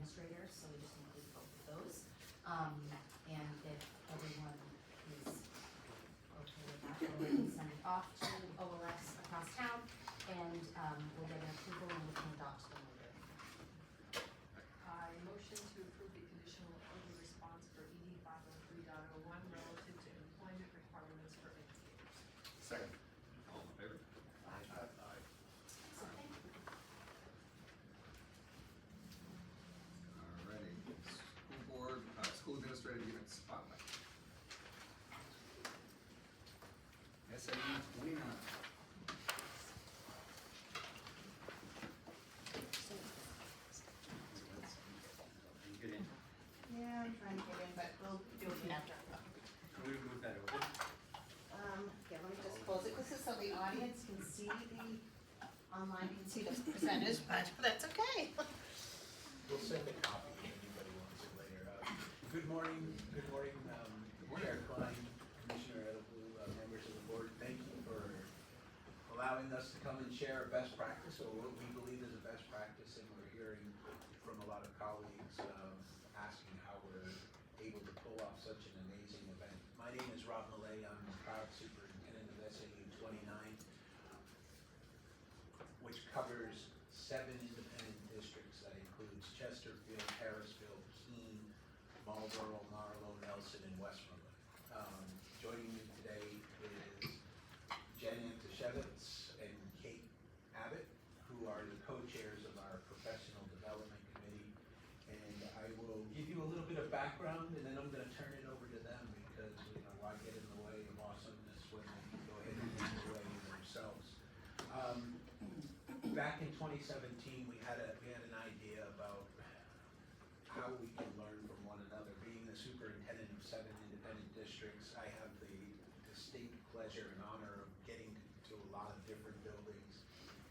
administrators, so we just include both of those. And if everyone is okay with that, then we can send it off to OLS across town, and we'll get an approval and we can adopt them later. I motion to approve the conditional order response for ED 503.01 relative to employment requirements for educators. Second. All in favor? Aye. So thank you. Alrighty, school board, school administrative unit spotlight. SAU 29. Get in. Yeah, I'm trying to get in, but we'll do it after. Can we move that over? Yeah, let me just close it. This is so the audience can see the, online can see the presenters, but that's okay. We'll send a copy if anybody wants it later. Good morning, Chair Klein, Commissioner Edelblu, members of the board. Thank you for allowing us to come and share a best practice, or what we believe is a best practice, and we're hearing from a lot of colleagues asking how we're able to pull off such an amazing event. My name is Rob Millay. I'm the proud superintendent of SAU 29, which covers 7 independent districts. That includes Chesterfield, Harrisville, Keene, Marlborough, Marlow, Nelson, and Westmoreland. Joining me today is Jen Antashevitz and Kate Abbott, who are the co-chairs of our professional development committee. And I will give you a little bit of background, and then I'm going to turn it over to them, because why get in the way of awesomeness when they can go ahead and lead the way themselves. Back in 2017, we had an idea about how we can learn from one another. Being the superintendent of 7 independent districts, I have the distinct pleasure and honor of getting to a lot of different buildings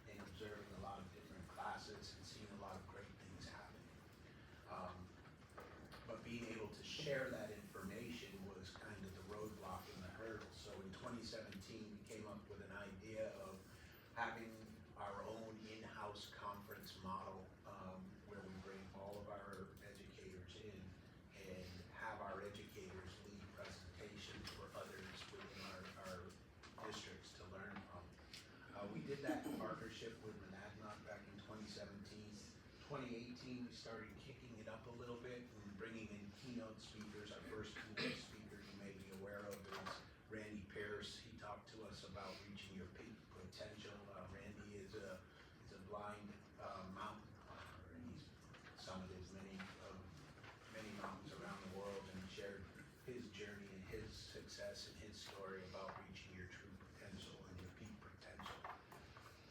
and observing a lot of different classes and seeing a lot of great things happen. But being able to share that information was kind of the roadblock and the hurdle. So in 2017, we came up with an idea of having our own in-house conference model, where we bring all of our educators in and have our educators lead presentations for others within our districts to learn from. We did that in partnership with Monadnock back in 2017. 2018, we started kicking it up a little bit and bringing in keynote speakers. Our first keynote speaker you may be aware of is Randy Pierce. He talked to us about reaching your peak potential. Randy is a blind mountain climber, and he's summited many mountains around the world, and shared his journey and his success and his story about reaching your true potential and your peak potential.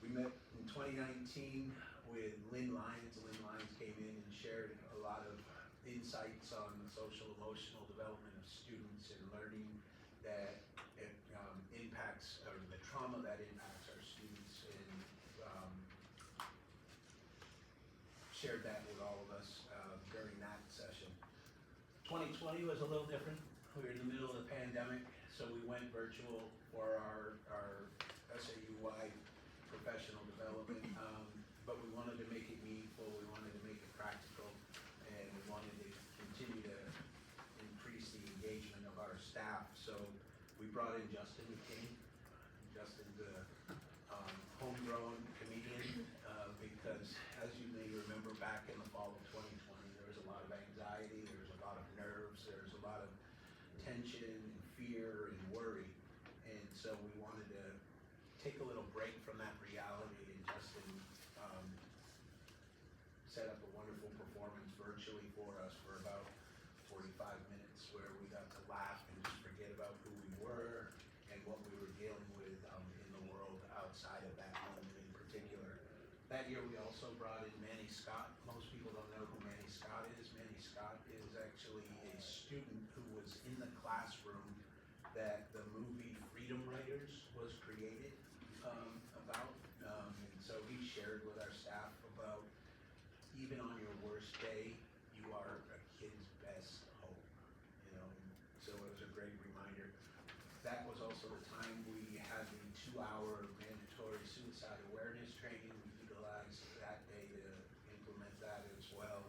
We met in 2019 with Lynn Lyons. Lynn Lyons came in and shared a lot of insights on the social emotional development of students and learning that it impacts, or the trauma that impacts our students, and shared that with all of us during that session. 2020 was a little different. We were in the middle of the pandemic, so we went virtual for our SAU-wide professional development, but we wanted to make it meaningful, we wanted to make it practical, and we wanted to continue to increase the engagement of our staff. So we brought in Justin McKinney. Justin's a homegrown comedian, because as you may remember, back in the fall of 2020, there was a lot of anxiety, there was a lot of nerves, there was a lot of tension and fear and worry. And so we wanted to take a little break from that reality, and Justin set up a wonderful performance virtually for us for about 45 minutes, where we got to laugh and just forget about who we were and what we were dealing with in the world outside of that moment in particular. That year we also brought in Manny Scott. Most people don't know who Manny Scott is. Manny Scott is actually a student who was in the classroom that the movie Freedom Writers was created about. And so he shared with our staff about, even on your worst day, you are a kid's best hope. So it was a great reminder. That was also the time we had the 2-hour mandatory suicide awareness training. We utilized that day to implement that as well.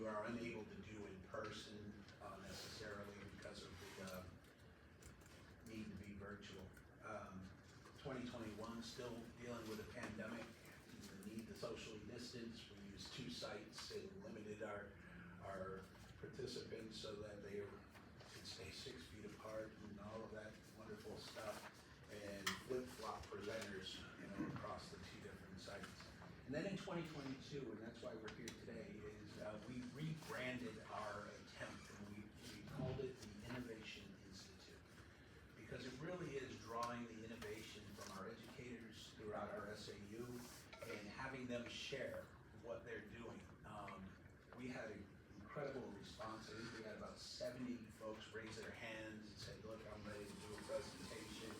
we are unable to do in person necessarily because of the need to be virtual. 2021, still dealing with a pandemic, the need to socially distance. We used 2 sites and limited our participants so that they could stay 6 feet apart and all of that wonderful stuff. And flip-flop presenters, across the 2 different sites. And then in 2022, and that's why we're here today, is we rebranded our attempt and we called it the Innovation Institute. Because it really is drawing the innovation from our educators throughout our SAU and having them share what they're doing. We had an incredible response. I think we had about 70 folks raise their hands and say, look, I'm ready to do a presentation.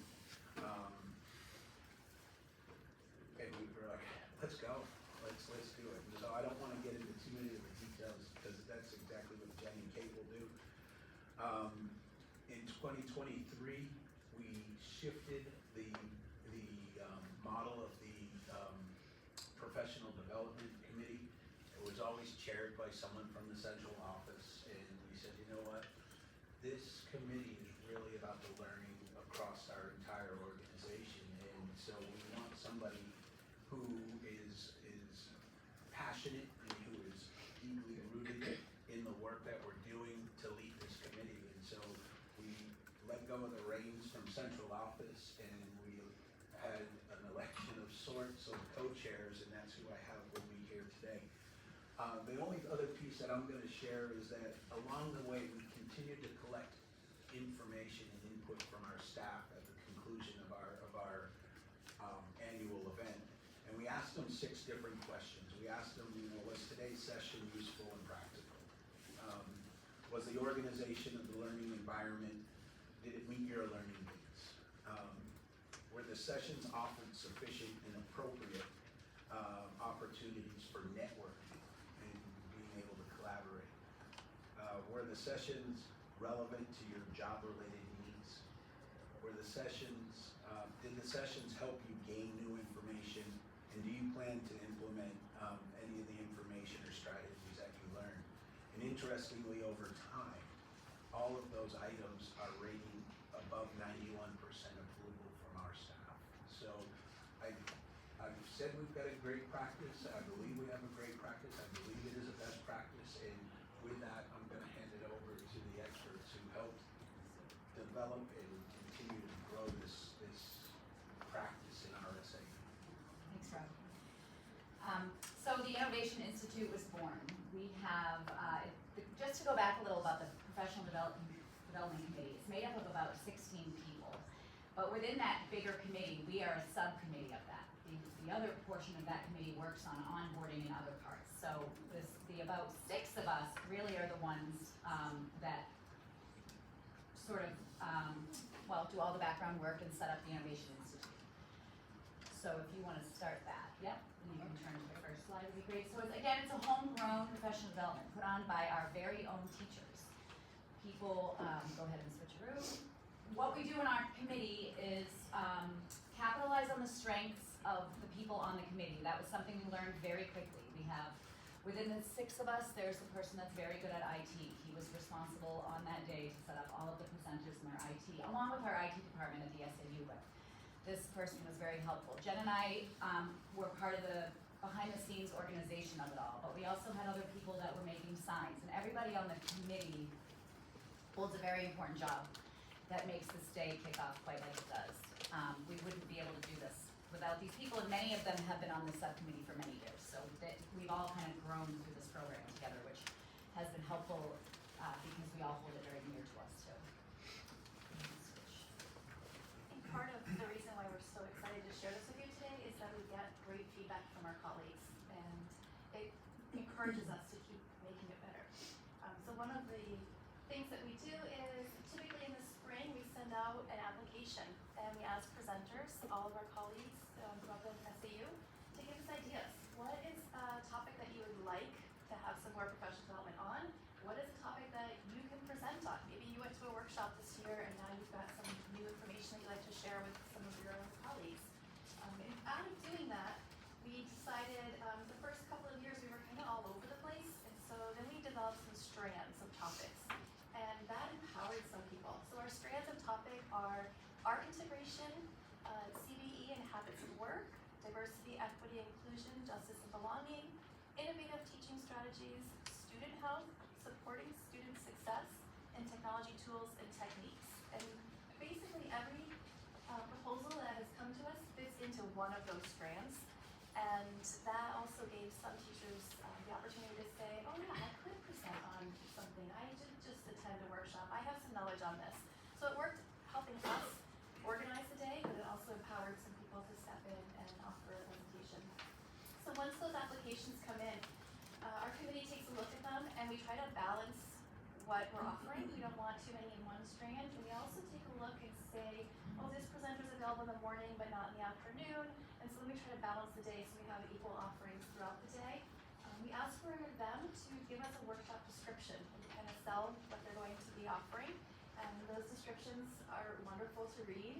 And we were like, let's go, let's do it. So I don't want to get into too many of the details because that's exactly what Jen and Kate will do. In 2023, we shifted the model of the professional development committee. It was always chaired by someone from the central office, and we said, you know what? This committee is really about the learning across our entire organization, and so we want somebody who is passionate and who is deeply rooted in the work that we're doing to lead this committee. And so we let go of the reins from central office and we had an election of sorts of co-chairs, and that's who I have with me here today. The only other piece that I'm going to share is that along the way we continued to collect information and input from our staff at the conclusion of our annual event. And we asked them 6 different questions. We asked them, was today's session useful and practical? Was the organization of the learning environment, did it meet your learning needs? Were the sessions offered sufficient and appropriate opportunities for networking and being able to collaborate? Were the sessions relevant to your job-related needs? Were the sessions, did the sessions help you gain new information? And do you plan to implement any of the information or strategies that you learned? And interestingly, over time, all of those items are rating above 91% approval from our staff. So I've said we've got a great practice. I believe we have a great practice. I believe it is a best practice. And with that, I'm going to hand it over to the experts who helped develop and continue to grow this practice in our SAU. Thanks, Rob. So the Innovation Institute was born. We have, just to go back a little about the Professional Development Committee, it's made up of about 16 people. But within that bigger committee, we are a subcommittee of that. The other portion of that committee works on onboarding and other parts. So the about 6 of us really are the ones that sort of, do all the background work and set up the Innovation Institute. So if you want to start that, yep, and you can turn to the first slide, would be great. So it's a homegrown professional development put on by our very own teachers. People, go ahead and switch a room. What we do in our committee is capitalize on the strengths of the people on the committee. That was something we learned very quickly. We have, within the 6 of us, there's a person that's very good at IT. He was responsible on that day to set up all of the presenters in our IT, along with our IT department at the SAU. But this person was very helpful. Jen and I were part of the behind-the-scenes organization of it all, but we also had other people that were making signs, and everybody on the committee holds a very important job that makes this day kick off quite like it does. We wouldn't be able to do this without these people, and many of them have been on the subcommittee for many years, so we've all kind of grown through this program together, which has been helpful because we all hold it very near to us too. I think part of the reason why we're so excited to share this with you today is that we get great feedback from our colleagues, and it encourages us to keep making it better. So one of the things that we do is typically in the spring we send out an application and we ask presenters, all of our colleagues throughout the SAU, to give us ideas. What is a topic that you would like to have some more professional development on? What is a topic that you can present on? Maybe you went to a workshop this year and now you've got some new information that you'd like to share with some of your colleagues. And out of doing that, we decided the first couple of years we were kind of all over the place, and so then we developed ourselves some strands of topics, and that empowered some people. So our strands of topic are art integration, CBE and habits of work, diversity, equity, inclusion, justice and belonging, innovative teaching strategies, student health, supporting student success, and technology tools and techniques. And basically every proposal that has come to us fits into one of those strands. And that also gave some teachers the opportunity to say, oh yeah, I could present on something. I did just attend a workshop. I have some knowledge on this. So it worked helping us organize the day, but it also empowered some people to step in and offer a presentation. So once those applications come in, our committee takes a look at them and we try to balance what we're offering. We don't want too many in one strand. And we also take a look and say, oh, this presenter's available in the morning but not in the afternoon. And so then we try to balance the day so we have equal offerings throughout the day. We ask for them to give us a workshop description and kind of sell what they're going to be offering. And those descriptions are wonderful to read.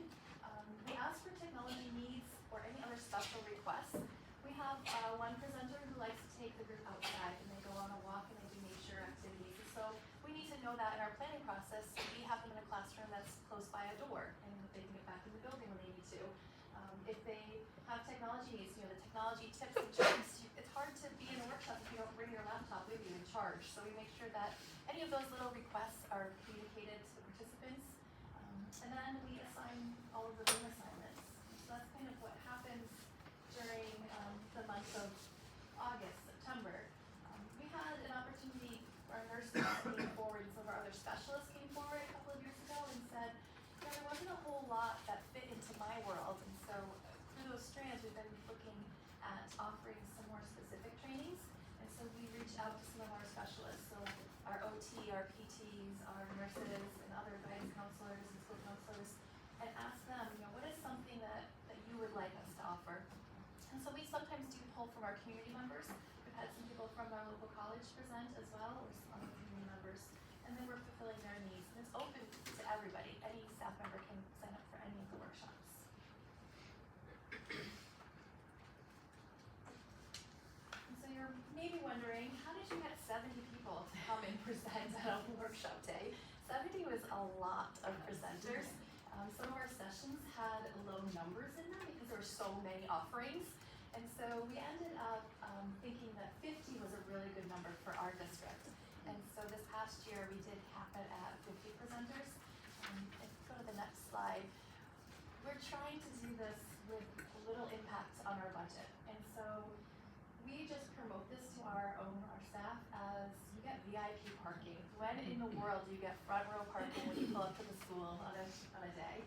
We ask for technology needs or any other special requests. We have one presenter who likes to take the group outside and they go on a walk and they do nature activities. And so we need to know that in our planning process. We have them in a classroom that's close by a door and they can get back in the building when they need to. If they have technology needs, the technology tips and tricks, it's hard to be in a workshop if you don't bring your laptop with you and charge. So we make sure that any of those little requests are communicated to the participants. And then we assign all of the room assignments. So that's kind of what happens during the month of August, September. We had an opportunity where our nurses came forward and some of our other specialists came forward a couple of years ago and said, there wasn't a whole lot that fit into my world. And so through those strands, we've been looking at offering some more specific trainings. And so we reach out to some of our specialists. So our OT, our PTs, our nurses, and other guidance counselors and school counselors, and ask them, what is something that you would like us to offer? And so we sometimes do pull from our community members. We've had some people from our local college present as well, or some other community members. And then we're fulfilling their needs. And it's open to everybody. Any staff member can sign up for any of the workshops. And so you're maybe wondering, how did you get 70 people to come and present at a workshop day? 70 was a lot of presenters. Some of our sessions had low numbers in them because there were so many offerings. And so we ended up thinking that 50 was a really good number for our district. And so this past year we did cap it at 50 presenters. If you go to the next slide, we're trying to do this with little impact on our budget. And so we just promote this to our staff as you get VIP parking. When in the world do you get front row parking when you pull up to the school on a day?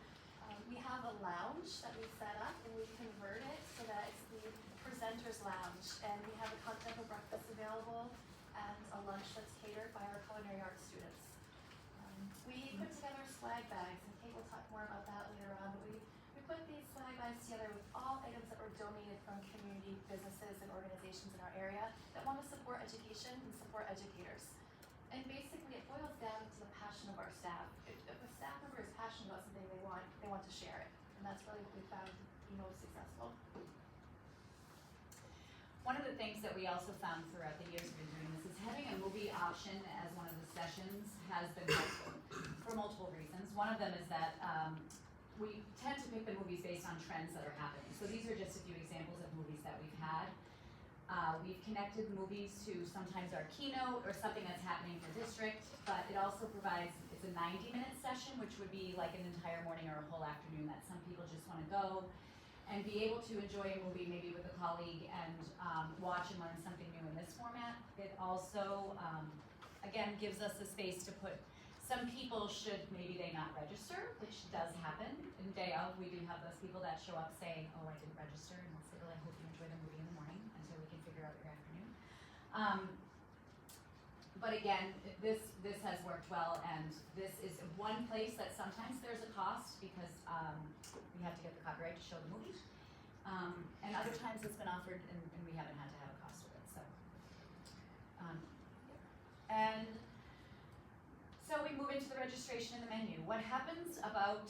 We have a lounge that we set up and we convert it so that it's the presenter's lounge. And we have a continental breakfast available and a lunch that's catered by our culinary arts students. We put together swag bags, and Kate will talk more about that later on, but we put these swag bags together with all items that were donated from community businesses and organizations in our area that want to support education and support educators. And basically it boils down to the passion of our staff. If a staff member is passionate about something they want to share it. And that's really what we found most successful. One of the things that we also found throughout the years we've been doing this is having a movie option as one of the sessions has been helpful for multiple reasons. One of them is that we tend to pick the movies based on trends that are happening. So these are just a few examples of movies that we've had. We've connected movies to sometimes our keynote or something that's happening for district, but it also provides, it's a 90-minute session, which would be like an entire morning or a whole afternoon that some people just want to go and be able to enjoy a movie maybe with a colleague and watch and learn something new in this format. It also, again, gives us a space to put, some people should maybe they not register, which does happen. In day of, we do have those people that show up saying, oh, I didn't register, and we'll say, well, I hope you enjoy the movie in the morning until we can figure out your afternoon. But again, this has worked well, and this is one place that sometimes there's a cost because we have to get the copyright to show the movie. And other times it's been offered and we haven't had to have a cost with it. So, and so we move into the registration and the menu. What happens about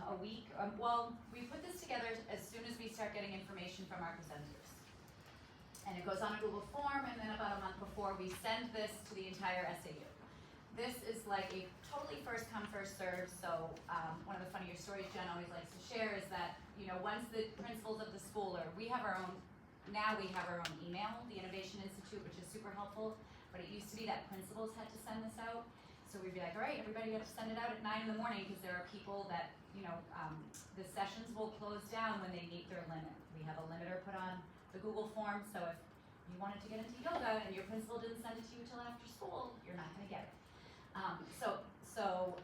a week? Well, we put this together as soon as we start getting information from our presenters. And it goes on a Google form, and then about a month before, we send this to the entire SAU. This is like a totally first come, first served, so one of the funnier stories Jen always likes to share is that, once the principals of the school, or we have our own email, the Innovation Institute, which is super helpful, but it used to be that principals had to send this out. So we'd be like, all right, everybody got to send it out at 9 in the morning, because there are people that, the sessions will close down when they meet their limit. We have a limiter put on the Google form, so if you wanted to get into yoga and your principal didn't send it to you till after school, you're not gonna get it. So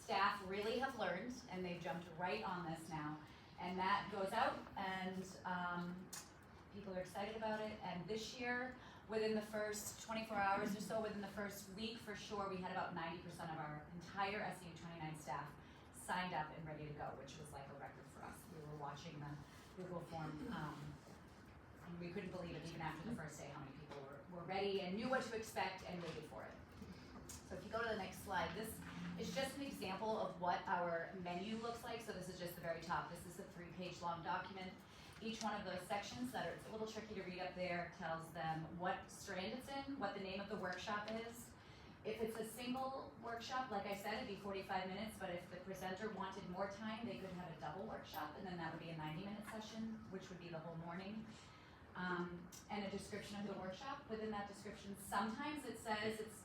staff really have learned, and they've jumped right on this now, and that goes out, and people are excited about it. And this year, within the first 24 hours or so, within the first week for sure, we had about 90% of our entire SU 29 staff signed up and ready to go, which was like a record for us. We were watching the Google form, and we couldn't believe it even after the first day how many people were ready and knew what to expect and waited for it. So if you go to the next slide, this is just an example of what our menu looks like. So this is just the very top. This is a 3-page long document. Each one of those sections that are, it's a little tricky to read up there, tells them what strand it's in, what the name of the workshop is. If it's a single workshop, like I said, it'd be 45 minutes, but if the presenter wanted more time, they could have a double workshop, and then that would be a 90-minute session, which would be the whole morning. And a description of the workshop. Within that description, sometimes it says it's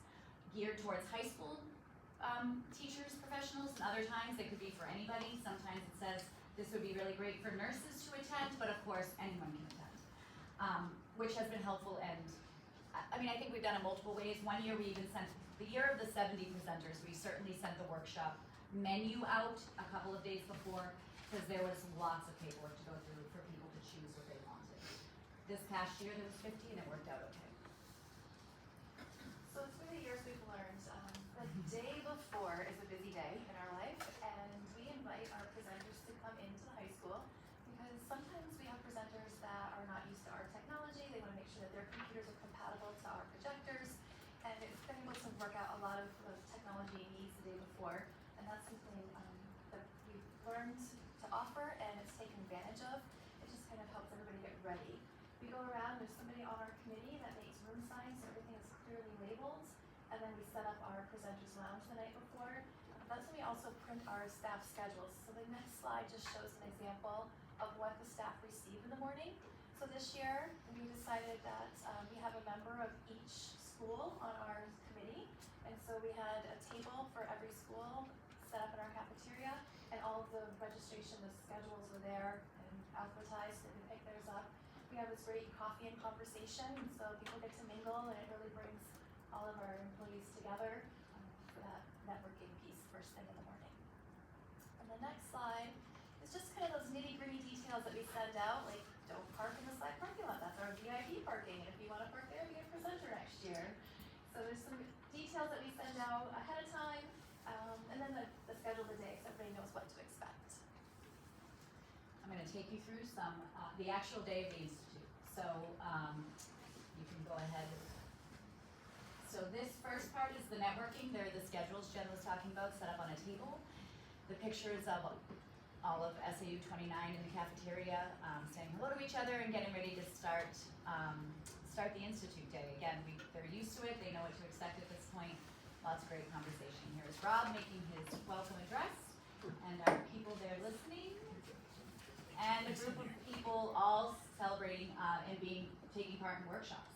geared towards high school teachers, professionals, and other times it could be for anybody. Sometimes it says this would be really great for nurses to attend, but of course anyone can attend, which has been helpful. And I think we've done it multiple ways. One year we even sent, the year of the 70 presenters, we certainly sent the workshop menu out a couple of days before, because there was lots of paperwork to go through for people to choose what they wanted. This past year there was 50 and it worked out okay. So through the years we've learned, the day before is a busy day in our life, and we invite our presenters to come into the high school, because sometimes we have presenters that are not used to our technology. They want to make sure that their computers are compatible to our projectors, and it's been able to work out a lot of the technology needs the day before, and that's something that we've learned to offer and it's taken advantage of. It just kind of helps everybody get ready. We go around, there's somebody on our committee that makes room signs so everything is clearly labeled, and then we set up our presenters lounge the night before. That's when we also print our staff schedules. So the next slide just shows an example of what the staff receive in the morning. So this year we decided that we have a member of each school on our committee, and so we had a table for every school set up in our cafeteria, and all of the registration, the schedules were there and alphabetized, so they could pick theirs up. We have this great coffee and conversation, so people get to mingle, and it really brings all of our employees together for that networking piece first thing in the morning. And the next slide is just kind of those nitty-gritty details that we send out, like don't park in the side parking lot, that's our VIP parking, and if you want to park there, be a presenter next year. So there's some details that we send out ahead of time, and then the schedule of the day, so everybody knows what to expect. I'm going to take you through the actual day of the Institute. So you can go ahead. So this first part is the networking. There are the schedules Jen was talking about set up on a table. The pictures of all of SAU 29 in the cafeteria saying hello to each other and getting ready to start the Institute Day. Again, they're used to it. They know what to expect at this point. Lots of great conversation. Here is Rob making his welcome address, and our people there listening, and a group of people all celebrating and taking part in workshops.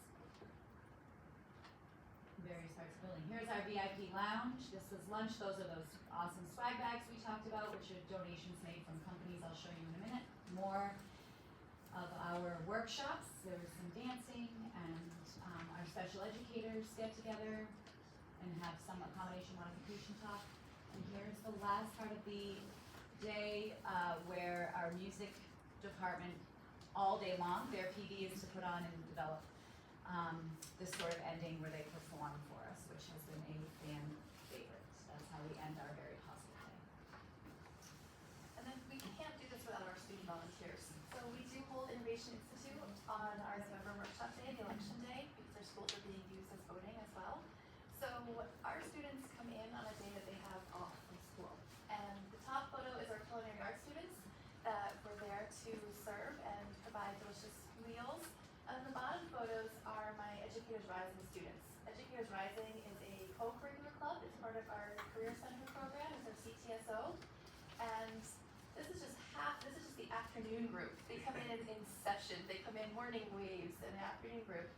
Various parts of the building. Here's our VIP lounge. This was lunch. Those are those awesome swag bags we talked about, which are donations made from companies I'll show you in a minute. More of our workshops. There was some dancing, and our special educators get together and have some accommodation modification talk. And here's the last part of the day where our music department, all day long, their PD is to put on and develop this sort of ending where they perform for us, which has been a fan favorite. That's how we end our very positive day. And then we can't do this without our student volunteers. So we do hold Innovation Institute on our November workshop day, the election day, because our schools are being used as voting as well. So our students come in on a day that they have off from school. And the top photo is our culinary arts students that were there to serve and provide delicious meals. And the bottom photo photos are my Educators Rising students. Educators Rising is a co-curricular club. It's part of our Career Center program. It's our CTSO. And this is just the afternoon group. They come in session. They come in morning waves and afternoon group.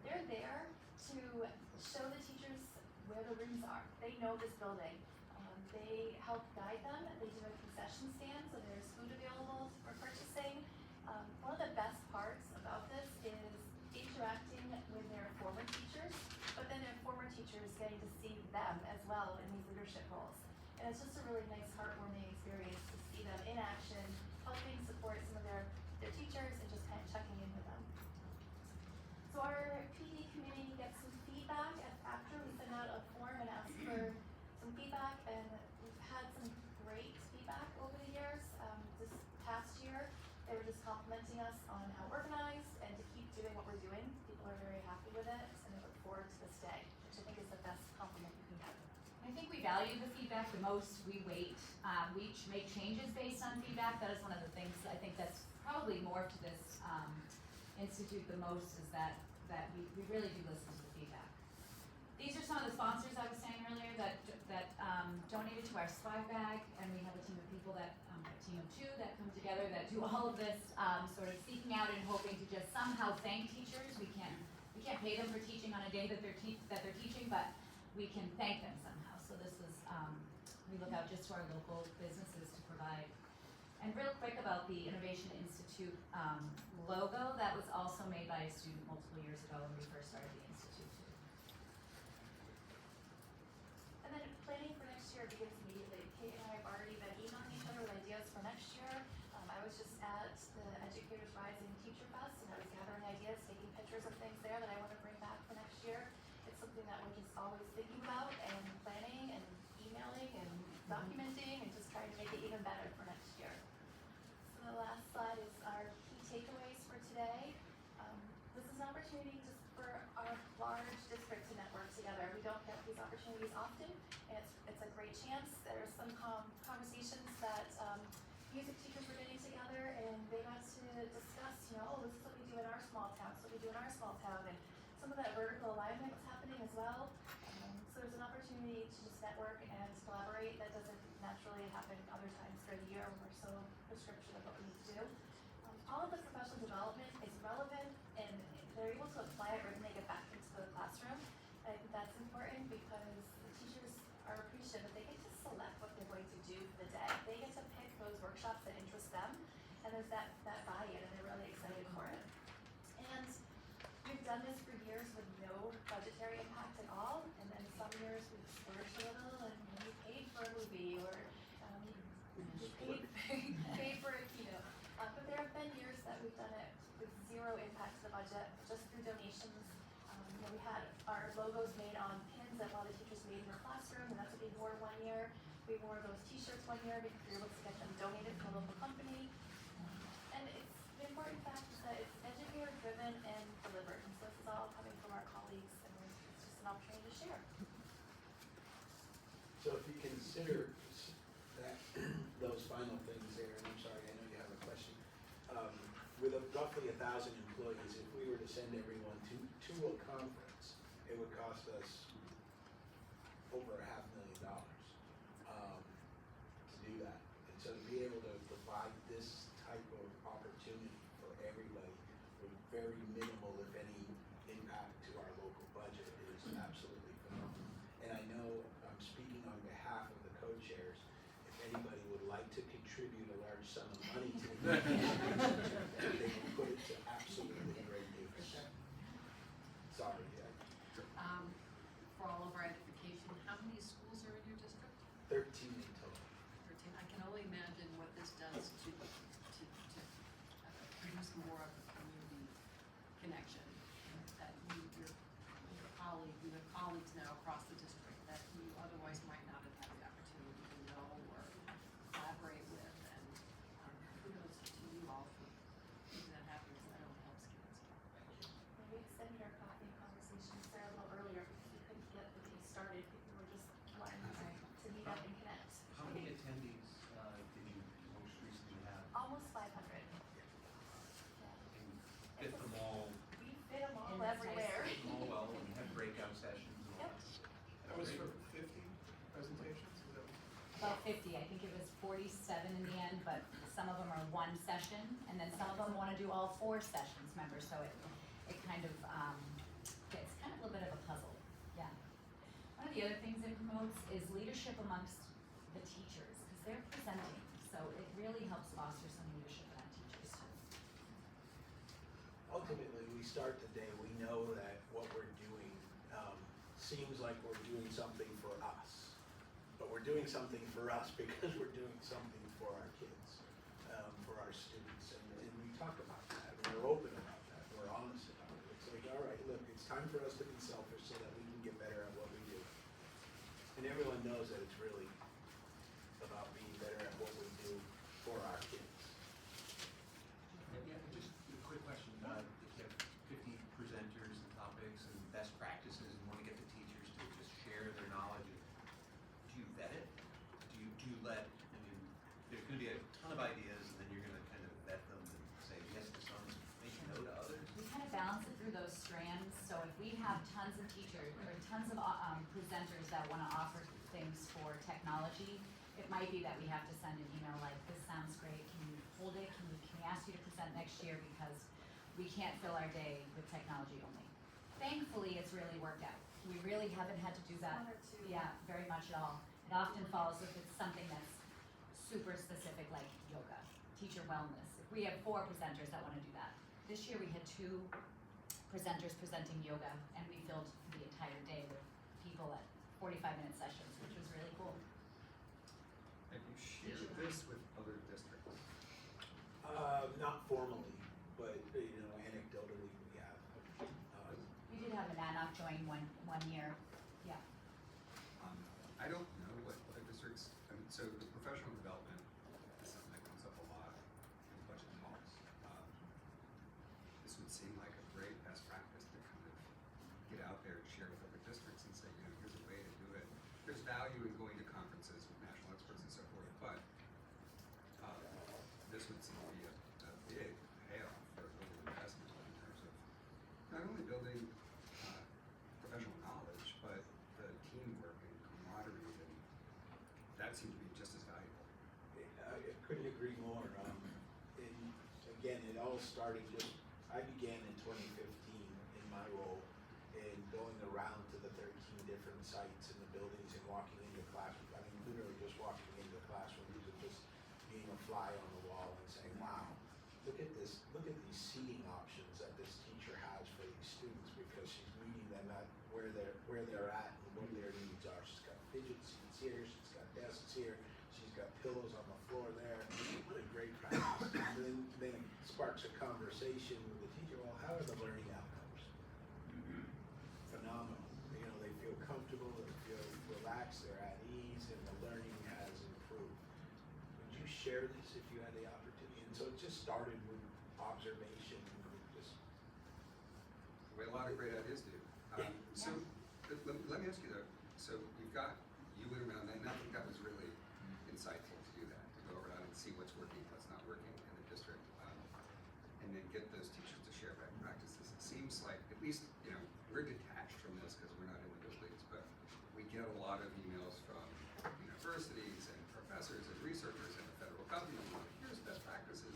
They're there to show the teachers where the rooms are. They know this building. They help guide them. They do a concession stand, so there's food available for purchasing. One of the best parts about this is interacting with their former teachers, but then their former teachers getting to see them as well in these leadership roles. And it's just a really nice, heartwarming experience to see them in action, helping support some of their teachers and just kind of checking in with them. So our PD committee gets some feedback after we send out a form and ask for some feedback, and we've had some great feedback over the years. This past year, they were just complimenting us on how organized and to keep doing what we're doing. People are very happy with it, and they look forward to this day, which I think is the best compliment you can get. I think we value the feedback the most. We wait. We make changes based on feedback. That is one of the things I think that's probably more to this institute the most, is that we really do listen to the feedback. These are some of the sponsors I was saying earlier that donated to our swag bag, and we have a team of people a team of 2 that come together that do all of this, sort of seeking out and hoping to just somehow thank teachers. We can't pay them for teaching on a day that they're teaching, but we can thank them somehow. So this is, we look out just to our local businesses to provide. And real quick about the Innovation Institute logo, that was also made by a student multiple years ago when we first started the institute too. And then planning for next year begins immediately. Kate and I have already been emailing each other with ideas for next year. I was just at the Educators Rising Teacher Fest, and I was gathering ideas, taking pictures of things there that I want to bring back for next year. It's something that we're just always thinking about and planning and emailing and documenting and just trying to make it even better for next year. So the last slide is our key takeaways for today. This is an opportunity just for our large district to network together. We don't get these opportunities often, and it's a great chance. There are some conversations that music teachers were getting together, and they got to discuss, oh, this is what we do in our small town, so we do in our small town, and some of that vertical alignment was happening as well. So there's an opportunity to just network and collaborate that doesn't naturally happen other times during the year when we're so prescription of what we need to do. All of the professional development is relevant, and they're able to apply it right when they get back into the classroom. I think that's important because the teachers are appreciative that they get to select what they're going to do for the day. They get to pick those workshops that interest them, and there's that buy-in, and they're really excited for it. And we've done this for years with no budgetary impact at all, and then some years we've splurged a little and we paid for a movie, or we paid for a keynote. But there have been years that we've done it with zero impact to the budget, just through donations. We had our logos made on pins that one of the teachers made in her classroom, and that's what we wore one year. We wore those t-shirts one year because we were able to get them donated from a local company. And it's the important fact is that it's educator driven and delivered. And so this is all coming from our colleagues, and it's just an opportunity to share. So if you consider that, those final things there, and I'm sorry, I know you have a question. With roughly 1,000 employees, if we were to send everyone to a conference, it would cost us over $500,000 to do that. And so to be able to provide this type of opportunity for everybody with very minimal, if any, impact to our local budget is absolutely phenomenal. And I know I'm speaking on behalf of the co-chairs. If anybody would like to contribute a large sum of money to the they will put it to absolutely great use. Sorry. For all of our edification, how many schools are in your district? 13 in total. 13. I can only imagine what this does to produce more of a community connection. That you have colleagues now across the district that you otherwise might not have had the opportunity to know or collaborate with. And kudos to you all for That's nice. everywhere. Oh, well, and we had breakout sessions and all Yep. that. That was for 50 presentations, is that? About 50, I think it was 47 in the end, but some of them are one session, and then some of them wanna do all 4 sessions, remember, so it kind of, it's kind of a little bit of a puzzle, yeah. One of the other things it promotes is leadership amongst the teachers, because they're presenting, so it really helps foster some leadership in our teachers too. Ultimately, we start the day, we know that what we're doing, seems like we're doing something for us. But we're doing something for us because we're doing something for our kids, for our students, and we talk about that, and we're open about that, we're honest about it. It's like, all right, look, it's time for us to be selfish so that we can get better at what we do. And everyone knows that it's really about being better at what we do for our kids. Yeah, just a quick question, if you have 50 presenters and topics and best practices and want to get the teachers to just share their knowledge, do you vet it? Do you let, I mean, there's gonna be a ton of ideas and then you're gonna kind of vet them and say yes to some, maybe no to others? We kind of balance it through those strands, so if we have tons of teachers, or tons of presenters that wanna offer things for technology, it might be that we have to send an email like, this sounds great, can you hold it, can we ask you to present next year, because we can't fill our day with technology only. Thankfully, it's really worked out, we really haven't had to do that. One or two. Yeah, very much at all. It often falls if it's something that's super specific, like yoga, teacher wellness. If we have 4 presenters that wanna do that. This year we had 2 presenters presenting yoga, and we filled the entire day with people at 45-minute sessions, which was really cool. Have you shared this with other districts? Not formally, but, anecdotally we have. We did have an ANOC join one year, yeah. I don't know what other districts, I mean, so the professional development is something that comes up a lot in budget talks. This would seem like a great best practice to kind of get out there and share with other districts and say, here's a way to do it. There's value in going to conferences with national experts and so forth, but this would seem to be a big payoff for a little investment in terms of not only building professional knowledge, but the teamwork and camaraderie, and that seemed to be just as valuable. I couldn't agree more. Again, it all started I began in 2015 in my role in going around to the 13 different sites in the buildings and walking into classrooms. I mean, literally just walking into classrooms and just being a fly on the wall and saying, wow, look at this, look at these seating options that this teacher has for these students, because she's meeting them at where they're at and what their needs are. She's got fidget seats here, she's got desks here, she's got pillows on the floor there. What a great practice. And then it sparks a conversation with the teacher. Well, how are the learning outcomes? Phenomenal. They feel comfortable, they feel relaxed, they're at ease, and the learning has improved. Would you share this if you had the opportunity? And so it just started with observation, and just The way a lot of great ideas do. So let me ask you though, so you went around, and I think that was really insightful to do that, to go around and see what's working, what's not working in the district, and then get those teachers to share best practices. It seems like, at least, we're detached from this because we're not in the buildings, but we get a lot of emails from universities and professors and researchers and the federal government, like, here's best practices.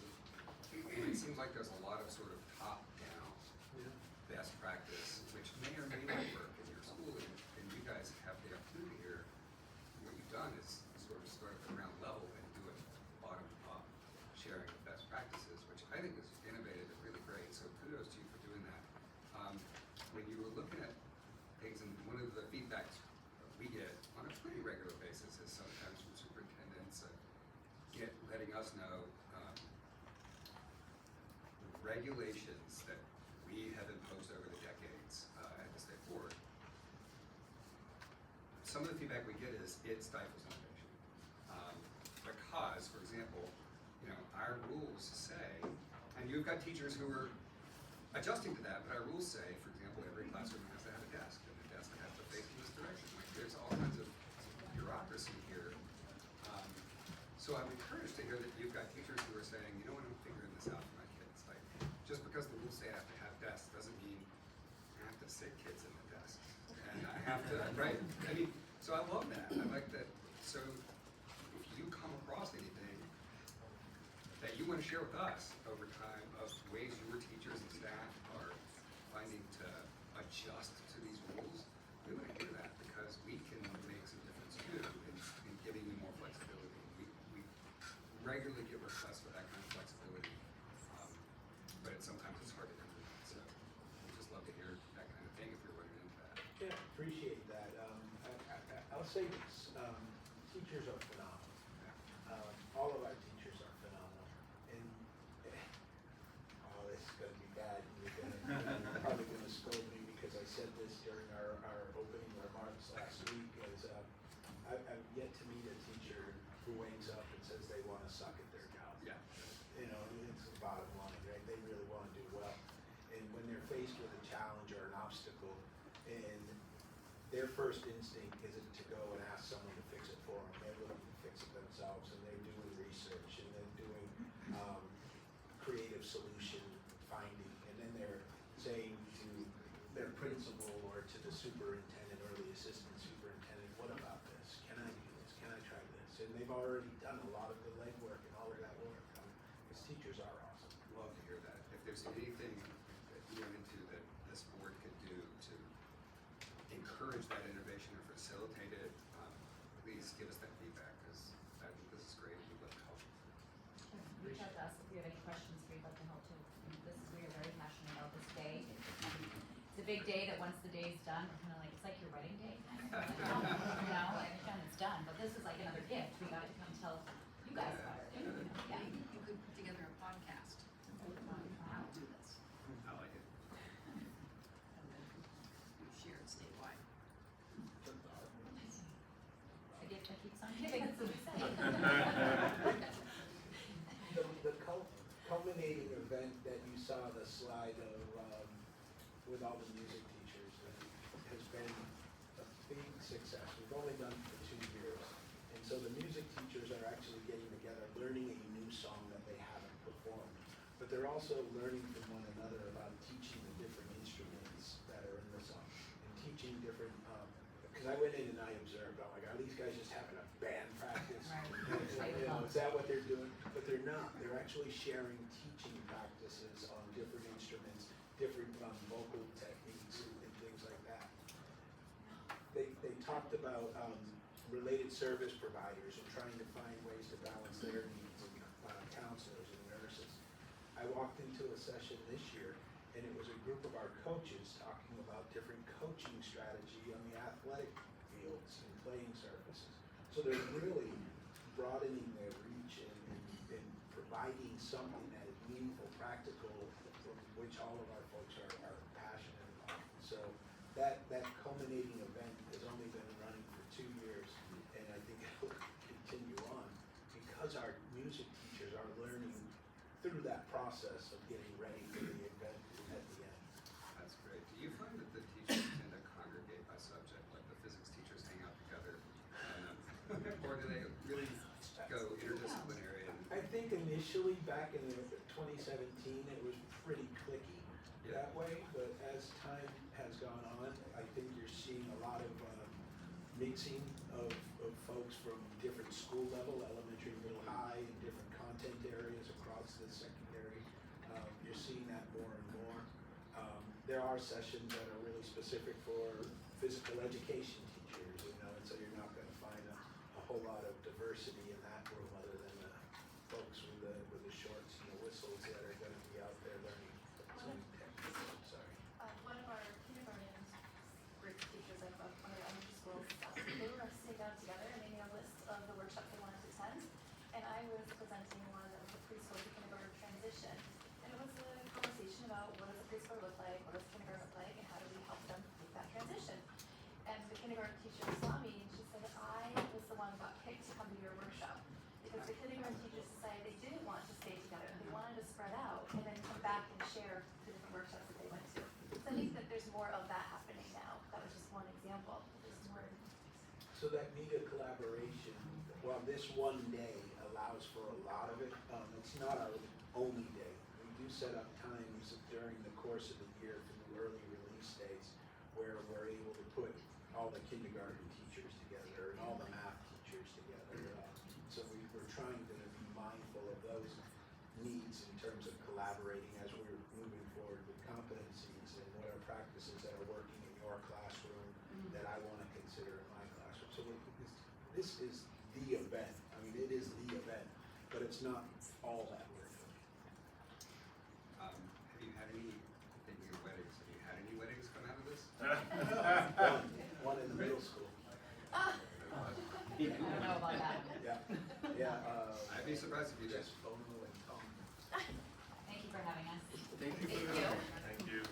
And it seems like there's a lot of sort of top-down best practice, which may or may not work in your school, and you guys have the opportunity here. What you've done is sort of start at the ground level and do it bottom up, sharing of best practices, which I think is innovative and really great. So kudos to you for doing that. When you were looking at things, and one of the feedbacks we get on a pretty regular basis is sometimes from superintendents letting us know the regulations that we have imposed over the decades at the state board. Some of the feedback we get is it stifles innovation. Because, for example, our rules say, and you've got teachers who are adjusting to that, but our rules say, for example, every classroom has to have a desk, and the desk has to face in this direction. Like, there's all kinds of bureaucracy here. So I'm encouraged to hear that you've got teachers who are saying, I'm figuring this out for my kids. Like, just because the rules say I have to have desks doesn't mean to sit kids in the desk. And I have to, right? I mean, so I love that. I like that. So if you come across anything that you want to share with us over time of ways your teachers and staff are finding to adjust to these rules, we want to hear that because we can make some difference too in giving you more flexibility. We regularly get requests for that kind of flexibility, but sometimes it's hard to implement. So we'd just love to hear that kind of thing if you're running into that. Yeah, appreciate that. I'll say this, teachers are phenomenal. All of our teachers are phenomenal. And, this is gonna be bad, and you're probably gonna scold me because I said this during our opening remarks last week, is, I've yet to meet a teacher who wakes up and says they wanna suck at their job. Yeah. You know, it's the bottom line, right? They really wanna do well. And when they're faced with a challenge or an obstacle, and their first instinct isn't to go and ask someone to fix it for them. They're looking to fix it themselves, and they're doing research, and they're doing creative solution finding, and then they're saying to their principal or to the superintendent or the assistant superintendent, what about this? Can I do this? Can I try this? And they've already done a lot of the legwork and all of that work. Because teachers are awesome. Love to hear that. If there's anything that you run into that this board could do to encourage that innovation or facilitate it, please give us that feedback because I think this is great. We'd love to help. Reach out to us if you have any questions, we'd love to help too. We are very passionate about this day. It's a big day that once the day is done, we're kind of like, it's like your wedding day. You know, and it's done, it's done, but this is like another gift. We got to come tell you guys about it. You know, yeah. You could put together a podcast on how to do this, I like it. and then you share it statewide. A gift that keeps on giving, that's what we say. The culminating event that you saw the slide of, with all the music teachers, has been a big success. We've only done it for 2 years. And so the music teachers are actually getting together, learning a new song that they haven't performed. But they're also learning from one another about teaching the different instruments that are in the song. And teaching different, because I went in and I observed, oh my God, are these guys just having a band practice? Right. You know, is that what they're doing? But they're not. They're actually sharing teaching practices on different instruments, different vocal techniques and things like that. They talked about related service providers and trying to find ways to balance their needs, and counselors and nurses. I walked into a session this year, and it was a group of our coaches talking about different coaching strategy on the athletic fields and playing surfaces. So they're really broadening their reach and providing something that is meaningful, practical, from which all of our folks are passionate about. So that culminating event has only been running for 2 years, and I think it will continue on because our music teachers are learning through that process of getting ready for the event at the end. That's great. Do you find that the teachers tend to congregate by subject, like the physics teachers hang out together, or do they really go interdisciplinary? I think initially back in 2017 it was pretty cliquey that way, but as time has gone on, I think you're seeing a lot of mixing of folks from different school level, elementary, middle, high, and different content areas across the secondary. You're seeing that more and more. There are sessions that are really specific for physical education teachers, you know, and so you're not going to find a whole lot of diversity in that room other than the folks with the shorts and the whistles that are going to be out there learning some techniques. I'm sorry. One of our kindergarten group teachers at one of the elementary schools, they were going to sit down together and they made a list of the workshops they wanted to attend. And I was presenting one of the preschool to kindergarten transition. And it was a conversation about what does a preschool look like, what does kindergarten look like, and how do we help them make that transition. And the kindergarten teacher saw me and she said that I was the one who got picked to come to your workshop. Because the kindergarten teachers decided they didn't want to stay together. They wanted to spread out and then come back and share the different workshops that they went to. So I think that there's more of that happening now. That was just one example. There's more. So that media collaboration, while this one day allows for a lot of it, it's not our only day. We do set up times during the course of the year for the early release days where we're able to put all the kindergarten teachers together and all the math teachers together. So we're trying to be mindful of those needs in terms of collaborating as we're moving forward with competencies and what are practices that are working in your classroom that I want to consider in my classroom. So this is the event. I mean, it is the event, but it's not all that we're doing. Have you had any, thinking of weddings, have you had any weddings come out of this? One in the middle school. I don't know about that. Yeah. I'd be surprised if you did. Just Bono and Tom. Thank you for having us. Thank you. Thank you. Thank you.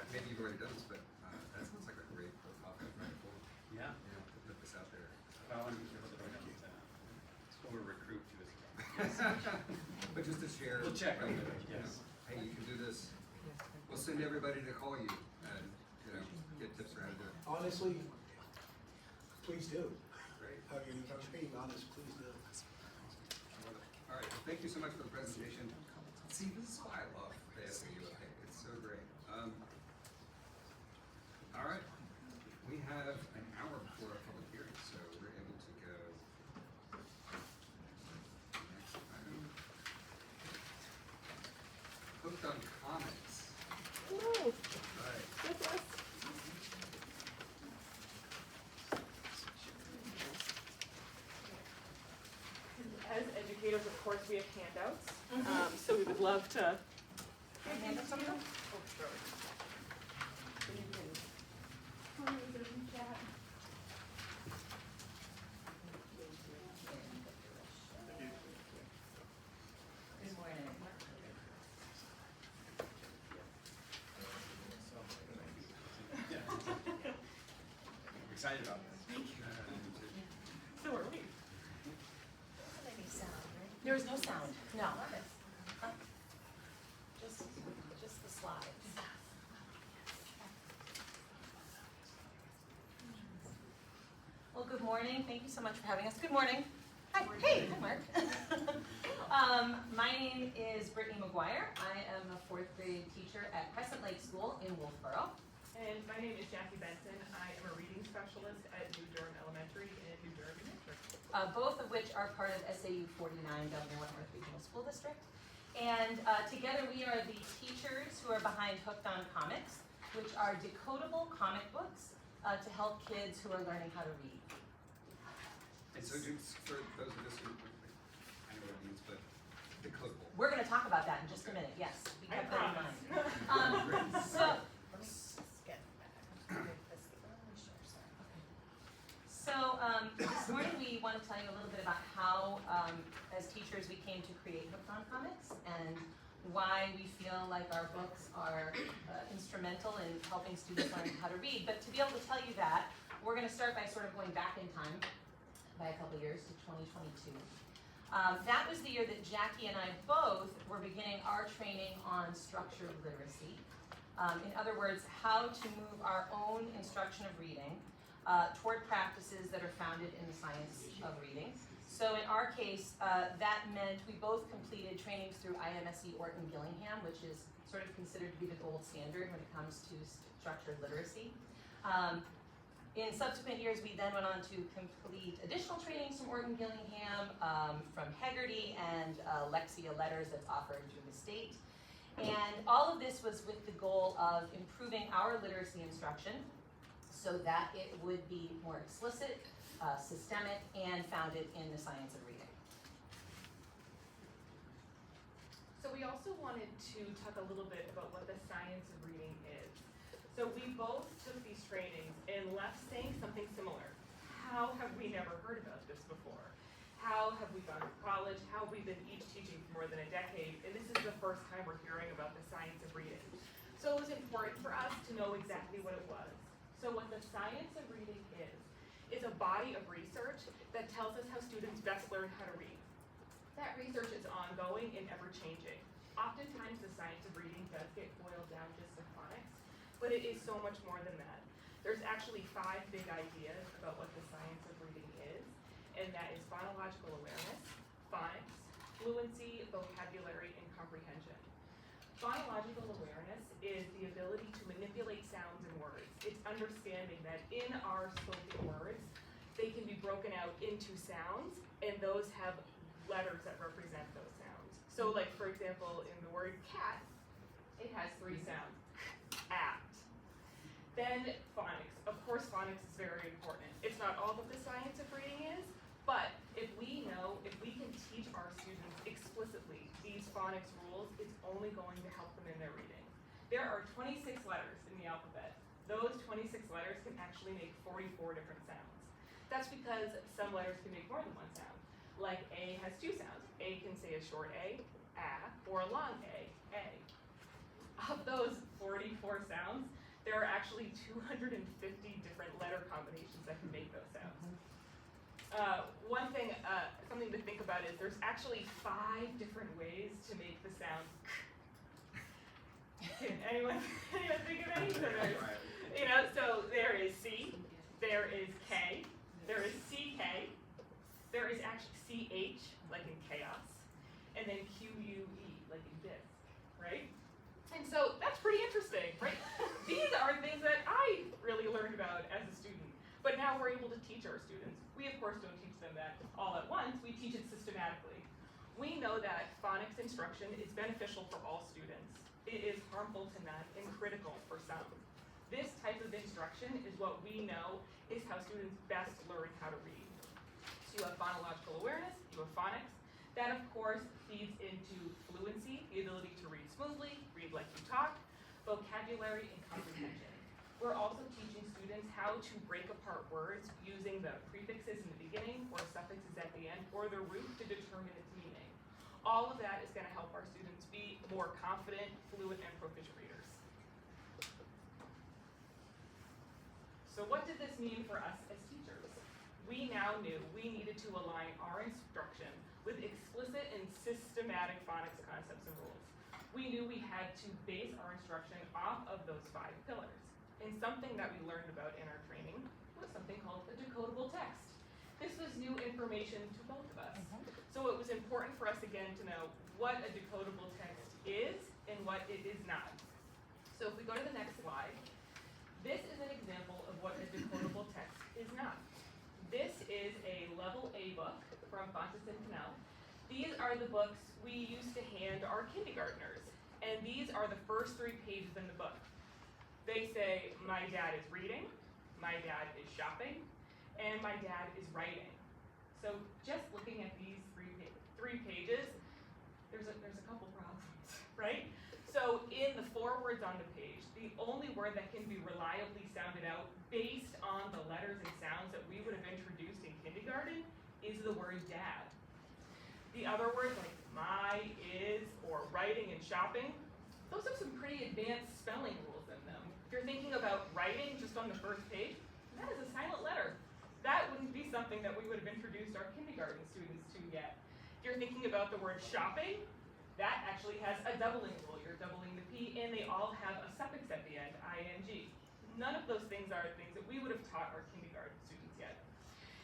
Maybe you've already done this, but that sounds like a great profile, right? Cool. Yeah. You know, to put this out there. Well, I'm sure we'll recruit you as well. But just to share. We'll check on right, it, you know, yes. Hey, you can do this. We'll send everybody to call you and, you know, get tips for how to do it. Honestly, please do. Great. I mean, if I'm being honest, please do. All right, well, thank you so much for the presentation. See, this is why I love the SAU update. It's so great. All right, we have an hour before our public hearing, so we're able to go. Next item. Hooked on Comics. Hello. Right. That's us. As educators, of course, we have handouts. So we would love to. Hand up some of them? Oh, sure. So you can peruse it in chat. Good morning. I'm excited about this. So are we. There is no sound, no. Just the slides. Well, good morning, thank you so much for having us. Good morning. Hi, hey, hi Mark. My name is Brittany McGuire. I am a 4th grade teacher at Crescent Lake School in Wolfboro. And my name is Jackie Benson. I am a reading specialist at New Durham Elementary in New Durham, New Hampshire. Both of which are part of SAU 49, Governor Wentworth Regional School District. And together we are the teachers who are behind Hooked on Comics, which are decodable comic books to help kids who are learning how to read. And so just for those of us who, I know what it means, but decodable. We're going to talk about that in just a minute, yes. We I kept that in promise. mind. This morning we want to tell you a little bit about how, as teachers, we came to create Hooked on Comics and why we feel like our books are instrumental in helping students learn how to read. But to be able to tell you that, we're going to start by sort of going back in time by a couple years to 2022. That was the year that Jackie and I both were beginning our training on structured literacy. In other words, how to move our own instruction of reading toward practices that are founded in the science of reading. So in our case, that meant we both completed trainings through IMSE Orton Gillingham, which is sort of considered to be the gold standard when it comes to structured literacy. In subsequent years, we then went on to complete additional trainings from Orton Gillingham, from Hegarty, and Lexia Letters that's offered through the state. And all of this was with the goal of improving our literacy instruction so that it would be more explicit, systemic, and founded in the science of reading. So we also wanted to talk a little bit about what the science of reading is. So we both took these trainings and left saying something similar. How have we never heard about this before? How have we gone to college? How have we been each teaching for more than a decade? And this is the first time we're hearing about the science of reading. So it was important for us to know exactly what it was. So what the science of reading is a body of research that tells us how students best learn how to read. That research is ongoing and ever-changing. Oftentimes the science of reading does get boiled down just to phonics, but it is so much more than that. There's actually 5 big ideas about what the science of reading is, and that is phonological awareness, phonics, fluency, vocabulary, and comprehension. Phonological awareness is the ability to manipulate sounds and words. It's understanding that in our spoken words, they can be broken out into sounds, and those have letters that represent those sounds. So like, for example, in the word cat, it has 3 sounds. At. Then phonics. Of course, phonics is very important. It's not all that the science of reading is, but if we can teach our students explicitly these phonics rules, it's only going to help them in their reading. There are 26 letters in the alphabet. Those 26 letters can actually make 44 different sounds. That's because some letters can make more than one sound. Like A has 2 sounds. A can say a short A, or a long A. Of those 44 sounds, there are actually 250 different letter combinations that can make those sounds. One thing, something to think about is there's actually 5 different ways to make the sound Can anyone think of any? So there is C, there is K, there is CK, there is actually CH, like in chaos, and then QUE, like in disc, right? And so that's pretty interesting, right? These are things that I really learned about as a student, but now we're able to teach our students. We of course don't teach them that all at once, we teach it systematically. We know that phonics instruction is beneficial for all students. It is harmful to none and critical for some. This type of instruction is what we know is how students best learn how to read. So you have phonological awareness, you have phonics. That of course feeds into fluency, the ability to read smoothly, read like you talk, vocabulary, and comprehension. We're also teaching students how to break apart words using the prefixes in the beginning or suffixes at the end or the root to determine its meaning. All of that is going to help our students be more confident, fluent, and proficient readers. So what did this mean for us as teachers? We now knew we needed to align our instruction with explicit and systematic phonics concepts and rules. We knew we had to base our instruction off of those 5 pillars. And something that we learned about in our training was something called a decodable text. This was new information to both of us. So it was important for us again to know what a decodable text is and what it is not. So if we go to the next slide, this is an example of what a decodable text is not. This is a level A book from Fontes and Cannell. These are the books we used to hand our kindergartners, and these are the first 3 pages in the book. They say, my dad is reading, my dad is shopping, and my dad is writing. So just looking at these 3 pages, there's a couple problems, right? So in the 4 words on the page, the only word that can be reliably sounded out based on the letters and sounds that we would have introduced in kindergarten is the word dad. The other words like my, is, or writing and shopping, those have some pretty advanced spelling rules in them. If you're thinking about writing just on the first page, that is a silent letter. That wouldn't be something that we would have introduced our kindergarten students to yet. If you're thinking about the word shopping, that actually has a doubling rule. You're doubling the P, and they all have a suffix at the end, ing. None of those things are things that we would have taught our kindergarten students yet.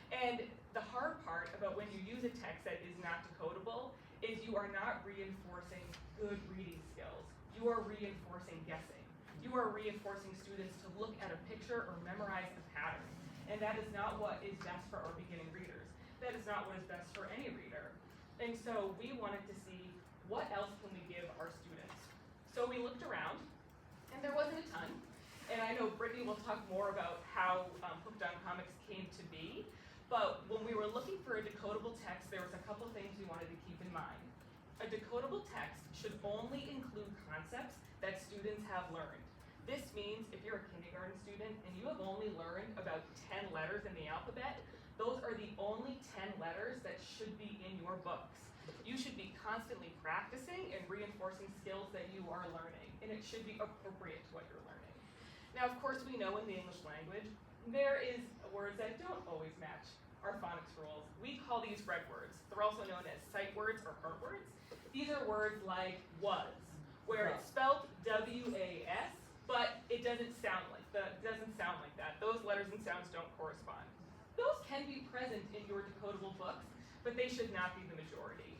And the hard part about when you use a text that is not decodable is you are not reinforcing good reading skills. You are reinforcing guessing. You are reinforcing students to look at a picture or memorize a pattern. And that is not what is best for our beginning readers. That is not what is best for any reader. And so we wanted to see what else can we give our students. So we looked around, and there wasn't a ton. And I know Brittany will talk more about how Hooked on Comics came to be. But when we were looking for a decodable text, there was a couple things we wanted to keep in mind. A decodable text should only include concepts that students have learned. This means if you're a kindergarten student and you have only learned about 10 letters in the alphabet, those are the only 10 letters that should be in your books. You should be constantly practicing and reinforcing skills that you are learning, and it should be appropriate to what you're learning. Now, of course, we know in the English language, there is words that don't always match our phonics rules. We call these red words. They're also known as sight words or heart words. These are words like was, where it's spelled W-A-S, but it doesn't sound like that. Those letters and sounds don't correspond. Those can be present in your decodable books, but they should not be the majority.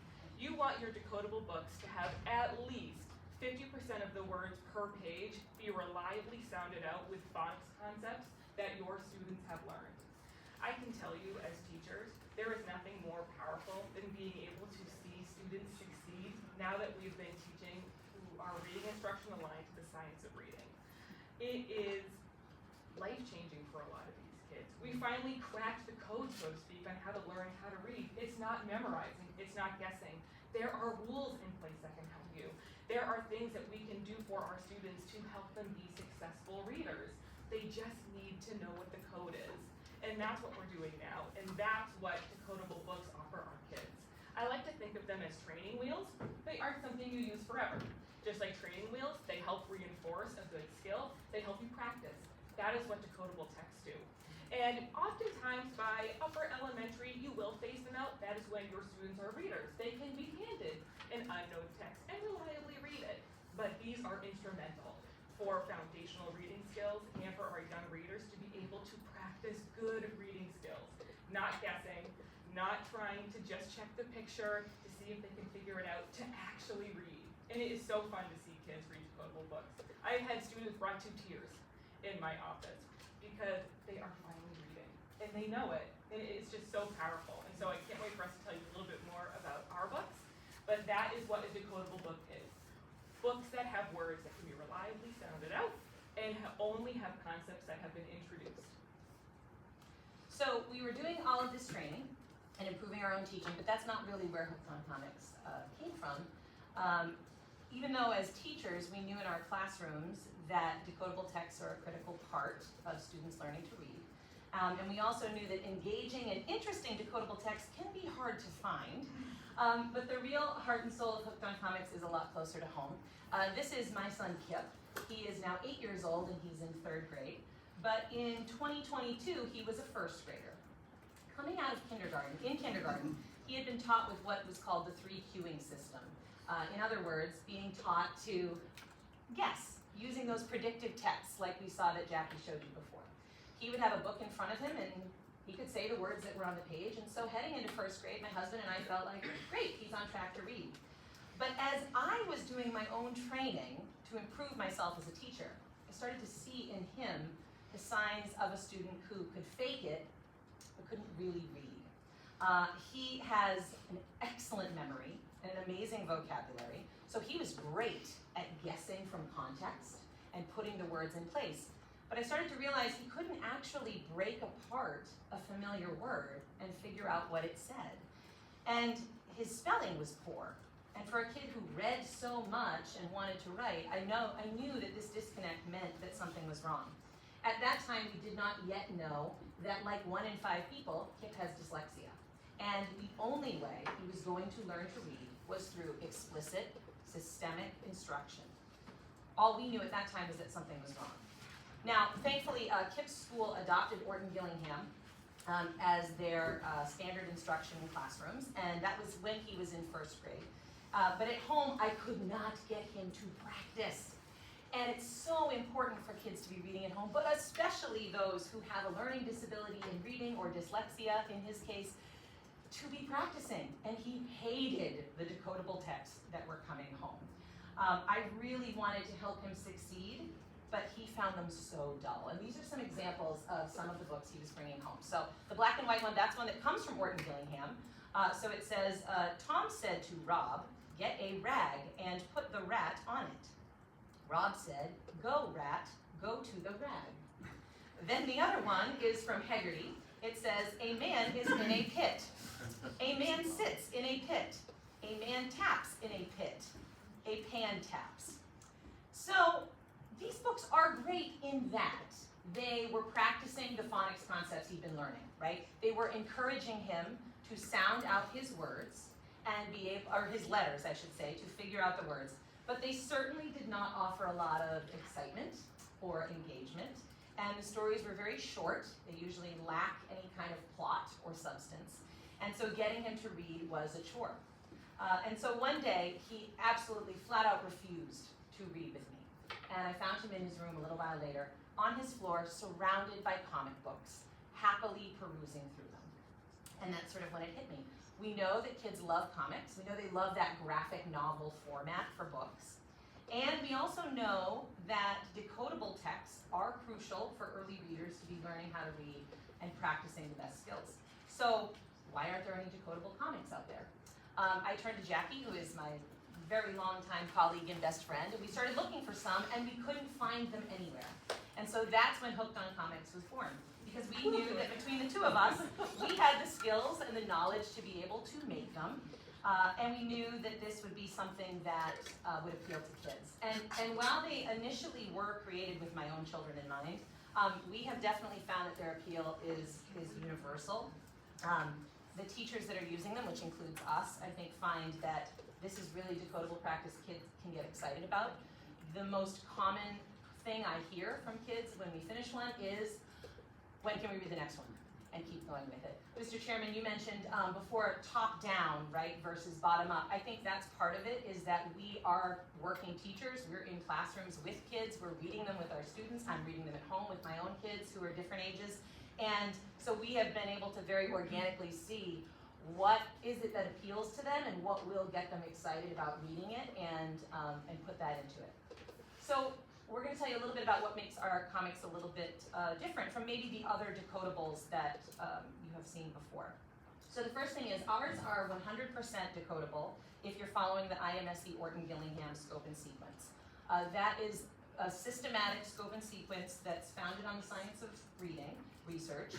You want your decodable books to have at least 50% of the words per page be reliably sounded out with phonics concepts that your students have learned. I can tell you as teachers, there is nothing more powerful than being able to see students succeed now that we've been teaching our reading instruction aligned to the science of reading. It is life-changing for a lot of these kids. We finally cracked the code, so to speak, on how to learn how to read. It's not memorizing, it's not guessing. There are rules in place that can help you. There are things that we can do for our students to help them be successful readers. They just need to know what the code is. And that's what we're doing now, and that's what decodable books offer our kids. I like to think of them as training wheels. They aren't something you use forever. Just like training wheels, they help reinforce a good skill, they help you practice. That is what decodable texts do. And oftentimes by upper elementary, you will phase them out. That is when your students are readers. They can be handed an unknown text and reliably read it. But these are instrumental for foundational reading skills and for our young readers to be able to practice good reading skills. Not guessing, not trying to just check the picture to see if they can figure it out, to actually read. And it is so fun to see kids read decodable books. I've had students brought to tears in my office because they are finally reading and they know it, and it's just so powerful. And so I can't wait for us to tell you a little bit more about our books, but that is what a decodable book is. Books that have words that can be reliably sounded out and only have concepts that have been introduced. So we were doing all of this training and improving our own teaching, but that's not really where Hooked on Comics came from. Even though as teachers we knew in our classrooms that decodable texts are a critical part of students learning to read. And we also knew that engaging and interesting decodable text can be hard to find. But the real heart and soul of Hooked on Comics is a lot closer to home. This is my son Kip. He is now 8 years old and he's in 3rd grade. But in 2022, he was a 1st grader. Coming out of kindergarten, he had been taught with what was called the 3 cueing system. In other words, being taught to guess, using those predictive texts like we saw that Jackie showed you before. He would have a book in front of him and he could say the words that were on the page, and so heading into 1st grade, my husband and I felt like, great, he's on track to read. But as I was doing my own training to improve myself as a teacher, I started to see in him the signs of a student who could fake it, but couldn't really read. He has an excellent memory and an amazing vocabulary, so he was great at guessing from context and putting the words in place. But I started to realize he couldn't actually break apart a familiar word and figure out what it said. And his spelling was poor. And for a kid who read so much and wanted to write, I knew that this disconnect meant that something was wrong. At that time, we did not yet know that like 1 in 5 people, Kip has dyslexia. And the only way he was going to learn to read was through explicit, systemic instruction. All we knew at that time was that something was wrong. Now, thankfully, Kip's school adopted Orton Gillingham as their standard instruction classrooms, and that was when he was in 1st grade. But at home, I could not get him to practice. And it's so important for kids to be reading at home, but especially those who have a learning disability in reading or dyslexia, in his case, to be practicing. And he hated the decodable texts that were coming home. I really wanted to help him succeed, but he found them so dull. And these are some examples of some of the books he was bringing home. So the black and white one, that's one that comes from Orton Gillingham. So it says, Tom said to Rob, get a rag and put the rat on it. Rob said, go rat, go to the rag. Then the other one is from Hegarty. It says, a man is in a pit. A man sits in a pit. A man taps in a pit. A pan taps. So these books are great in that they were practicing the phonics concepts he'd been learning, right? They were encouraging him to sound out his words and be able, or his letters, I should say, to figure out the words. But they certainly did not offer a lot of excitement or engagement. And the stories were very short. They usually lack any kind of plot or substance. And so getting him to read was a chore. And so one day, he absolutely flat out refused to read with me. And I found him in his room a little while later, on his floor, surrounded by comic books, happily perusing through them. And that's sort of when it hit me. We know that kids love comics. We know they love that graphic novel format for books. And we also know that decodable texts are crucial for early readers to be learning how to read and practicing the best skills. So why aren't there any decodable comics out there? I turned to Jackie, who is my very long-time colleague and best friend, and we started looking for some, and we couldn't find them anywhere. And so that's when Hooked on Comics was born, because we knew that between the two of us, we had the skills and the knowledge to be able to make them, and we knew that this would be something that would appeal to kids. And while they initially were created with my own children in mind, we have definitely found that their appeal is universal. The teachers that are using them, which includes us, I think find that this is really decodable practice kids can get excited about. The most common thing I hear from kids when we finish one is, when can we read the next one? And keep going with it. Mr. Chairman, you mentioned before top down, right, versus bottom up. I think that's part of it, is that we are working teachers. We're in classrooms with kids. We're reading them with our students. I'm reading them at home with my own kids who are different ages. And so we have been able to very organically see what is it that appeals to them and what will get them excited about reading it, and put that into it. So we're going to tell you a little bit about what makes our comics a little bit different from maybe the other decodables that you have seen before. So the first thing is, ours are 100% decodable if you're following the IMSE Orton-Gillingham scope and sequence. That is a systematic scope and sequence that's founded on the science of reading research.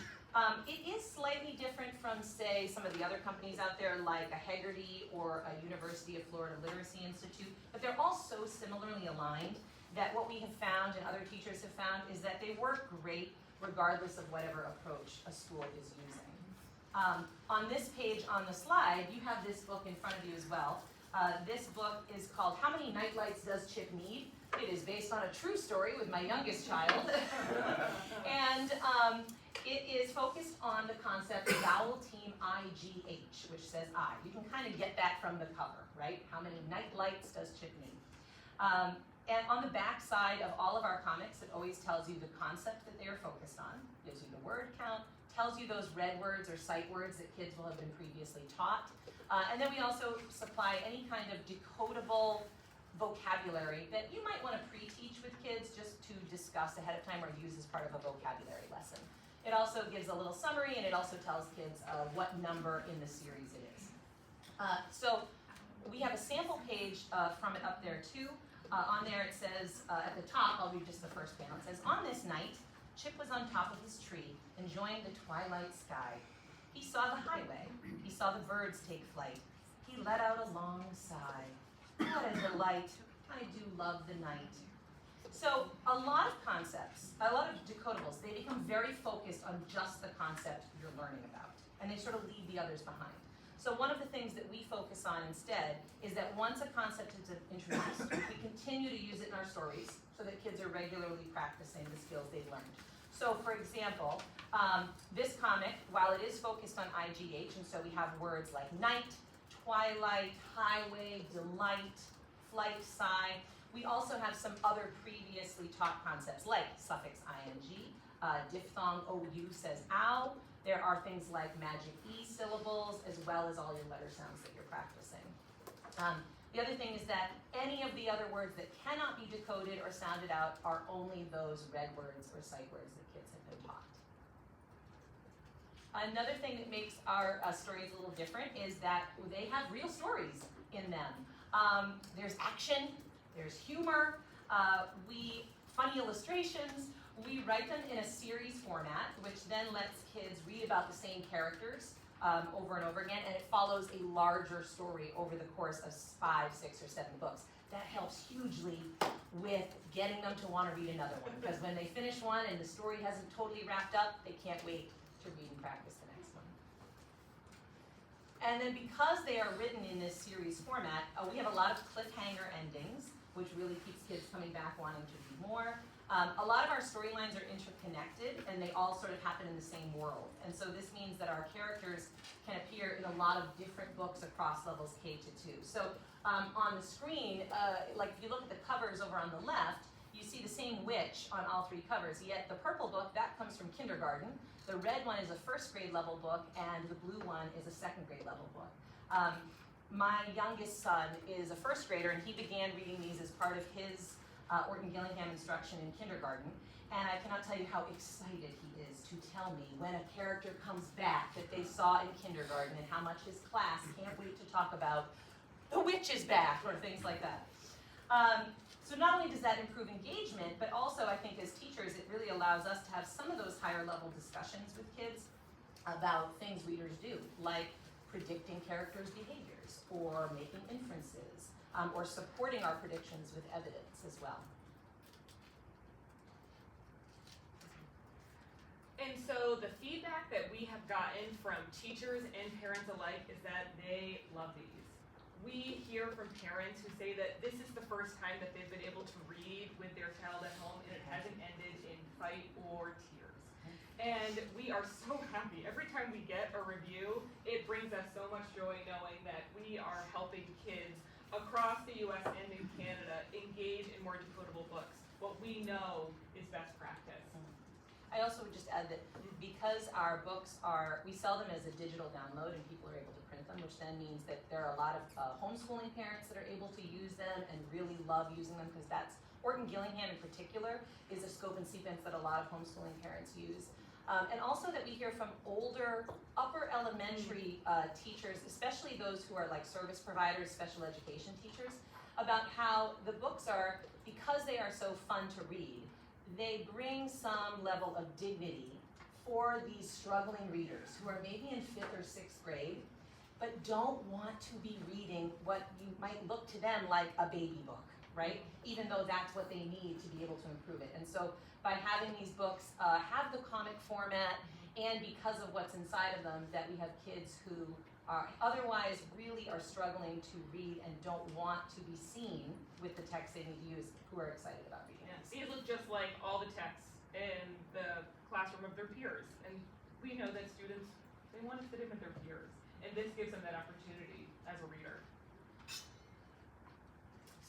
It is slightly different from, say, some of the other companies out there like a Heggerty or a University of Florida Literacy Institute, but they're all so similarly aligned that what we have found and other teachers have found is that they work great regardless of whatever approach a school is using. On this page on the slide, you have this book in front of you as well. This book is called How Many Nightlights Does Chip Need? It is based on a true story with my youngest child. And it is focused on the concept of vowel team IGH, which says I. You can kind of get that from the cover, right? How many night lights does Chip need? And on the back side of all of our comics, it always tells you the concept that they are focused on, gives you the word count, tells you those red words or sight words that kids will have been previously taught. And then we also supply any kind of decodable vocabulary that you might want to pre-teach with kids just to discuss ahead of time or use as part of a vocabulary lesson. It also gives a little summary, and it also tells kids what number in the series it is. So we have a sample page from it up there too. On there it says, at the top, I'll read just the first panel. It says, on this night, Chip was on top of his tree, enjoying the twilight sky. He saw the highway. He saw the birds take flight. He let out a long sigh. What a delight. I do love the night. So a lot of concepts, a lot of decodables, they become very focused on just the concept you're learning about, and they sort of leave the others behind. So one of the things that we focus on instead is that once a concept is introduced, we continue to use it in our stories so that kids are regularly practicing the skills they've learned. So for example, this comic, while it is focused on IGH, and so we have words like night, twilight, highway, delight, flight, sigh, we also have some other previously taught concepts like suffix ing, diphthong OU says ow. There are things like magic E syllables, as well as all your letter sounds that you're practicing. The other thing is that any of the other words that cannot be decoded or sounded out are only those red words or sight words that kids have been taught. Another thing that makes our stories a little different is that they have real stories in them. There's action, there's humor, funny illustrations. We write them in a series format, which then lets kids read about the same characters over and over again, and it follows a larger story over the course of 5, 6, or 7 books. That helps hugely with getting them to want to read another one, because when they finish one and the story hasn't totally wrapped up, they can't wait to read and practice the next one. And then because they are written in this series format, we have a lot of cliffhanger endings, which really keeps kids coming back wanting to read more. A lot of our storylines are interconnected, and they all sort of happen in the same world. And so this means that our characters can appear in a lot of different books across levels K to 2. So on the screen, like if you look at the covers over on the left, you see the same witch on all three covers, yet the purple book, that comes from kindergarten, the red one is a first grade level book, and the blue one is a second grade level book. My youngest son is a first grader, and he began reading these as part of his Orton Gillingham instruction in kindergarten, and I cannot tell you how excited he is to tell me when a character comes back that they saw in kindergarten, and how much his class can't wait to talk about the witch is back, or things like that. So not only does that improve engagement, but also I think as teachers, it really allows us to have some of those higher level discussions with kids about things readers do, like predicting characters' behaviors, or making inferences, or supporting our predictions with evidence as well. And so the feedback that we have gotten from teachers and parents alike is that they love these. We hear from parents who say that this is the first time that they've been able to read with their child at home, and it hasn't ended in fight or tears. And we are so happy. Every time we get a review, it brings us so much joy knowing that we are helping kids across the US and in Canada engage in more decodable books. What we know is best practice. I also would just add that because our books we sell them as a digital download and people are able to print them, which then means that there are a lot of homeschooling parents that are able to use them and really love using them, because that's, Orton Gillingham in particular, is a scope and sequence that a lot of homeschooling parents use. And also that we hear from older, upper elementary teachers, especially those who are like service providers, special education teachers, about how the books are, because they are so fun to read, they bring some level of dignity for these struggling readers who are maybe in 5th or 6th grade, but don't want to be reading what you might look to them like a baby book, right? Even though that's what they need to be able to improve it. And so by having these books have the comic format, and because of what's inside of them, that we have kids who are otherwise really are struggling to read and don't want to be seen with the text they need to use, who are excited about reading. Yeah, these look just like all the texts in the classroom of their peers. And we know that students, they want to fit in with their peers. And this gives them that opportunity as a reader.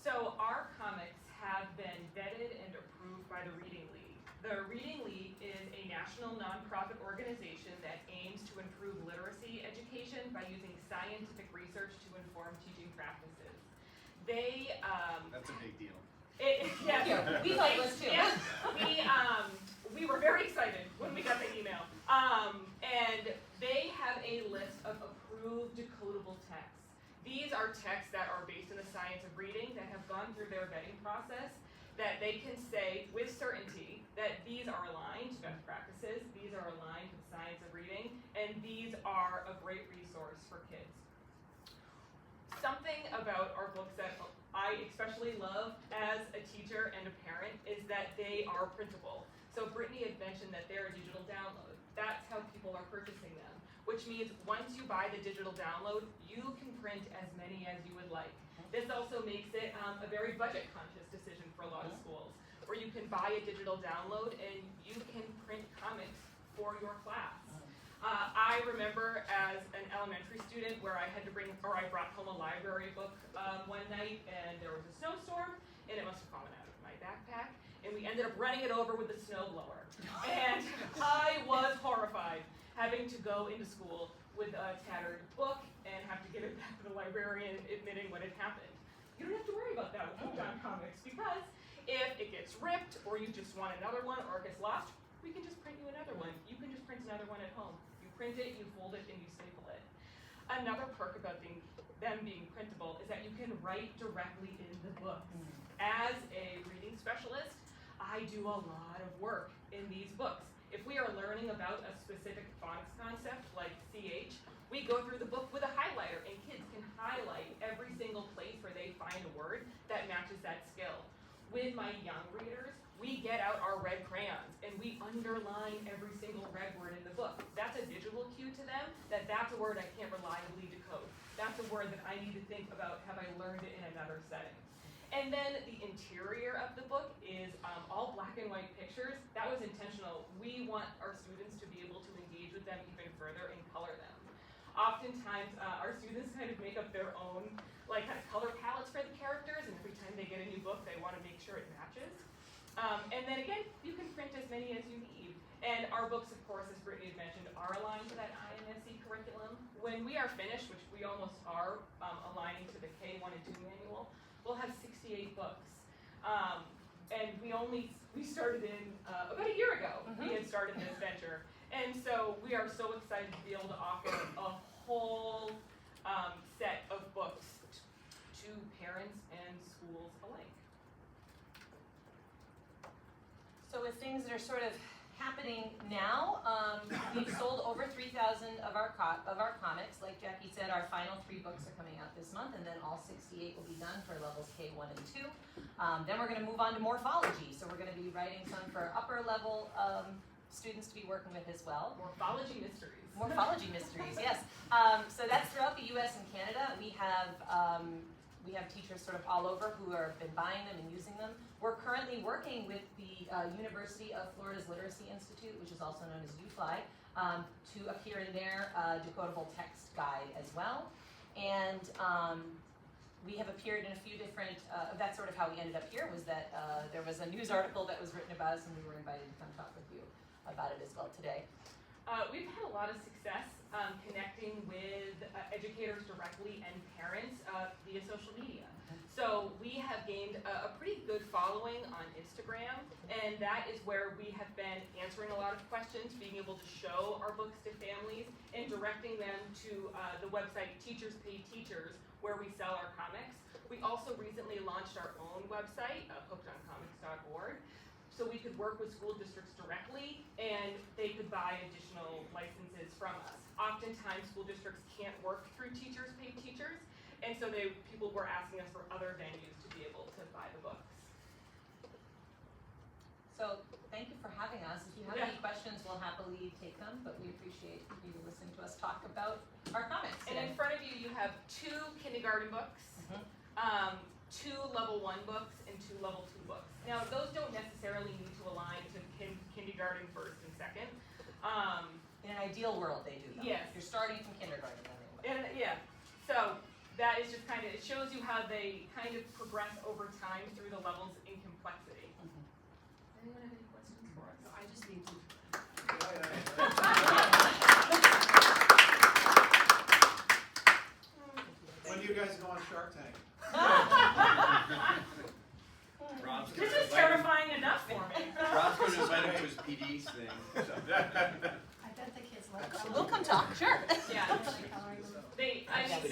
So our comics have been vetted and approved by the Reading League. The Reading League is a national nonprofit organization that aims to improve literacy education by using scientific research to inform teaching practices. They, That's a big deal. yes. Thank you. We thought it was too. Yes, we were very excited when we got the email. And they have a list of approved decodable texts. These are texts that are based in the science of reading, that have gone through their vetting process, that they can say with certainty that these are aligned to best practices, these are aligned to the science of reading, and these are a great resource for kids. Something about our books that I especially love as a teacher and a parent is that they are printable. So Brittany had mentioned that they're a digital download. That's how people are purchasing them, which means once you buy the digital download, you can print as many as you would like. This also makes it a very budget conscious decision for a lot of schools, where you can buy a digital download and you can print comics for your class. I remember as an elementary student where I brought home a library book one night, and there was a snowstorm, and it must have fallen out of my backpack, and we ended up running it over with a snowblower. And I was horrified having to go into school with a tattered book and have to give it back to the librarian admitting what had happened. You don't have to worry about that with Hooked Comics, because if it gets ripped, or you just want another one, or it gets lost, we can just print you another one. You can just print another one at home. You print it, you fold it, and you staple it. Another perk about them being printable is that you can write directly in the books. As a reading specialist, I do a lot of work in these books. If we are learning about a specific phonics concept, like CH, we go through the book with a highlighter, and kids can highlight every single place where they find a word that matches that skill. With my young readers, we get out our red crayons and we underline every single red word in the book. That's a visual cue to them that that's a word I can't reliably decode. That's a word that I need to think about, have I learned it in another setting? And then the interior of the book is all black and white pictures. That was intentional. We want our students to be able to engage with them even further and color them. Oftentimes, our students kind of make up their own kind of color palettes for the characters, and every time they get a new book, they want to make sure it matches. And then again, you can print as many as you need. And our books, of course, as Brittany had mentioned, are aligned to that IMSE curriculum. When we are finished, which we almost are, aligning to the K1 and 2 manual, we'll have 68 books. And we started in, about a year ago, we had started this venture. And so we are so excited to be able to offer a whole set of books to parents and schools alike. So with things that are sort of happening now, we've sold over 3,000 of our comics. Like Jackie said, our final 3 books are coming out this month, and then all 68 will be done for levels K1 and 2. Then we're going to move on to morphology. So we're going to be writing some for upper level students to be working with as well. Morphology mysteries. Morphology mysteries, yes. So that's throughout the U.S. and Canada. We have teachers sort of all over who have been buying them and using them. We're currently working with the University of Florida's Literacy Institute, which is also known as UFly, to appear in their decodable text guide as well. And we have appeared in a few different, that's sort of how we ended up here, was that there was a news article that was written about us, and we were invited to come talk with you about it as well today. We've had a lot of success connecting with educators directly and parents via social media. So we have gained a pretty good following on Instagram, and that is where we have been answering a lot of questions, being able to show our books to families, and directing them to the website Teachers Pay Teachers, where we sell our comics. We also recently launched our own website, hookedoncomics.org, so we could work with school districts directly, and they could buy additional licenses from us. Oftentimes, school districts can't work through Teachers Pay Teachers, and so people were asking us for other venues to be able to buy the books. So thank you for having us. If you have any questions, we'll happily take them, but we appreciate you listening to us talk about our comics today. And in front of you, you have 2 kindergarten books, 2 level 1 books, and 2 level 2 books. Now, those don't necessarily need to align to kindergarten first and second. In an ideal world, they do though. Yes. If you're starting from kindergarten, then they will. And yeah, so that is just kind of, it shows you how they kind of progress over time through the levels in complexity. Anyone have any questions for us? I just need to. When do you guys go on Shark Tank? Rob's This gonna is terrifying enough for me. Rob's going to invite him to his PD thing. So. I bet the kids love coloring. We'll come talk, sure. Yeah. Coloring them. I mean,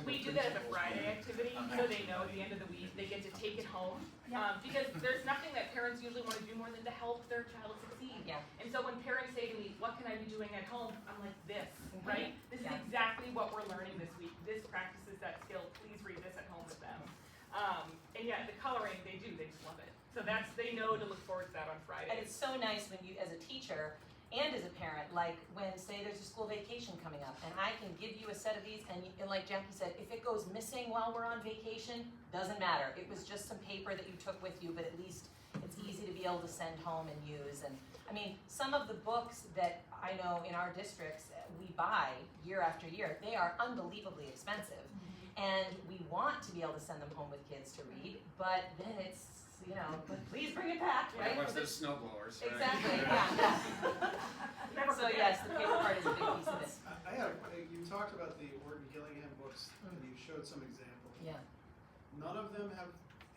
we do that as a Friday activity, so they know at the end of the week they get to take it home. Because there's nothing that parents usually want to do more than to help their child succeed. Yeah. And so when parents say to me, what can I be doing at home? I'm like, this, right? This is exactly what we're learning this week. This practices that skill. Please read this at home with them. And yeah, the coloring, they just love it. So they know to look forward to that on Friday. And it's so nice when you, as a teacher and as a parent, like when, say, there's a school vacation coming up, and I can give you a set of these, and like Jackie said, if it goes missing while we're on vacation, doesn't matter. It was just some paper that you took with you, but at least it's easy to be able to send home and use. And I mean, some of the books that I know in our districts we buy year after year, they are unbelievably expensive. And we want to be able to send them home with kids to read, but then it's, but please bring it back, right? Watch those snowblowers. Right? Exactly, yeah. So yes, the paper part is a big piece of it. You talked about the Orton Gillingham books, and you showed some examples. Yeah. None of them have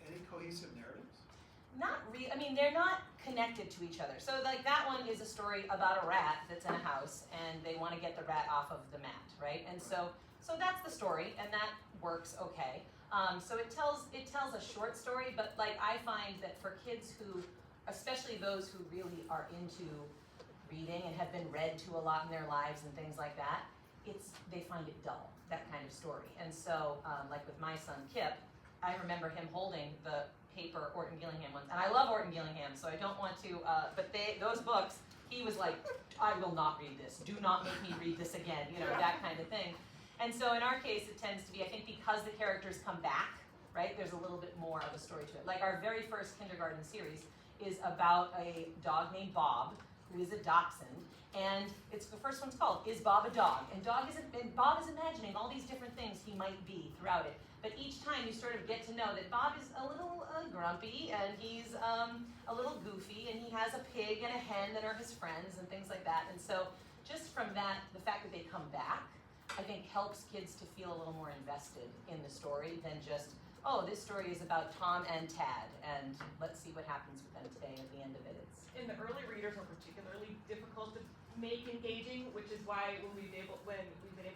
any cohesive narratives? Not really, I mean, they're not connected to each other. So like that one is a story about a rat that's in a house, and they want to get the rat off of the mat, right? And so that's the story, and that works okay. So it tells a short story, but like I find that for kids who, especially those who really are into reading and have been read to a lot in their lives and things like that, they find it dull, that kind of story. And so like with my son Kip, I remember him holding the paper Orton Gillingham ones, and I love Orton Gillingham, so I don't want to, but those books, he was like, I will not read this, do not make me read this again, that kind of thing. And so in our case, it tends to be, I think because the characters come back, right, there's a little bit more of a story to it. Like our very first kindergarten series is about a dog named Bob, who is a dachshund, and the first one's called, Is Bob a Dog? And Bob is imagining all these different things he might be throughout it. But each time you sort of get to know that Bob is a little grumpy, and he's a little goofy, and he has a pig and a hen that are his friends and things like that. And so just from that, the fact that they come back, I think helps kids to feel a little more invested in the story than just, oh, this story is about Tom and Tad, and let's see what happens with them today at the end of it. And the early readers are particularly difficult to make engaging, which is why when we've been able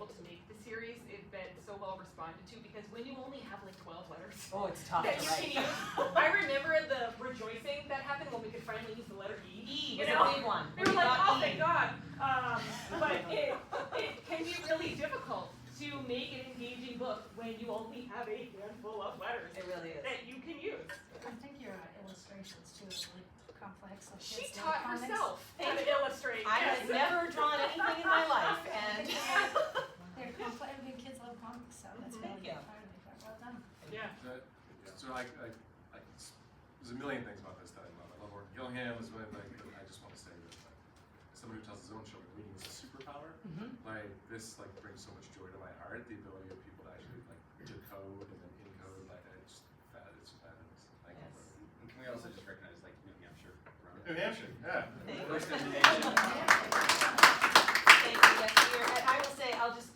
to make the series, it's been so well responded to, because when you only have like 12 letters Oh, it's tough that to you write. can use, I remember the rejoicing that happened when we could finally use the letter E. E You was know? a big one. We were like, got oh, E. thank God. But it can be really difficult to make an engaging book when you only have a handful of letters It really is. that you can use. I think your illustrations too are really complex. So She kids love taught comics. herself how to Thank you. illustrate. I yes. had never drawn anything in my life, and They're complex. I mean, kids love comics, so that's Thank really you. part of it. Well done. Yeah. So there's a million things about this that I love. I love Orton Gillingham as well. Like, I just want to say that as somebody who tells his own children reading is a superpower. Like this brings so much joy to my heart. The ability of people to actually decode and then encode. It's fabulous. Thank you. Yes. For And can we also just recognize New Hampshire? New Hampshire, yeah. Thank you. First in the nation. Thank you, yes, dear. And I will say, I'll just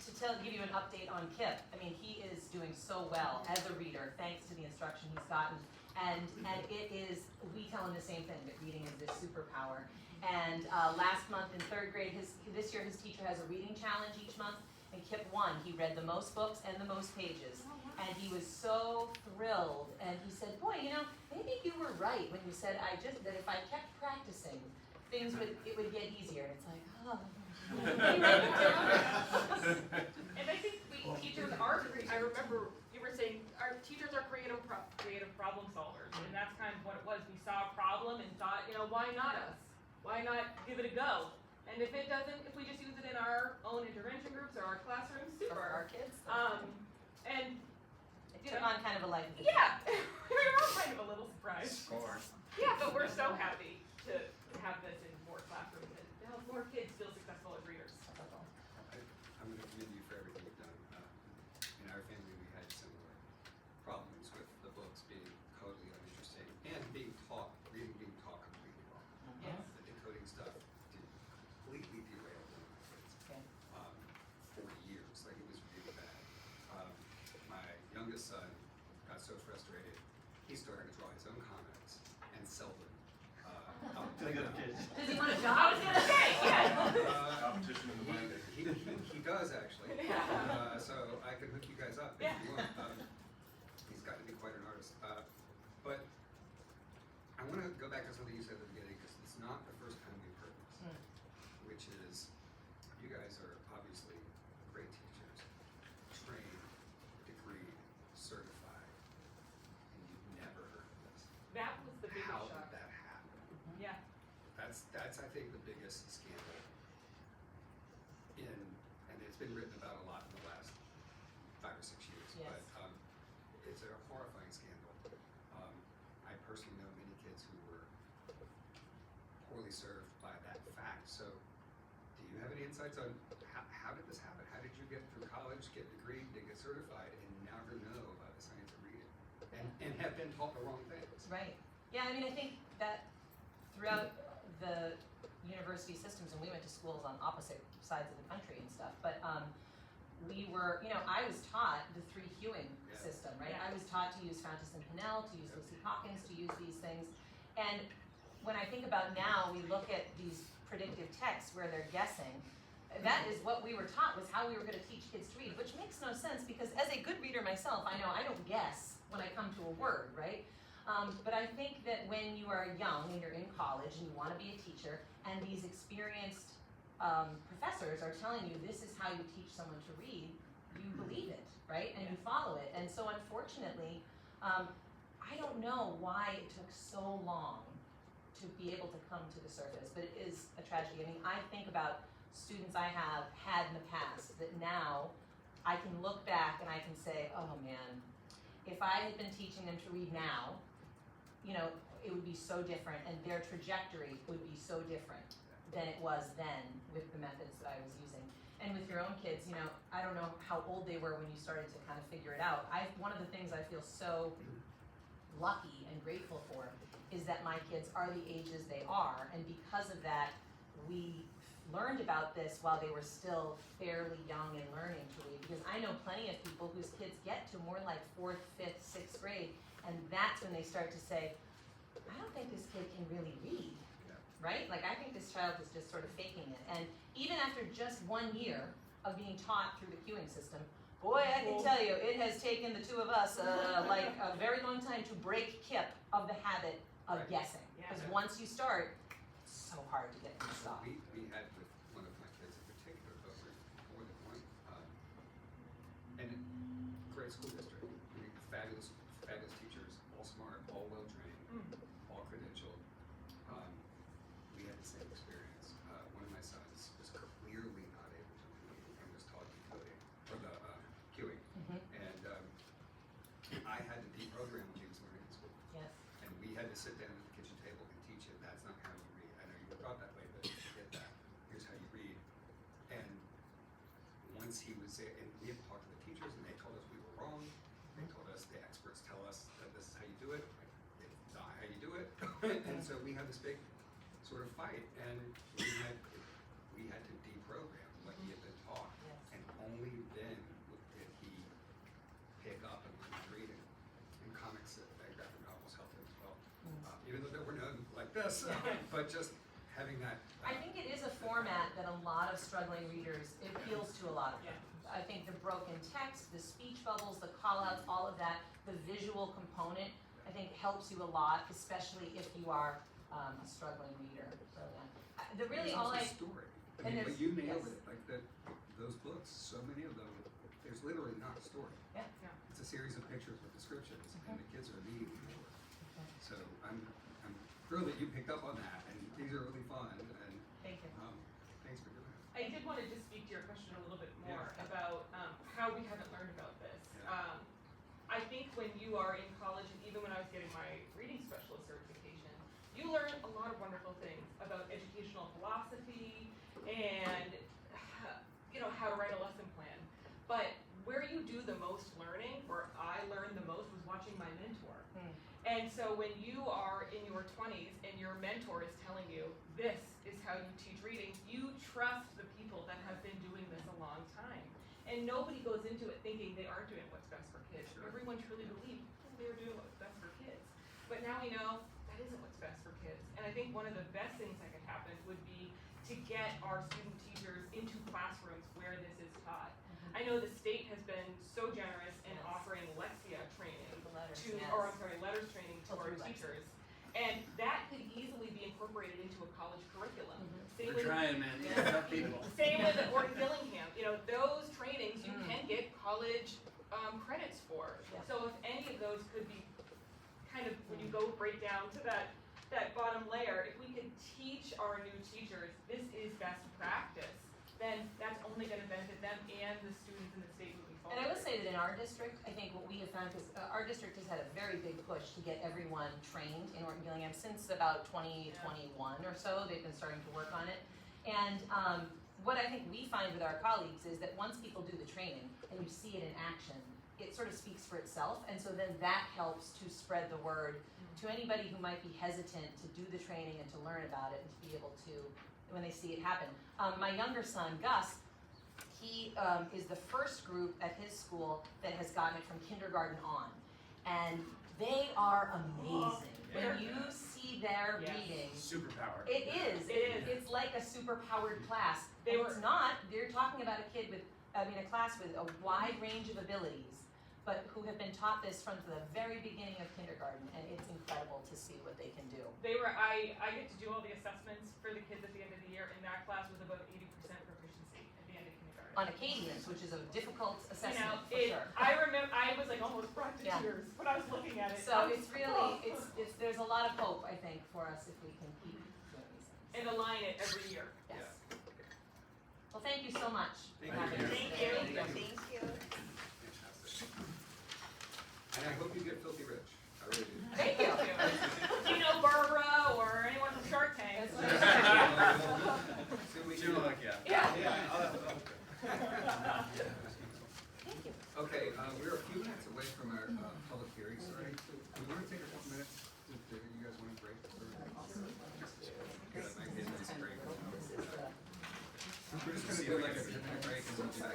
give you an update on Kip. I mean, he is doing so well as a reader, thanks to the instruction he's gotten. And it is, we tell him the same thing, that reading is this superpower. And last month in 3rd grade, this year his teacher has a reading challenge each month, and Kip won. He read the most books and the most pages. And he was so thrilled, and he said, boy, maybe you were right when you said that if I kept practicing, it would get easier. And it's like, oh. And I think teachers are, I remember you were saying, our teachers are creative problem solvers, and that's kind of what it was. We saw a problem and thought, why not us? Why not give it a go? And if we just use it in our own intervention groups or our classrooms, For super. our kids. And It took on kind of a life of its yeah, we were all kind of a little surprised. Score. Yeah, but we're so happy to have this in more classrooms and to help more kids feel successful as readers. I'm going to commend you for everything you've done. In our family, we had similar problems with the books being totally uninteresting and reading being taught completely wrong. Yes. The decoding stuff completely derailed one of my kids Okay. for years. Like, it was really bad. My youngest son got so frustrated, he started to draw his own comics and sell them. To the good kids. Does he want a I job? was gonna say, yeah. Competition in the market. He does actually. So I can hook you guys up if you want. He's got to be quite an artist. But I want to go back to something you said at the beginning, because it's not the first time we've heard this, which is you guys are obviously great teachers, trained, degreed, certified, and you've never heard of this. That was the biggest How shock. did that happen? Yeah. That's I think the biggest scandal and it's been written about a lot in the last 5 or 6 years. Yes. But it's a horrifying scandal. I personally know many kids who were poorly served by that fact. So, do you have any insights on how did this happen? How did you get through college, get degreed, to get certified, and never know about the science of reading, and have been taught the wrong things? Right. Yeah, I mean, I think that throughout the university systems, and we went to schools on opposite sides of the country and stuff, but we were, I was taught the 3 hewing system, right? Yeah. I was taught to use Fountas and Pinnell, to use Lucy Hawkins, to use these things. And when I think about now, we look at these predictive texts where they're guessing. That is what we were taught, was how we were going to teach kids to read, which makes no sense, because as a good reader myself, I know I don't guess when I come to a word, right? But I think that when you are young and you're in college and you want to be a teacher, and these experienced professors are telling you this is how you teach someone to read, you believe it, right? And you follow it. And so unfortunately, I don't know why it took so long to be able to come to the surface, but it is a tragedy. I mean, I think about students I have had in the past that now I can look back and I can say, oh man, if I had been teaching them to read now, it would be so different, and their trajectory would be so different than it was then with the methods that I was using. and with your own kids, you know, I don't know how old they were when you started to kind of figure it out. One of the things I feel so lucky and grateful for is that my kids are the ages they are, and because of that, we learned about this while they were still fairly young and learning to read, because I know plenty of people whose kids get to more like 4th, 5th, 6th grade, and that's when they start to say, I don't think this kid can really read, right? Like, I think this child is just sort of faking it. And even after just 1 year of being taught through the cueing system, boy, I can tell you, it has taken the two of us like a very long time to break Kip of the habit of guessing. Because once you start, it's so hard to get them to stop. We had with one of my kids in particular, but with more than one, and great school district, fabulous, fabulous teachers, all smart, all well trained, all credentialed. We had the same experience. One of my sons was clearly not able to read and was taught decoding, or the cueing. And I had to deprogram what he was learning in school. Yes. And we had to sit down at the kitchen table and teach him, that's not how you read. I know you were taught that way, but get that. Here's how you read. And once he was there, and we had to talk to the teachers, and they told us we were wrong. They told us, the experts tell us that this is how you do it. Like, it's not how you do it. And so we had this big sort of fight, and we had to deprogram what he had been taught. And only then did he pick up and learn reading. And comics and graphic novels helped him as well. Even though there were none like this, but just having that. I think it is a format that a lot of struggling readers, it appeals to a lot of them. I think the broken text, the speech bubbles, the call-outs, all of that, the visual component, I think helps you a lot, especially if you are a struggling reader. So, the really all I. Story. And I mean, there's- but you nailed yes. it. Like those books, so many of them, there's literally not a story. Yeah. It's a series of pictures with descriptions, and the kids are reading more. So I'm thrilled that you picked up on that, and these are really fun. And Thank you. thanks for doing it. I did want to just speak to your question a little bit more about how we haven't learned about this. I think when you are in college, and even when I was getting my reading specialist certification, you learn a lot of wonderful things about educational philosophy and how to write a lesson plan. But where you do the most learning, where I learned the most, was watching my mentor. And so when you are in your 20s and your mentor is telling you, this is how you teach reading, you trust the people that have been doing this a long time. And nobody goes into it thinking they are doing what's best for kids. Sure. Everyone truly believed they were doing what's best for kids. But now we know that isn't what's best for kids. And I think one of the best things that could happen would be to get our student teachers into classrooms where this is taught. I know the state has been so generous in offering Lexia training letters training to our teachers. And that could easily be incorporated into a college curriculum. Same We're with- trying, man. Yeah, people. Same with Orton Gillingham. Those trainings you can get college credits for. Yeah. So if any of those could be kind of, when you go break down to that bottom layer, if we could teach our new teachers this is best practice, then that's only going to benefit them and the students in the state moving forward. And I will say that in our district, I think what we have found is our district has had a very big push to get everyone trained in Orton Gillingham since about 2021 or so. They've been starting to work on it. And what I think we find with our colleagues is that once people do the training and you see it in action, it sort of speaks for itself. And so then that helps to spread the word to anybody who might be hesitant to do the training and to learn about it and to be able to, when they see it happen. My younger son, Gus, he is the first group at his school that has gotten it from kindergarten on. And they are amazing. When you see their reading, Superpower. it is. It's like a super-powered class. It's not. They're talking about a class with a wide range of abilities, but who have been taught this from the very beginning of kindergarten, and it's incredible to see what they can do. I get to do all the assessments for the kids at the end of the year, and that class was about 80% proficiency at the end of kindergarten. On Acadians, which is a difficult assessment for sure. I remember, I was like almost brought to Yeah. tears when I was looking at it. So it's really, there's a lot of hope, I think, for us if we can keep doing these things. And align it every year. Yes. Well, thank you so much. Thank for having you. us Thank today. you. Thank you. Fantastic. And I hope you get filthy rich. I really do. Thank you. Do you know Barbara or anyone from Shark Tank? That's right. See what we Too can do. much, yeah. Yeah. Yeah. For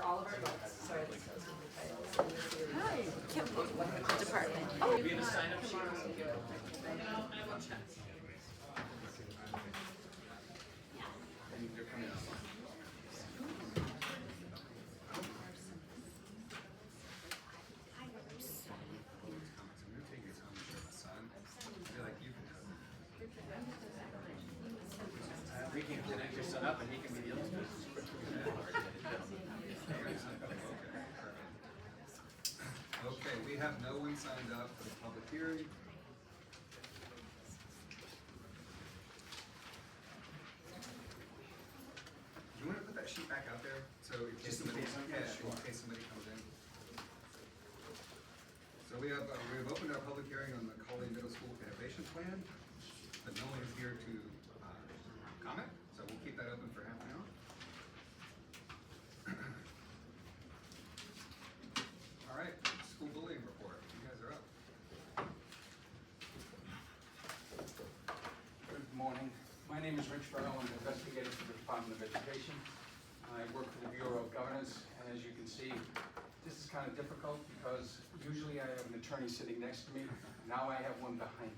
all of our books, sorry, this goes with the titles. Department. Be in a sign-up sheet. And they're coming up. I'm gonna take your time to show my son. I feel like you can have We can connect your son up and he can be the illustrators. Okay, we have no one signed up for the public hearing. Do you wanna put that sheet back out there, so in case Just in somebody, case, yeah, sure. in case somebody comes in? So we have opened our public hearing on the Colleen Middle School Innovation Plan, but no one is here to, comment, so we'll keep that open for half an hour. All right, school bullying report, you guys are up. Good morning. My name is Rich Farrell. I'm an investigator for the Department of Education. I work for the Bureau of Governance, and as you can see, this is kind of difficult because usually I have an attorney sitting next to me. Now I have one behind me.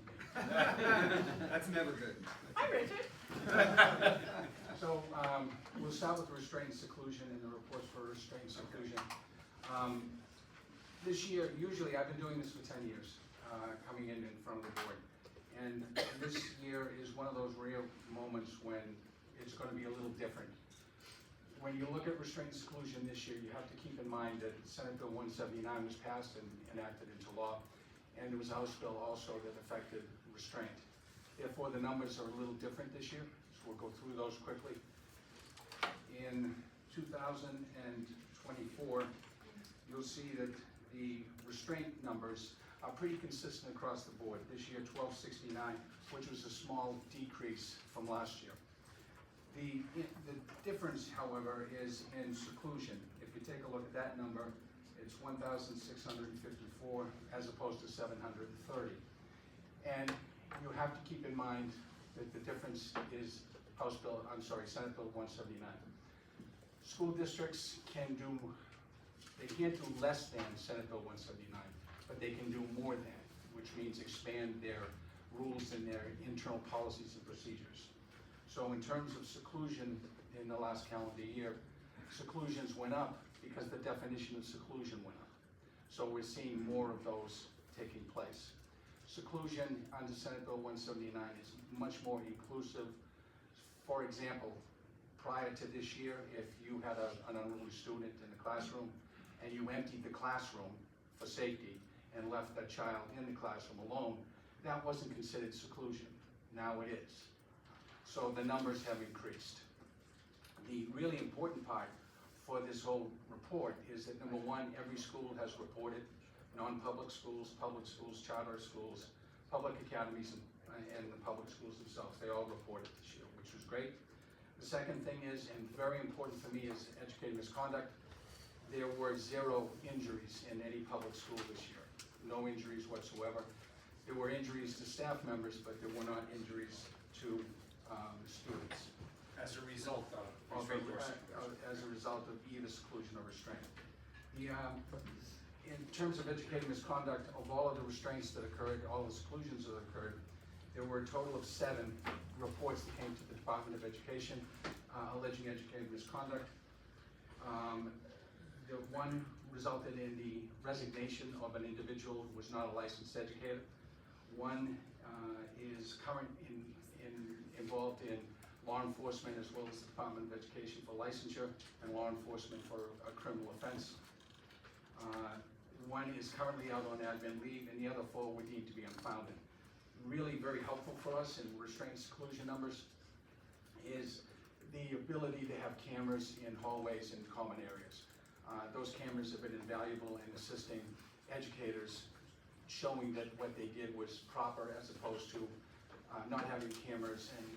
That's never good. Hi, Richard. So we'll start with restraint and seclusion and the reports for restraint and seclusion. This year, usually I've been doing this for 10 years, coming in front of the board. And this year is one of those rare moments when it's going to be a little different. When you look at restraint and seclusion this year, you have to keep in mind that Senate Bill 179 was passed and enacted into law, and there was a House bill also that affected restraint. Therefore, the numbers are a little different this year, so we'll go through those quickly. In 2024, you'll see that the restraint numbers are pretty consistent across the board. This year, 1269, which was a small decrease from last year. The difference, however, is in seclusion. If you take a look at that number, it's 1,654 as opposed to 730. And you have to keep in mind that the difference is Senate Bill 179. School districts can't do less than Senate Bill 179, but they can do more than, which means expand their rules and their internal policies and procedures. So in terms of seclusion in the last calendar year, seclusions went up because the definition of seclusion went up. So we're seeing more of those taking place. Seclusion under Senate Bill 179 is much more inclusive. For example, prior to this year, if you had an unruly student in the classroom and you emptied the classroom for safety and left that child in the classroom alone, that wasn't considered seclusion. Now it is. So the numbers have increased. The really important part for this whole report is that number one, every school has reported, non-public schools, public schools, charter schools, public academies, and the public schools themselves. They all reported this year, which was great. The second thing is, and very important for me, is educator misconduct. There were 0 injuries in any public school this year. No injuries whatsoever. There were injuries to staff members, but there were not injuries to students. As a result of As restraint or a result of either seclusion or restraint. In terms of educator misconduct, of all of the restraints that occurred, all the seclusions that occurred, there were a total of 7 reports that came to the Department of Education alleging educator misconduct. The one resulted in the resignation of an individual who was not a licensed educator. One is involved in law enforcement as well as the Department of Education for licensure and law enforcement for a criminal offense. One is currently out on admin leave, and the other 4 would need to be unfounded. Really very helpful for us in restraint seclusion numbers is the ability to have cameras in hallways and common areas. Those cameras have been invaluable in assisting educators, showing that what they did was proper as opposed to not having cameras and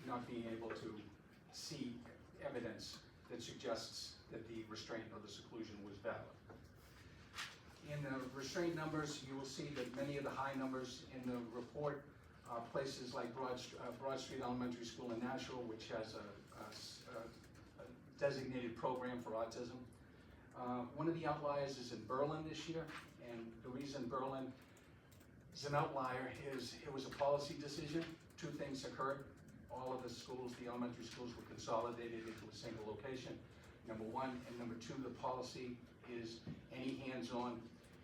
not being able to see evidence that suggests that the restraint or the seclusion was valid. In the restraint numbers, you will see that many of the high numbers in the report are places like Broad Street Elementary School in Nashua, which has a designated program for autism. One of the outliers is in Berlin this year, and the reason Berlin is an outlier is it was a policy decision. Two things occurred. All of the schools, the elementary schools, were consolidated into a single location, number one. And number two, the policy is any hands-on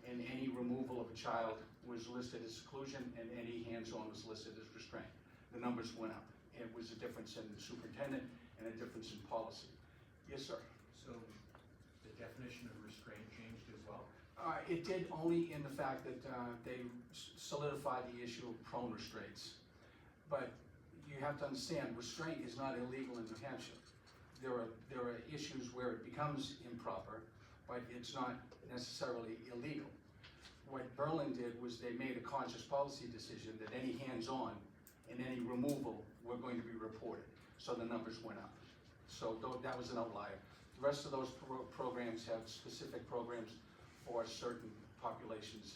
and any removal of a child was listed as seclusion, and any hands-on was listed as restraint. The numbers went up. It was a difference in the superintendent and a difference in policy. Yes, sir. So the definition of restraint changed as well? It did only in the fact that they solidified the issue of prone restraints. But you have to understand, restraint is not illegal in New Hampshire. There are issues where it becomes improper, but it's not necessarily illegal. What Berlin did was they made a conscious policy decision that any hands-on and any removal were going to be reported. So the numbers went up. So that was an outlier. The rest of those programs have specific programs for certain populations.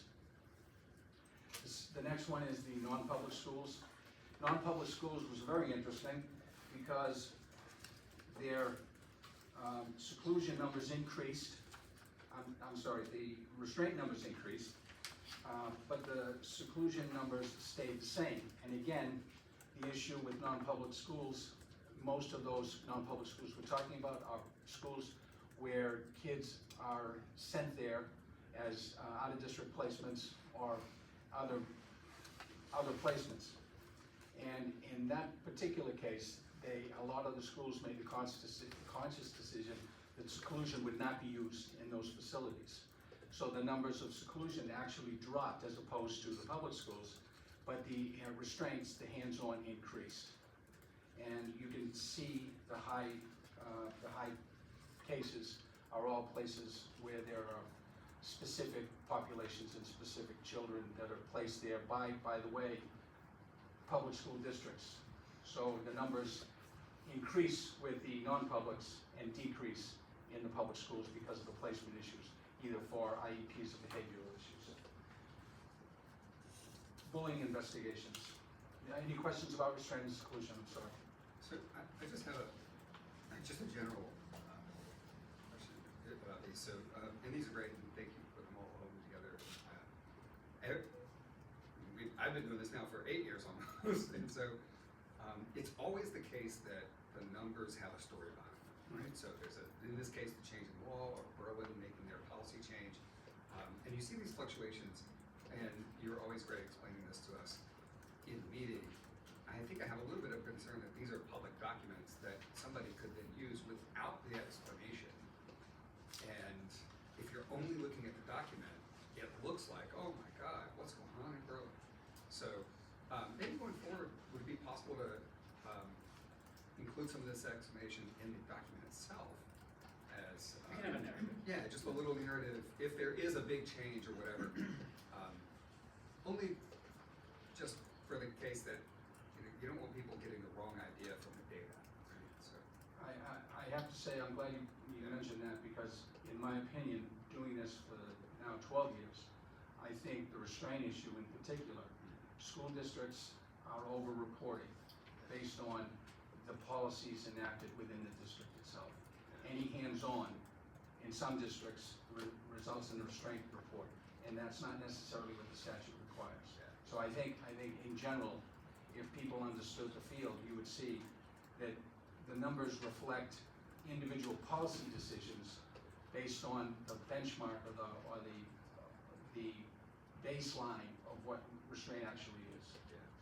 The next one is the non-public schools. Non-public schools was very interesting because their seclusion numbers increased. I'm sorry, the restraint numbers increased, but the seclusion numbers stayed the same. And again, the issue with non-public schools, most of those non-public schools we're talking about are schools where kids are sent there as out-of-district placements or other placements. And in that particular case, a lot of the schools made the conscious decision that seclusion would not be used in those facilities. So the numbers of seclusion actually dropped as opposed to the public schools, but the restraints, the hands-on, increased. And you can see the high cases are all places where there are specific populations and specific children that are placed there by the way, public school districts. So the numbers increase with the non-publics and decrease in the public schools because of the placement issues, either for IEPs or behavioral issues. Bullying investigations. Any questions about restraint and seclusion? I'm sorry. So I just have just a general question about these. So, and these are great, and thank you for putting them all together. I've been doing this now for 8 years almost, and so it's always the case that the numbers have a story behind them, right? So there's in this case, the change in law, or Berlin making their policy change, and you see these fluctuations, and you're always great explaining this to us in the meeting. I think I have a little bit of concern that these are public documents that somebody could then use without the explanation. And if you're only looking at the document, it looks like, oh my God, what's going on in Berlin? So maybe going forward, would it be possible to include some of this explanation in the document itself as We can have a narrative. yeah, just a little narrative if there is a big change or whatever. Only just for the case that you don't want people getting the wrong idea from the data. Right? So I have to say, I'm glad you mentioned that, because in my opinion, doing this for now 12 years, I think the restraint issue in particular, school districts are over-reporting based on the policies enacted within the district itself. Any hands-on in some districts results in a restraint report, and that's not necessarily what the statute requires. So I think in general, if people understood the field, you would see that the numbers reflect individual policy decisions based on the benchmark or the baseline of what restraint actually is.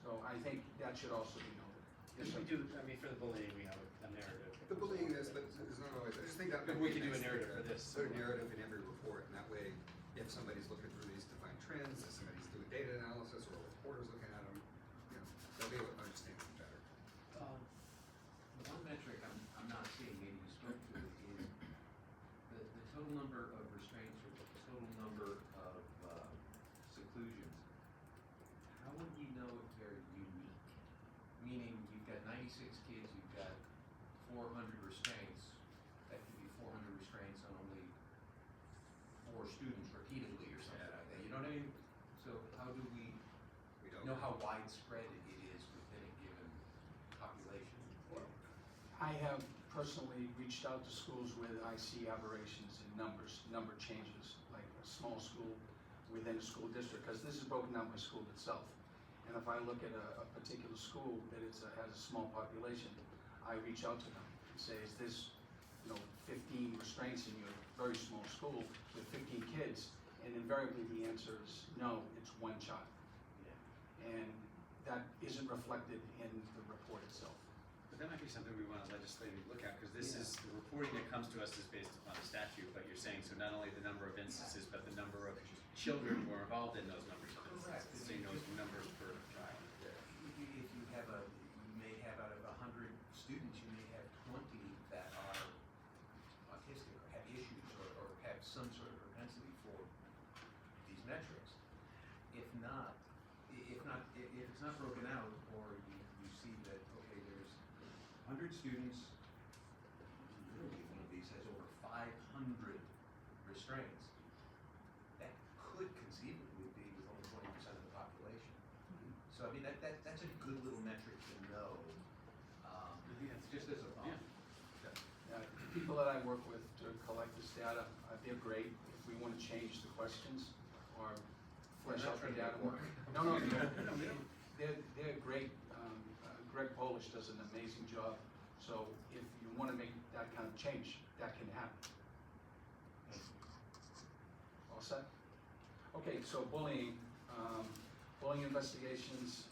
So I think that should also be noted. Yes, sir. We do, I mean, for the bullying, we have a narrative. the bullying is, but it's not always. I just think that Maybe we could do a narrative for this. Put a narrative in every report, and that way, if somebody's looking through these to find trends, if somebody's doing data analysis, or a reporter's looking at them, you know, they'll be able to understand it better. One metric I'm not seeing, maybe you spoke to it, is the total number of restraints or the total number of seclusions. How would you know if they're unique? Meaning you've got 96 kids, you've got 400 restraints. That could be 400 restraints on only 4 students repeatedly or something like that. You know what I mean? So how do we We don't know how widespread it is within a given population? I have personally reached out to schools where I see aberrations in numbers, number changes, like a small school within a school district, because this is broken down by school itself. And if I look at a particular school that has a small population, I reach out to them and say, is this, 15 restraints in your very small school with 15 kids? And invariably the answer is no, it's one child. And that isn't reflected in the report itself. But that might be something we want to legislatively look at, because this is, the reporting that comes to us is based upon a statute, but you're saying, so not only the number of instances, but the number of children who are involved in those numbers of Correct. instances, so you know numbers per child. If you have you may have out of 100 students, you may have 20 that are autistic or have issues or have some sort of propensity for these metrics. If it's not broken out, or you see that, okay, there's 100 students, literally one of these has over 500 restraints, that could conceivably be with only 20% of the population. So I mean, that's a good little metric to know, just as a thought. The people that I work with to collect this data, they're great. If we want to change the questions or flesh out the data more. No, they're great. Greg Polish does an amazing job. So if you want to make that kind of change, that can happen. All set? Okay, so bullying. Bullying investigations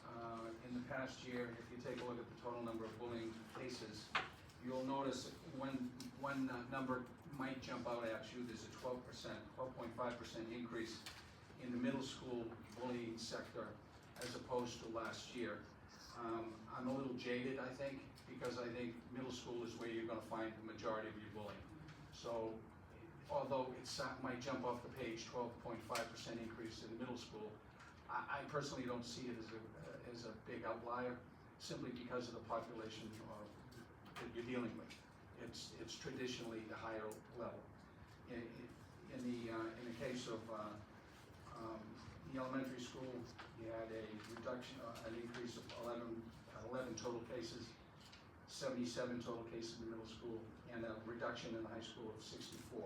in the past year, if you take a look at the total number of bullying cases, you'll notice one number might jump out at you. There's a 12.5% increase in the middle school bullying sector as opposed to last year. I'm a little jaded, I think, because I think middle school is where you're going to find the majority of your bullying. So although it might jump off the page, 12.5% increase in the middle school, I personally don't see it as a big outlier, simply because of the population that you're dealing with. It's traditionally the higher level. In the case of the elementary school, you had a reduction, an increase of 11 total cases, 77 total cases in the middle school, and a reduction in the high school of 64,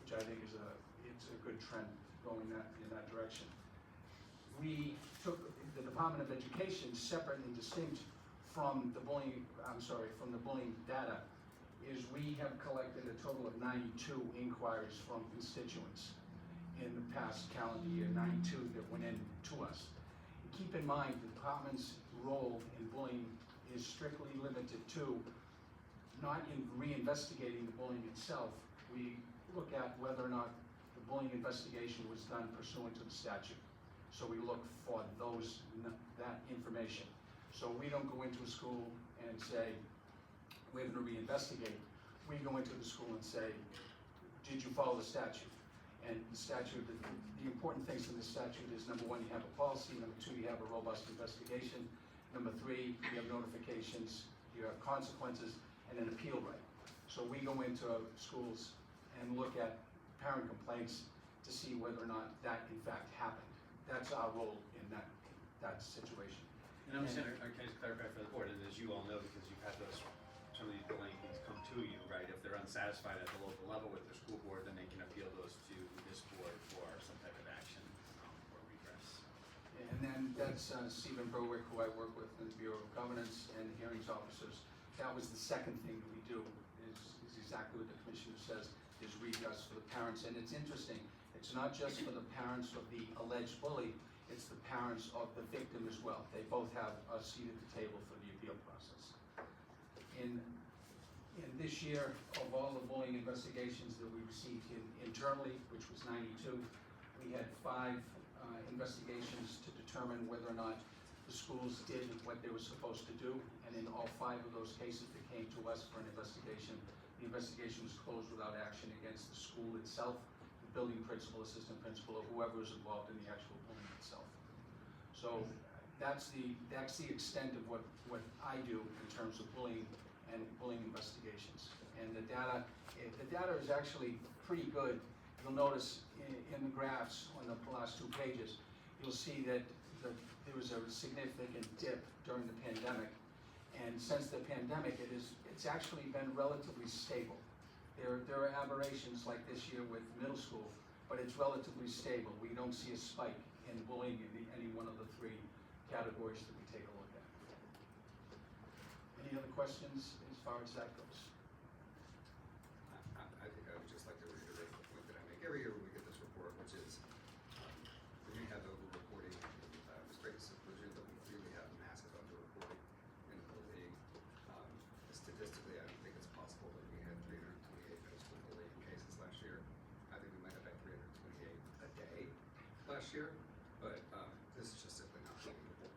which I think is a good trend going in that direction. We took the Department of Education separate and distinct from the bullying data, is we have collected a total of 92 inquiries from constituents in the past calendar year, 92 that went in to us. Keep in mind, the department's role in bullying is strictly limited to not in reinvestigating the bullying itself. We look at whether or not the bullying investigation was done pursuant to the statute. So we look for that information. So we don't go into a school and say, we're going to reinvestigate. We go into the school and say, did you follow the statute? And the statute, the important things in the statute is, number one, you have a policy. Number two, you have a robust investigation. Number three, you have notifications, you have consequences, and an appeal right. So we go into schools and look at parent complaints to see whether or not that in fact happened. That's our role in that situation. And I'm just going to clarify for the board, and as you all know, because you've had some of these bullying things come to you, right? If they're unsatisfied at the local level with their school board, then they can appeal those to this board for some type of action or redress. And then that's Stephen Berwick, who I work with in the Bureau of Governance and hearings officers. That was the second thing that we do, is exactly what the commissioner says, is redress for the parents. And it's interesting, it's not just for the parents of the alleged bully, it's the parents of the victim as well. They both have a seat at the table for the appeal process. In this year, of all the bullying investigations that we received internally, which was 92, we had 5 investigations to determine whether or not the schools did what they were supposed to do. And in all 5 of those cases that came to us for an investigation, the investigation was closed without action against the school itself, the building principal, assistant principal, or whoever was involved in the actual bullying itself. So that's the extent of what I do in terms of bullying and bullying investigations. And the data is actually pretty good. You'll notice in the graphs on the last 2 pages, you'll see that there was a significant dip during the pandemic. And since the pandemic, it's actually been relatively stable. There are aberrations like this year with middle school, but it's relatively stable. We don't see a spike in bullying in any one of the three categories that we take a look at. Any other questions as far as that goes? I think I would just like to reiterate the point that I make every year when we get this report, which is, we may have over-reporting in restraint seclusion, but we clearly have massive under-reporting in bullying. Statistically, I don't think it's possible that we had 328 middle school bullying cases last year. I think we might have had 328 a day last year, but this is just simply not believable.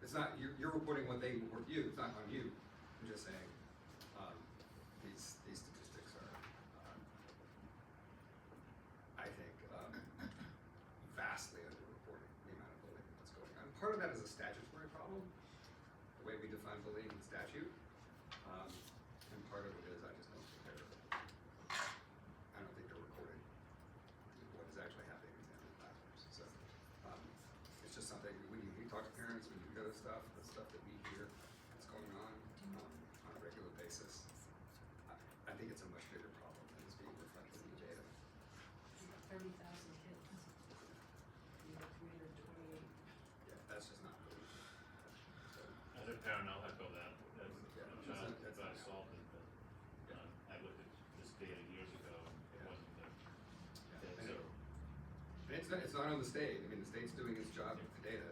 It's not, you're reporting what they report you, it's not on you. I'm just saying, these statistics are, I think, vastly underreporting the amount of bullying that's going on. Part of that is a statutory problem, the way we define bullying in statute. And part of it is I just don't think they're recording what is actually happening in the classrooms. So it's just something when you talk to parents, when you go to stuff, the stuff that we hear that's going on a regular basis. I think it's a much bigger problem than is being reflected in the data. You got 30,000 kids. You got 328. Yeah, that's just not really. So, As a parent, I'll echo that. As Yeah, a child that's got not assaulted, but I looked at this data years ago, and it wasn't there. yeah. So, And it's not on the state. I mean, the state's doing its job with the data.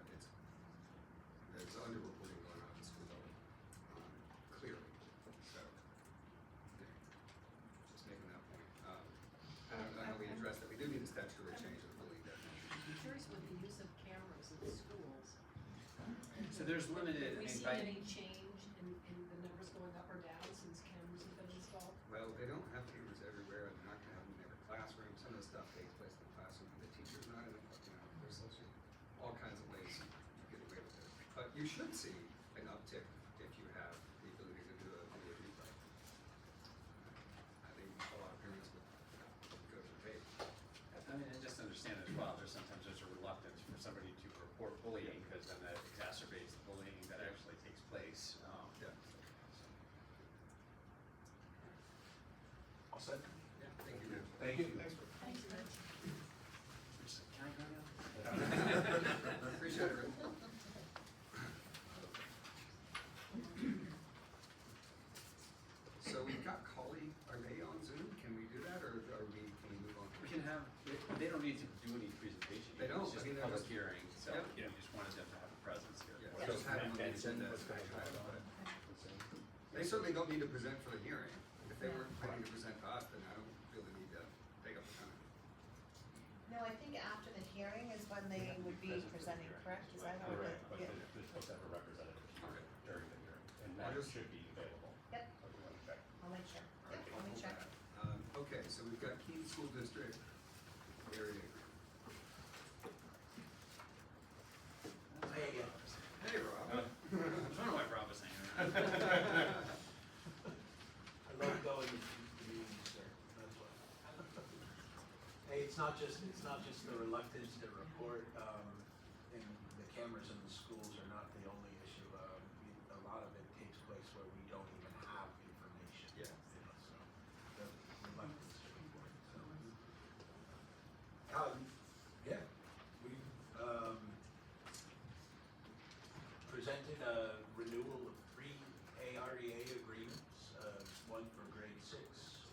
There's underreporting going on at the school level, clearly. So, yeah, just making that point. I know we addressed that. We do need a statutory change of the bullying definition. I'm curious with the use of cameras in the schools. So there's limited, Have we seen by- any change in the numbers going up or down since cameras have been installed? Well, they don't have cameras everywhere, and they're not gonna have them in every classroom. Some of the stuff takes place in the classroom, and the teacher's not in it. There's all kinds of ways you get away with it. But you should see an uptick if you have the ability to do a video replay. I think a lot of parents would go to the tape. I mean, and just understand as well, sometimes there's a reluctance for somebody to report bullying, because then that exacerbates the bullying that actually takes place. Yeah. All set? Yeah, thank you. Thank you. Thanks for. Thanks, Rich. Can I go now? Appreciate it, Rick. So we've got Collie, are they on Zoom? Can we do that, or can we move on? We can have, they don't need to do any presentation. They don't, It's just I mean, a they're public just- hearing, so Yeah. we just wanted them to have a presence here. Yeah, Yeah. just have them on the And then agenda. what's gonna happen on it? They certainly don't need to present for the hearing. If they weren't planning to present to us, then I don't feel the need to take up the time. No, I think after the hearing is when they would be presenting, correct? Is that how Correct, it but is? they're supposed to have a representative Okay. during the hearing, and I'll that just- should be available. Yep, Everyone check. I'll make sure. All right, Yep, I'll make sure. Okay, so we've got Keene School District area agreement. Hey, Rob. I don't know why Rob was hanging around. I love going to meetings there, that's why. Hey, it's not just the reluctance to report, and the cameras in the schools are not the only issue. A lot of it takes place where we don't even have information. Yeah. So, the reluctance to report, so. Yeah, we, presented a renewal of 3 AREA agreements, one for grade 6,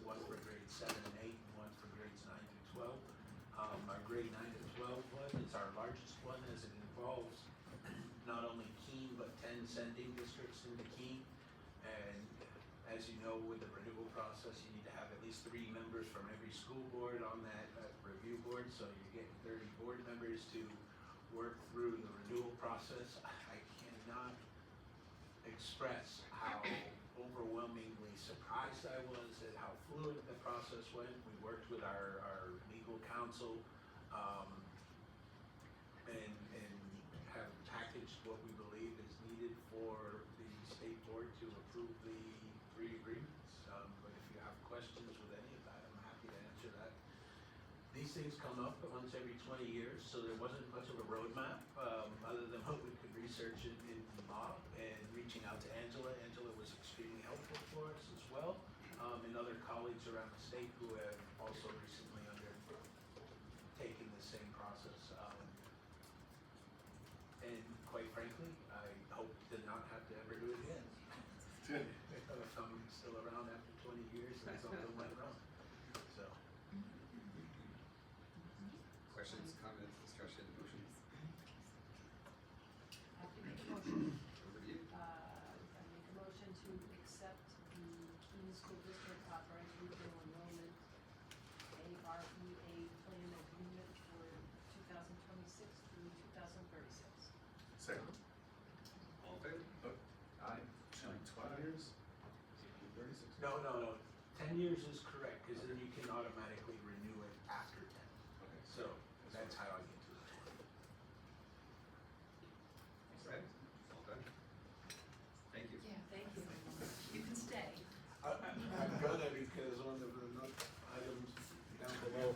one for grade 7 and 8, and one for grades 9 through 12. Our grade 9 to 12 one is our largest one, as it involves not only Keene, but 10 sending districts into Keene. And as you know, with the renewal process, you need to have at least 3 members from every school board on that review board, so you're getting 30 board members to work through the renewal process. I cannot express how overwhelmingly surprised I was at how fluid the process went. We worked with our legal counsel, and have packaged what we believe is needed for the state board to approve the 3 agreements. But if you have questions with any of that, I'm happy to answer that. These things come up once every 20 years, so there wasn't much of a roadmap, other than what we could research in Bob and reaching out to Angela. Angela was extremely helpful for us as well, and other colleagues around I'm still around after 20 years and something went wrong. So, Questions, comments, discussion, motions? I have to make a motion. Over to you. I make a motion to accept the Keene School District authorized regional enrollment AREA plan agreement for 2026 through 2036. Second. All in favor? Aye. Like 12 years? 36? no. 10 years is correct, because then you can automatically renew it after 10. Okay. So that's how I get to the 20. Okay, all done. Thank you. Yeah, thank you. You can stay. I'm gonna, because one of the items down below.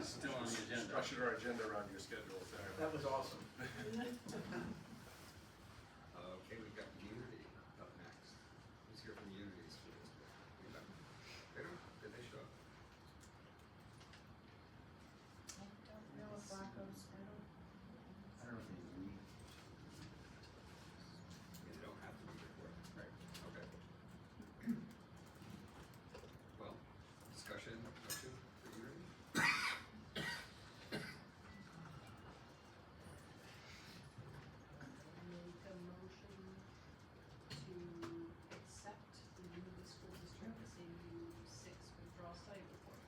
Still on the agenda. Structured our agenda around your schedule, so. That was awesome. Okay, we've got Unity up next. Who's here from Unity School District? Anybody? Did they show up? I don't know if Rocco's, I don't know if they need. Yeah, they don't have to be here for it. Right. Okay. Well, discussion, motion for Unity? Make a motion to accept the Unity School District SAU 6 withdrawal study report.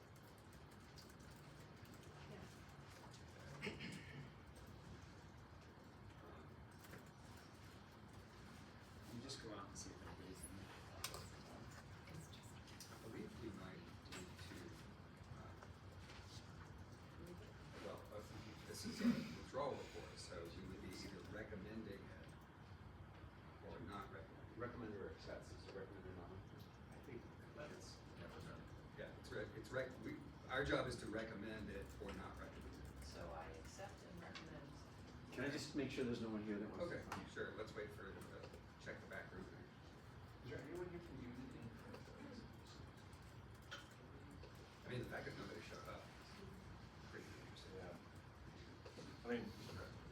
Yeah. You just go out and see if anybody's in there. I believe we might need to, well, this is a withdrawal report, so you would be either recommending it or not recommending. Recommend or accept, is it recommend or not? I think that's, yeah, our job is to recommend it or not recommend it. So I accept and recommend. Can I just make sure there's no one here that wants to? Okay, sure, let's wait for, check the back room there. Is there anyone here from Unity? I mean, the fact that nobody showed up, is pretty interesting. Yeah. I mean,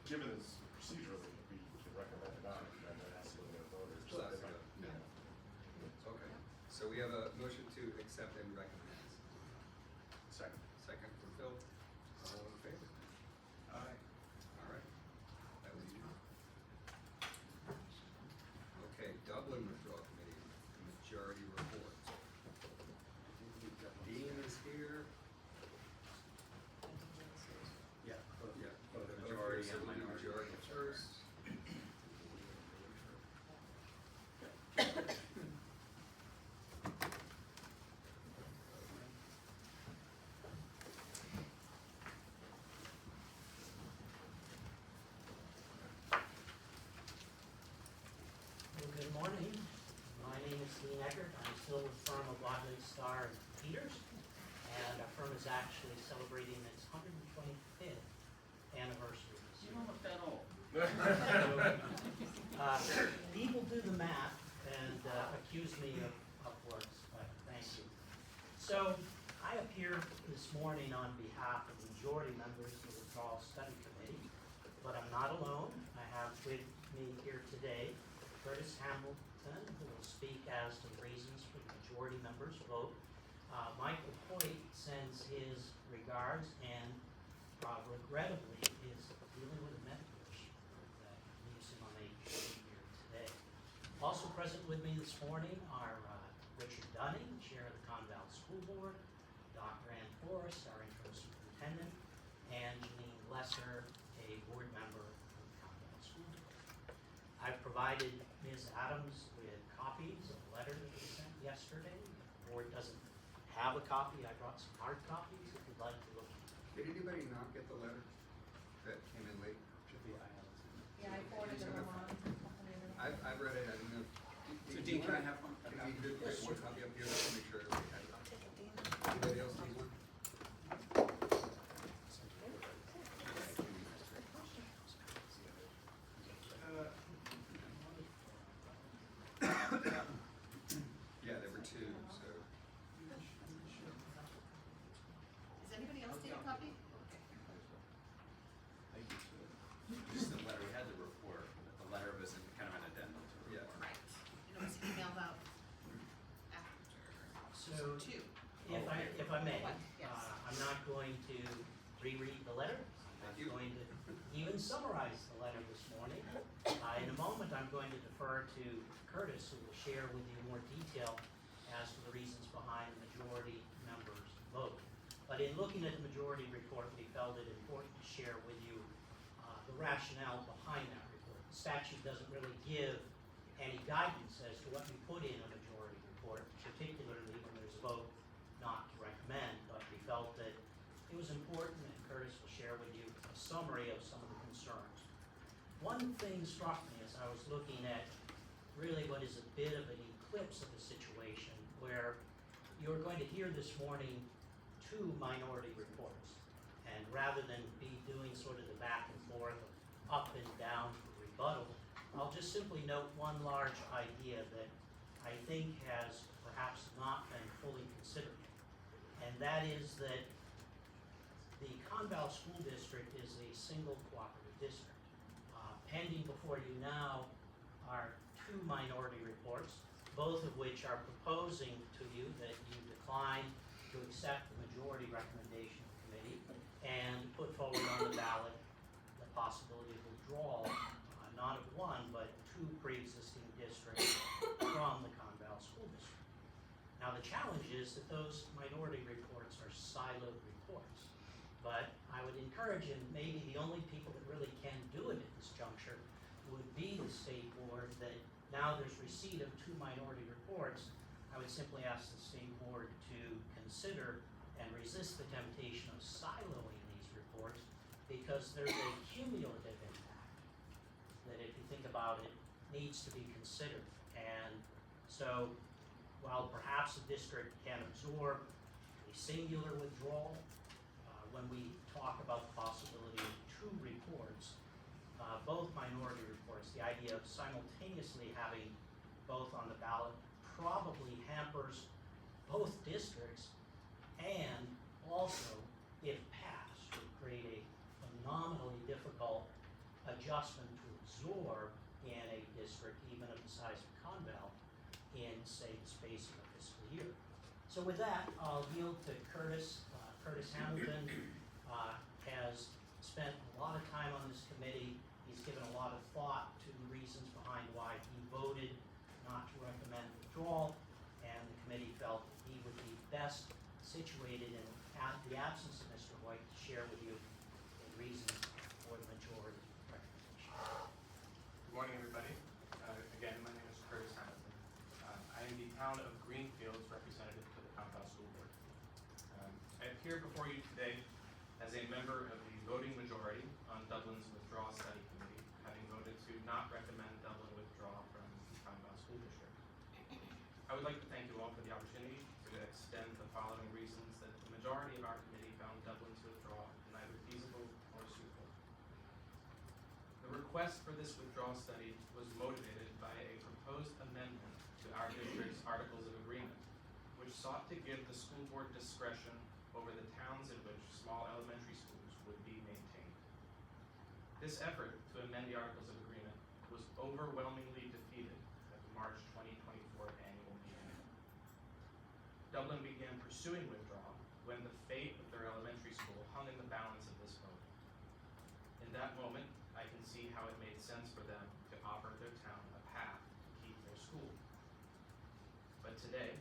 given this procedurally, we should recommend it not, and then ask the voters. Still has to go. Yeah. Okay, so we have a motion to accept and recommend. Second. Second from Phil, all in favor? Aye. All right, that was you. Okay, Dublin Withdrawal Committee, majority report. Dean is here. Yeah. Yeah. Both the majority so and we'll do minority. majority first. Well, good morning. My name is Dean Eckert. I'm still with the firm of Wadley, Starr and Peters, and our firm is actually celebrating its 125th anniversary this You year. don't look that old. People do the math and accuse me of works, but thank you. So I appear this morning on behalf of the majority members of the Withdrawal Study Committee, but I'm not alone. I have with me here today Curtis Hamilton, who will speak as to the reasons for the majority members' vote. Michael Hoyt sends his regards and regrettably is dealing with a medical issue that leaves him unable to be here today. Also present with me this morning are Richard Dunning, Chair of the Conval School Board, Dr. Ann Forrest, our interim superintendent, and Janine Lesser, a board member of the Conval School Board. I've provided Ms. Adams with copies of a letter that was sent yesterday. If the board doesn't have a copy, I brought some hard copies if you'd like to look. Did anybody not get the letter that came in late? Should be, I haven't seen it. Yeah, I forwarded it along. I've read it, I didn't know. So Dean, can I have one? Can we do one copy up here, just to make sure everybody has it? I'll take it, Dean. Anybody else need one? Yeah, there were two, so. Does anybody else need a copy? Just the letter, we had the report, but the letter was in kind of an addendum to the Yeah. report. Right. And it was emailed out. summarize the letter this morning. In a moment, I'm going to defer to Curtis, who will share with you more detail as to the reasons behind the majority members' vote. But in looking at the majority report, we felt it important to share with you the rationale behind that report. The statute doesn't really give any guidance as to what you put in a majority report, particularly when there's a vote not to recommend, but we felt that it was important, and Curtis will share with you a summary of some of the concerns. One thing struck me as I was looking at really what is a bit of an eclipse of the situation, where you're going to hear this morning two minority reports. And rather than be doing sort of the back and forth, up and down for rebuttal, I'll just simply note one large idea that I think has perhaps not been fully considered. And that is that the Conval School District is a single cooperative district. Pending before you now are two minority reports, both of which are proposing to you that you decline to accept the majority recommendation of the committee and put forward on the ballot the possibility of withdrawal, not of one, but two pre-existing districts from the Conval School District. Now, the challenge is that those minority reports are siloed reports. But I would encourage, and maybe the only people that really can do it at this juncture would be the state board, that now there's receipt of two minority reports, I would simply ask the state board to consider and resist the temptation of siloing these reports, because there's a cumulative impact that, if you think about it, needs to be considered. And so, while perhaps a district can absorb a singular withdrawal, when we talk about the possibility of two reports, both minority reports, the idea of simultaneously having both on the ballot probably hampers both districts, and also, if passed, would create a phenomenally difficult adjustment to absorb in a district even of the size of Conval in, say, the space of a fiscal year. So with that, I'll yield to Curtis. Curtis Hamilton has spent a lot of time on this committee. He's given a lot of thought to the reasons behind why he voted not to recommend withdrawal, and the committee felt that he would be best situated in the absence of Mr. Hoyt to share with you the reasons for the majority recommendation. Good morning, everybody. Again, my name is Curtis Hamilton. I am the town of Greenfield's representative to the Conval School Board. I appear before you today as a member of the voting majority on Dublin's withdrawal study committee, having voted to not recommend Dublin withdraw from the Conval School District. I would like to thank you all for the opportunity to extend the following reasons that the majority of our committee found Dublin's withdrawal neither feasible or suitable. The request for this withdrawal study was motivated by a proposed amendment to our district's Articles of Agreement, which sought to give the school board discretion over the towns in which small elementary schools would be maintained. This effort to amend the Articles of Agreement was overwhelmingly defeated at the March 2024 annual meeting. Dublin began pursuing withdrawal when the fate of their elementary school hung in the balance of this vote. In that moment, I can see how it made sense for them to offer their town a path to keep their school. But today,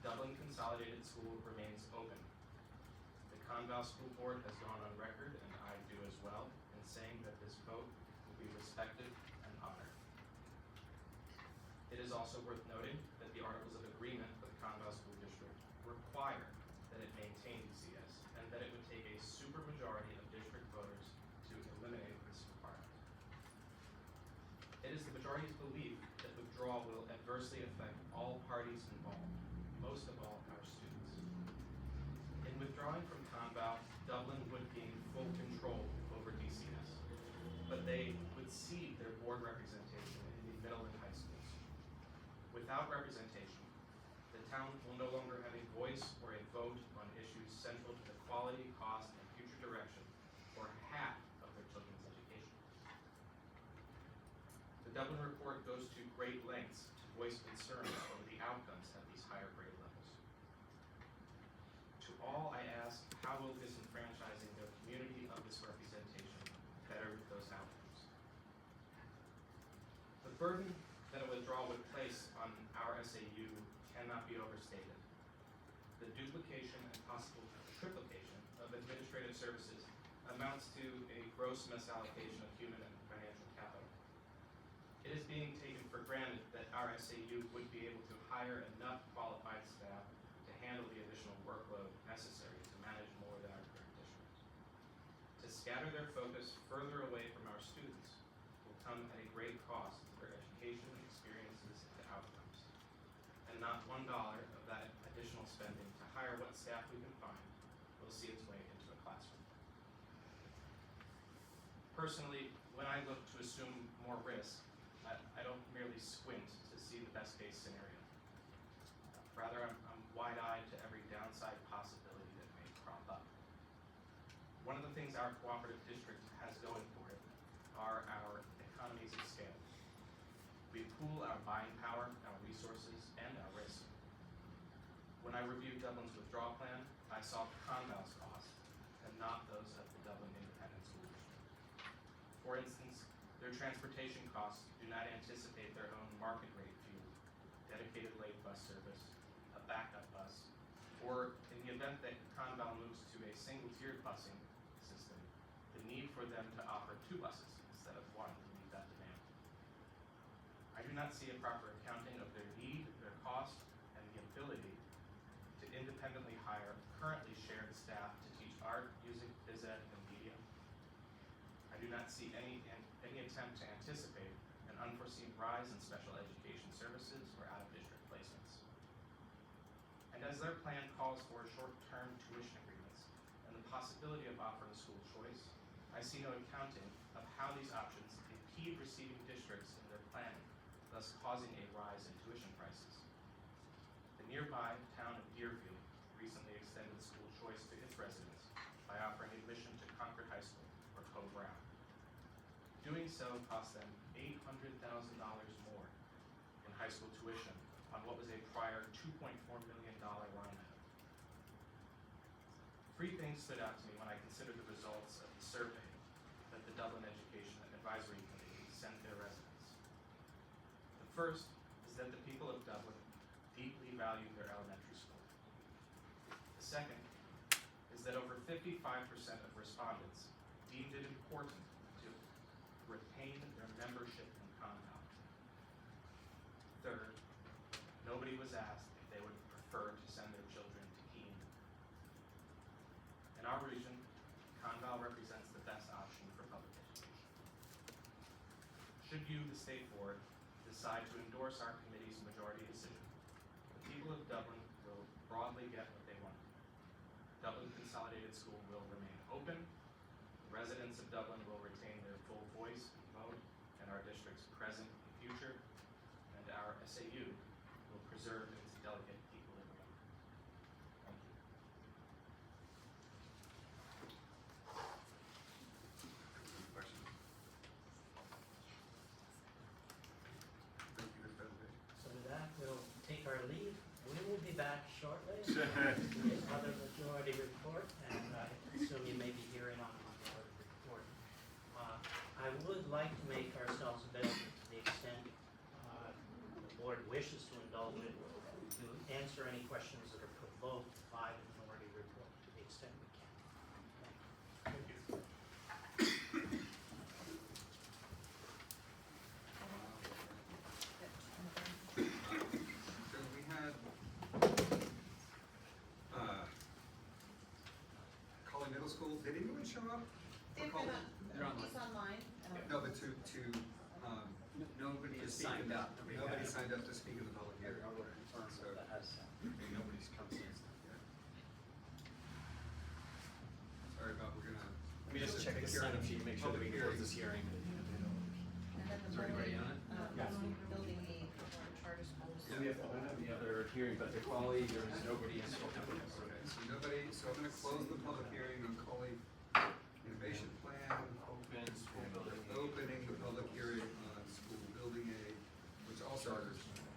Dublin Consolidated School remains open. The Conval School Board has gone on record, and I do as well, in saying that this vote will be respected and honored. It is also worth noting that the Articles of Agreement for the Conval School District require that it maintain DCS, and that it would take a supermajority of district voters to eliminate this requirement. It is the majority's belief that withdrawal will adversely affect all parties involved, most of all our students. In withdrawing from Conval, Dublin would gain full control over DCS, but they would cede their board representation in the middle and high schools. Without representation, the town will no longer have a voice or a vote on issues central to the quality, cost, and future direction for half of their children's education. The Dublin report goes to great lengths to voice concerns over the outcomes at these higher grade levels. To all I ask, how will disenfranchising the community of this representation better those outcomes? burden that a withdrawal would place on our SAU cannot be overstated. The duplication and possible triplication of administrative services amounts to a gross misallocation of human and financial capital. It is being taken for granted that our SAU would be able to hire enough qualified staff to handle the additional workload necessary to manage more than our current district. To scatter their focus further away from our students will come at a great cost to their education, experiences, and outcomes. And not $1 of that additional spending to hire what staff we can find will see its way into a classroom. Personally, when I look to assume more risk, I don't merely squint to see the best case scenario. Rather, I'm wide-eyed to every downside possibility that may crop up. One of the things our cooperative district has going for it are our economies of scale. We pool our buying power, our resources, and our risk. When I reviewed Dublin's withdrawal plan, I saw Conval's costs and not those of the Dublin Independent School District. For instance, their transportation costs do not anticipate their own market rate fuel, dedicated late bus service, a backup bus, or in the event that Conval moves to a single-tiered busing system, the need for them to offer 2 buses instead of 1 to meet that demand. I do not see a proper accounting of their need, their cost, and the ability to independently hire currently shared staff to teach art, music, phys ed, and media. I do not see any attempt to anticipate an unforeseen rise in special education services or out-of-district placements. And as their plan calls for short-term tuition agreements and the possibility of offering school choice, I see no accounting of how these options impede receiving districts in their planning, thus causing a rise in tuition prices. The nearby town of Deerfield recently extended school choice to its residents by offering admission to Concord High School or Co Brown. Doing so cost them $800,000 more in high school tuition on what was a prior $2.4 million line item. 3 things stood out to me when I considered the results of the survey that the Dublin Education Advisory Committee sent their residents. The first is that the people of Dublin deeply value their elementary school. The second is that over 55% of respondents deemed it important to retain their membership in Conval. Third, nobody was asked if they would prefer to send their children to Keene. In our region, Conval represents the best option for public education. Should you, the state board, decide to endorse our committee's majority decision, the people of Dublin will broadly get what they want. Dublin Consolidated School will remain open, the residents of Dublin will retain their full voice and vote in our district's present and future, and our SAU will preserve its delicate equilibrium. Thank you. Questions? Thank you, Mr. President. So with that, we'll take our leave. We will be back shortly with other majority report, and I assume you may be hearing on the majority report. I would like to make ourselves available to the extent the board wishes to indulge it, to answer any questions that are provoked by the minority report to the extent we can. Thank you. So we had Colley Middle School. Did anyone show up? for They've Colley? been, he's online. No, but to Nobody has signed up. nobody signed up to speak in the public hearing. So, Nobody's come since. sorry about, we're gonna. Let me just check the sign-up sheet, make sure that we can close this hearing. And then Is there anybody on it? building aid for charter schools. We have the other hearing, but the quality, there is nobody in spoken. Okay, so nobody, so I'm gonna close the public hearing on Colley Innovation Plan, Open school building. opening the public hearing on school building aid, which also are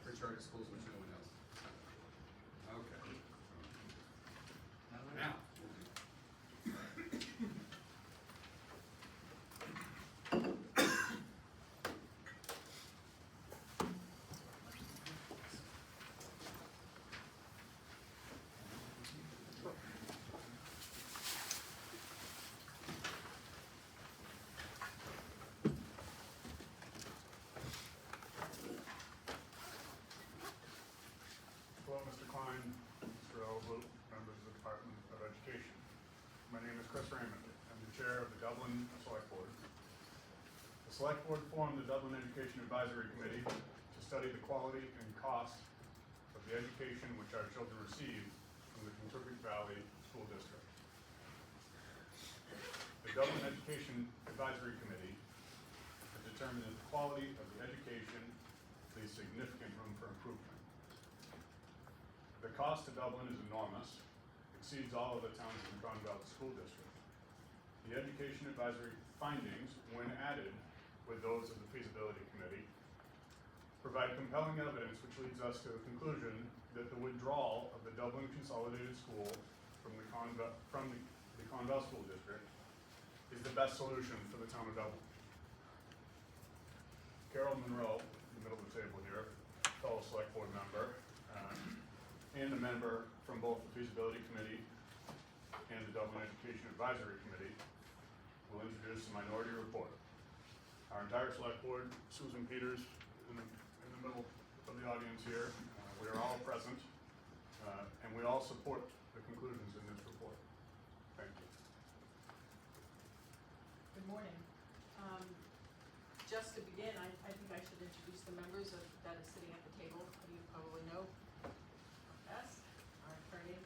for charter schools, which no one else. Okay. Now. Select Board. The Select Board formed the Dublin Education Advisory Committee to study the quality and cost of the education which our children receive from the Kentucky Valley School District. The Dublin Education Advisory Committee has determined that the quality of the education leaves significant room for improvement. The cost to Dublin is enormous, exceeds all of the towns in the Commonwealth School District. The Education Advisory findings, when added with those of the Feasibility Committee, provide compelling evidence which leads us to the conclusion that the withdrawal of the Dublin Consolidated School from the Conval School District is the best solution for the town of Dublin. Carol Monroe, in the middle of the table here, fellow Select Board member, and a member from both the Feasibility Committee and the Dublin Education Advisory Committee, will introduce the minority report. Our entire Select Board, Susan Peters in the middle of the audience here, we are all present, and we all support the conclusions in this report. Thank you. Good morning. Just to begin, I think I should introduce the members that are sitting at the table. You probably know us, our attorney.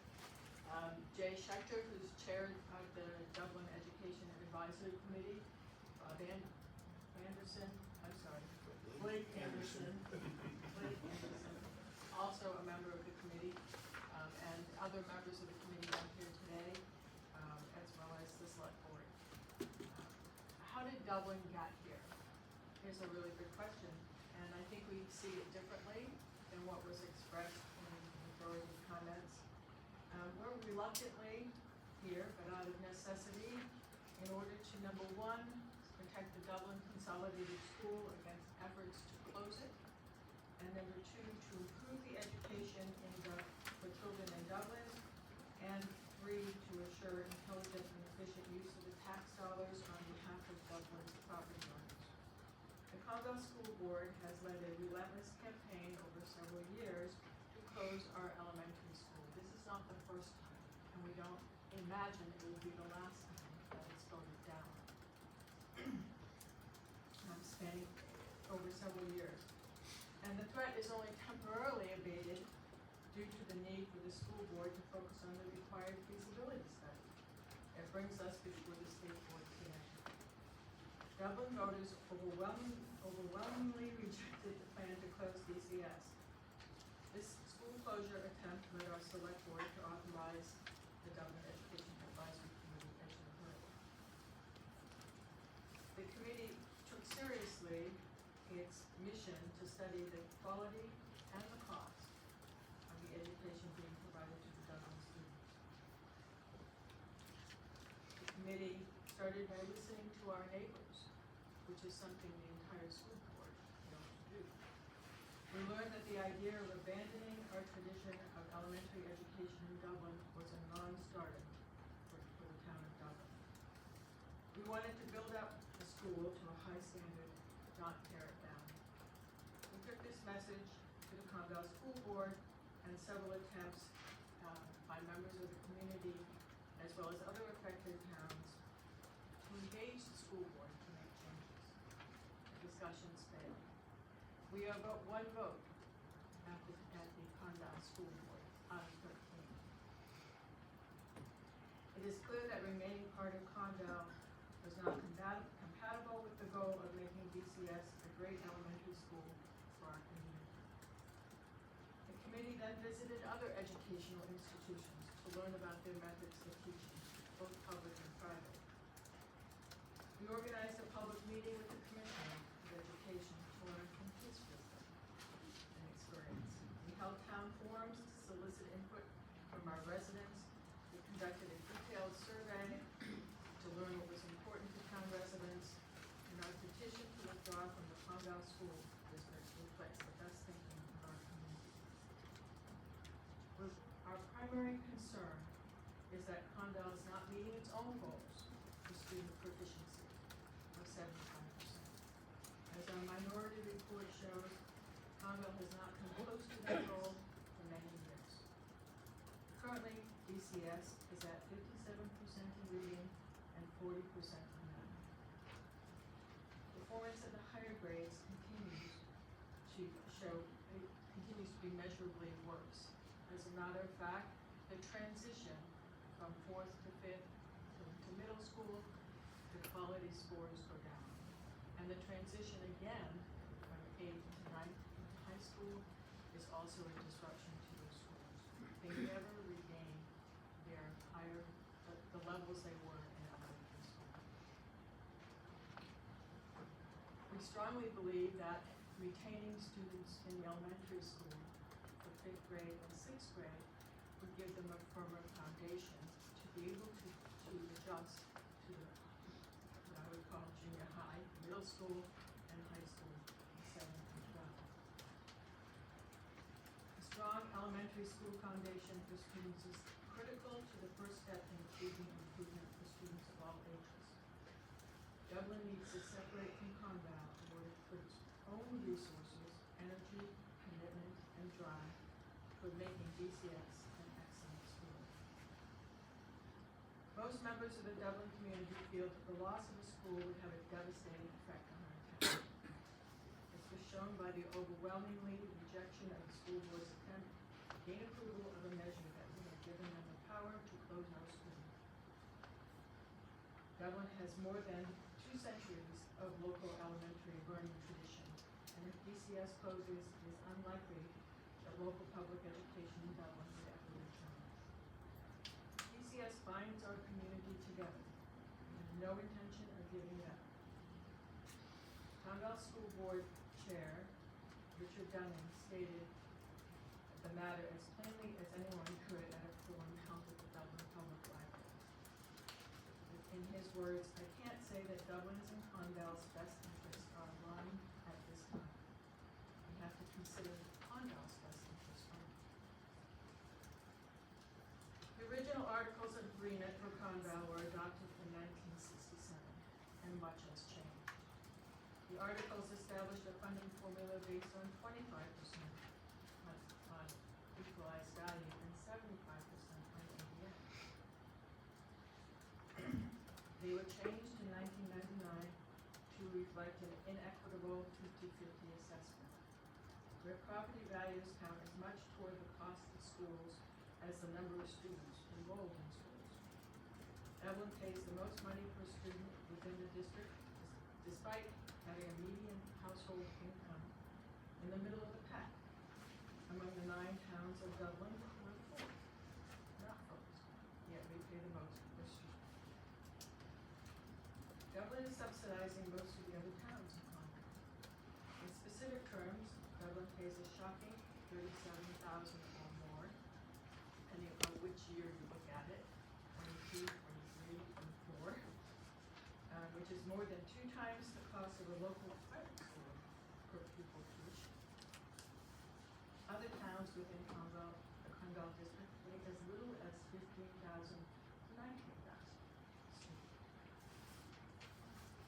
Jay Schechter, who's chair of the Dublin Education Advisory Committee. Blake Anderson, also a member of the committee, and other members of the committee out here today, as well as the Select Board. How did Dublin get here? Here's a really good question, and I think we see it differently than what was expressed in the majority of comments. We're reluctantly here, but out of necessity, in order to, number one, protect the Dublin Consolidated School against efforts to close it, and number two, to improve the education for children in Dublin, and three, to assure intelligent and efficient use of the tax dollars on behalf of Dublin's property owners. The Conval School Board has led a relentless campaign over several years to close our elementary school. This is not the first time, and we don't imagine it will be the last time that it's voted down. Spanning over several years. And the threat is only temporarily abated due to the need for the school board to focus on the required feasibility study. It brings us before the state board today. Dublin voters overwhelmingly rejected the plan to close DCS. This school closure attempt led our select board to authorize the Dublin Education Advisory Committee, as you heard. The committee took seriously its mission to study the quality and the cost of the education being provided to the Dublin students. The committee started by listening to our neighbors, which is something the entire school board failed to do. We learned that the idea of abandoning our tradition of elementary education in Dublin was a non-starter for the town of Dublin. We wanted to build up the school to a high standard, not tear it down. We took this message to the Conval School Board and several attempts by members of the community, as well as other affected towns, to engage the school board to make changes. Discussions failed. We are but one vote at the Conval School Board out of 13. It is clear that remaining part of Conval was not compatible with the goal of making DCS a great elementary school for our community. The committee then visited other educational institutions to learn about their methods of teaching, both public and private. We organized a public meeting with the Commissioner of Education to learn from his wisdom and experience. We held town forums to solicit input from our residents. We conducted a detailed survey to learn what was important to town residents, and our petition to withdraw from the Conval School District reflects the best thinking of our community. Our primary concern is that Conval is not meeting its own goals for student proficiency of 75%. As our minority report shows, Conval has not come close to that goal for many years. Currently, DCS is at 57% in reading and 40% in math. grades continues to show, it continues to be measurably worse. As a matter of fact, the transition from fourth to fifth to middle school, the quality scores go down. And the transition again from eighth to ninth to high school is also a disruption to those schools. They never regain their higher, the levels they were in elementary school. We strongly believe that retaining students in the elementary school for fifth grade and sixth grade would give them a firmer foundation to be able to adjust to the, what I would call junior high, middle school, and high school, 7 and 12. A strong elementary school foundation for students is critical to the first step in achieving improvement for students of all ages. Dublin needs to separate from Conval in order to put its own resources, energy, commitment, and drive toward making DCS an excellent school. Most members of the Dublin community feel that the loss of a school would have a devastating effect on our town. This was shown by the overwhelmingly rejection of the school board's attempt to gain approval of a measure that would have given them the power to close our school. Dublin has more than 2 centuries of local elementary learning tradition, and if DCS closes, it is unlikely that local public education in Dublin would ever return. DCS binds our community together. We have no intention of giving it up. Conval School Board Chair Richard Dunning stated the matter as plainly as anyone could at a forum held at the Dublin Public Library. In his words, I can't say that Dublin's and Conval's best interests are aligned at this time. We have to consider Conval's best interests only. The original Articles of Agreement for Conval were adopted in 1967, and much has changed. The articles established a funding formula based on 25% on equalized value and 75% on ADM. They were changed in 1999 to reflect an inequitable 50-50 assessment, where property values count as much toward the cost of schools as the number of students enrolled in schools. Dublin pays the most money per student within the district, despite having a median household income in the middle of the pack. Among the 9 towns of Dublin, we're 4th, not focused, yet we pay the most per student. Dublin is subsidizing most of the other towns in Conval. In specific terms, Dublin pays a shocking $37,000 or more, depending on which year you look at it, 22, 23, 24, which is more than 2 times the cost of a local private school per pupil tuition. Other towns within Conval, the Conval district, pay as little as $15,000 to $19,000.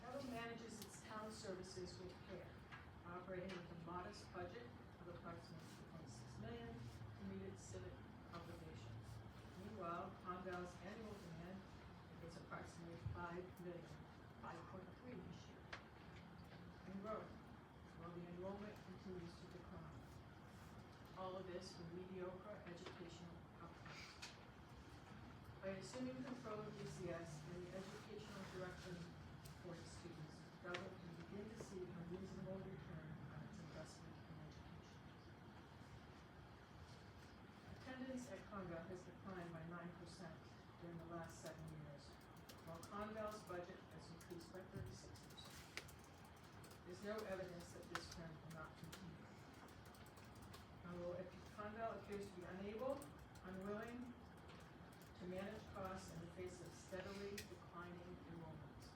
Dublin manages its town services with care, operating with a modest budget of approximately $2.6 million to meet its civic obligations. Meanwhile, Conval's annual demand is approximately $5 million, 5.3 this year, and growing, while the enrollment continues to decline. All of this with mediocre educational outcomes. By assuming control of DCS and the educational direction for its students, Dublin can begin to see a reasonable return on its investment in education. Attendance at Conval has declined by 9% during the last 7 years, while Conval's budget has increased by 36%. There's no evidence that this trend will not continue. If Conval appears to be unable, unwilling to manage costs in the face of steadily declining enrollments.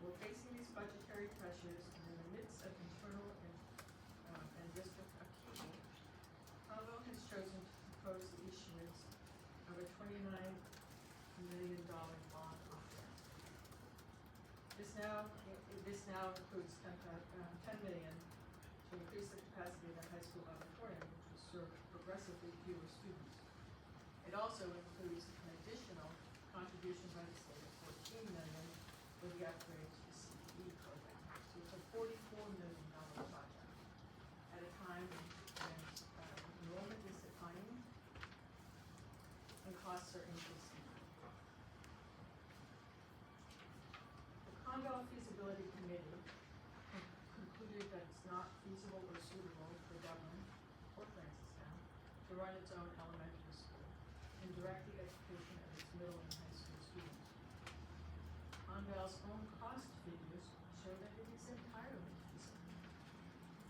We're facing these budgetary pressures, and in the midst of internal and district upheaval, Conval has chosen to propose the issuance of a $29 million bond offering. This now includes $10 million to increase the capacity of the high school auditorium, which will serve progressively fewer students. It also includes an additional contribution by the state of $14 million for the upgrade to the CPE program. So it's a $44 million project at a time when enrollment is declining and costs are increasing. The Conval Feasibility Committee concluded that it's not feasible or suitable for Dublin or Francistown to run its own elementary school and direct the education of its middle and high school students. Conval's own cost figures show that it is entirely feasible.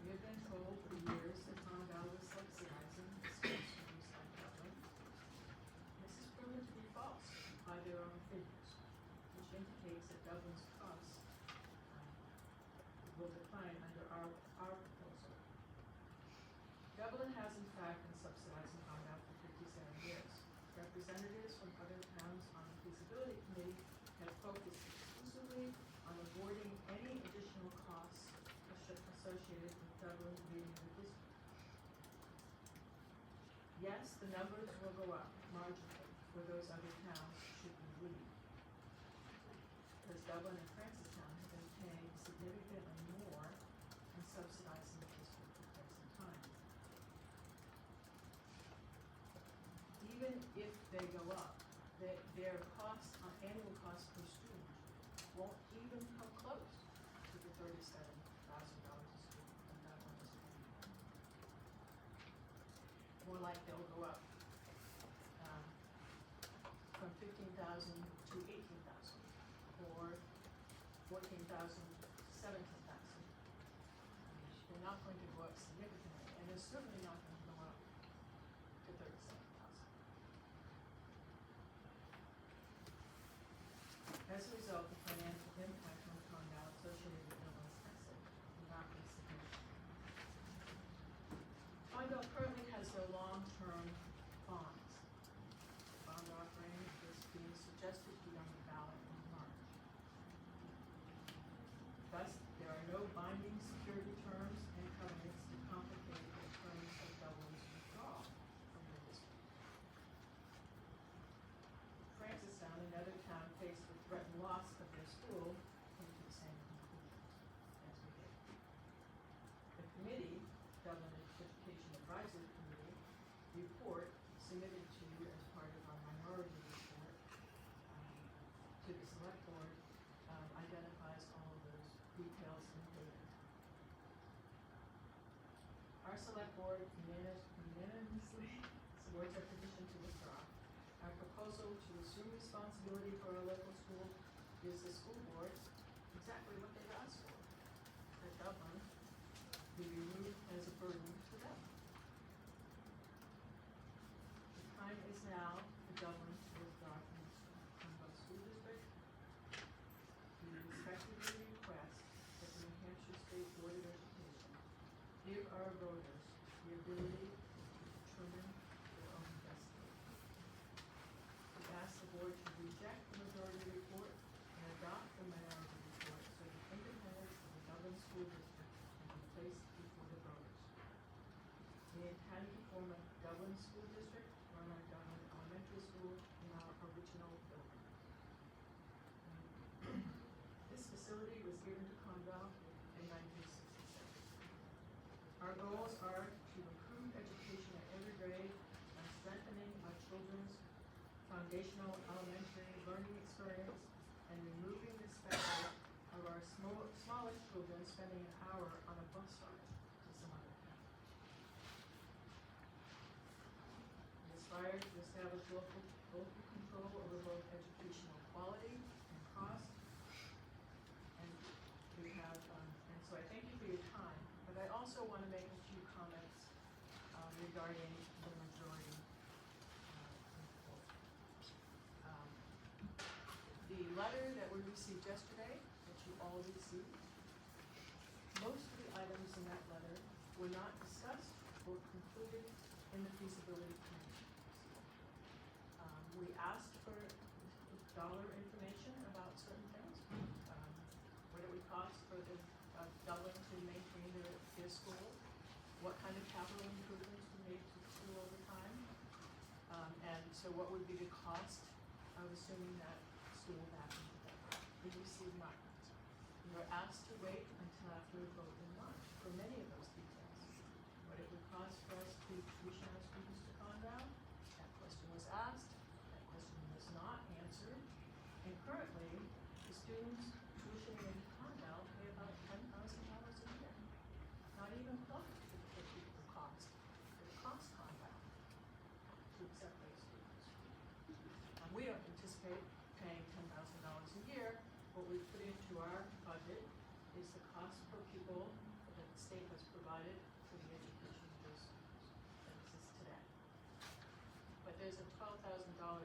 We have been told for years that Conval was subsidizing the school schools like Dublin. This is proven to be false by their own figures, which indicates that Dublin's costs will decline under our proposal. Dublin has in fact been subsidizing Conval for 57 years. Representatives from other towns on the feasibility committee have focused exclusively on avoiding any additional costs associated with Dublin leaving the district. Yes, the numbers will go up marginally for those other towns should we leave, because Dublin and Francistown have been paying significantly more and subsidizing the district for quite some time. Even if they go up, their costs on annual costs per student won't even come close to the $37,000 a student that Dublin is paying. More like they'll go up from 15,000 to 18,000, or 14,000 to 17,000. They're not going to go up significantly, and they're certainly not going to go up to 37,000. As a result, the financial impact on Conval associated with Dublin's exit will not be significant. Conval currently has no long-term bonds. Bond offering is being suggested to be on the ballot in March. Thus, there are no binding security terms and covenants to complicate the terms of Dublin's withdrawal from the district. Francistown, another town faced with threatened loss of their school, came to the same conclusion as we did. The committee, Dublin Education Advisory Committee, report submitted to you as part of our minority report to the select board identifies all of those details and data. Our select board unanimously supports our petition to withdraw. Our proposal to assume responsibility for our local school gives the school board exactly what they've asked for, that Dublin be removed as a burden to them. The time is now for Dublin to withdraw from the Conval School District. We respectfully request that the New Hampshire State Board of Education give our voters the ability to determine their own destiny. We ask the board to reject the majority report and adopt the minority report so the independence of the Dublin School District can be placed before the voters. We intend to form a Dublin School District, run our Dublin Elementary School in our original building. This facility was given to Conval in 1967. Our goals are to improve education at every grade by strengthening our children's foundational elementary learning experience and removing the specter of our smallest children spending an hour on a bus ride to some other town. We aspire to establish local control over both educational quality and cost. And we have, and so I thank you for your time, but I also want to make a few comments regarding the majority report. The letter that we received yesterday, that you all received, most of the items in that letter were not discussed or concluded in the feasibility committee. We asked for dollar information about certain things. What it would cost for the Dublin to maintain their school, what kind of capital improvements we made to the school over time, and so what would be the cost of assuming that school back into Dublin. We received none. We were asked asked to wait until after the vote in March for many of those details. What it would cost for us to tuition our students to Conval, that question was asked, that question was not answered. And currently, the students tuitioning in Conval pay about $10,000 a year. Not even close to the cost that it costs Conval to accept those students. And we don't anticipate paying $10,000 a year. What we put into our budget is the cost per pupil that the state has provided for the education of those students that exists today. But there's a $12,000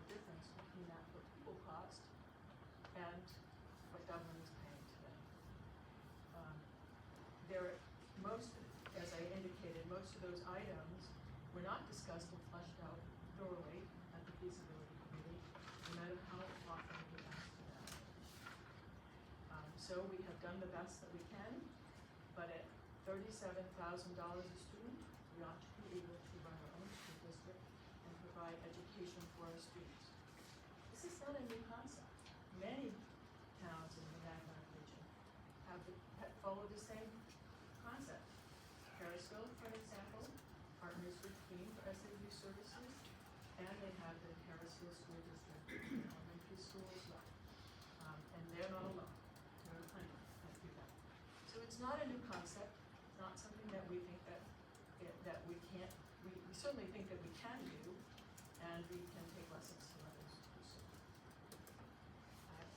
difference between that per pupil cost and what Dublin is paying today. As I indicated, most of those items were not discussed and fleshed out thoroughly at the feasibility committee, no matter how often we asked for that. So we have done the best that we can, but at $37,000 a student, we ought to be able to run our own school district and provide education for our students. This is not a new concept. Many towns in the Magdalen region follow the same concept. Harrisville, for example, partners with Queen for SAU services, and they have the Harrisville School District elementary school as well. And they're not alone. There are plenty that do that. So it's not a new concept. It's not something that we think that we can't. We certainly think that we can do, and we can take lessons from others to do so.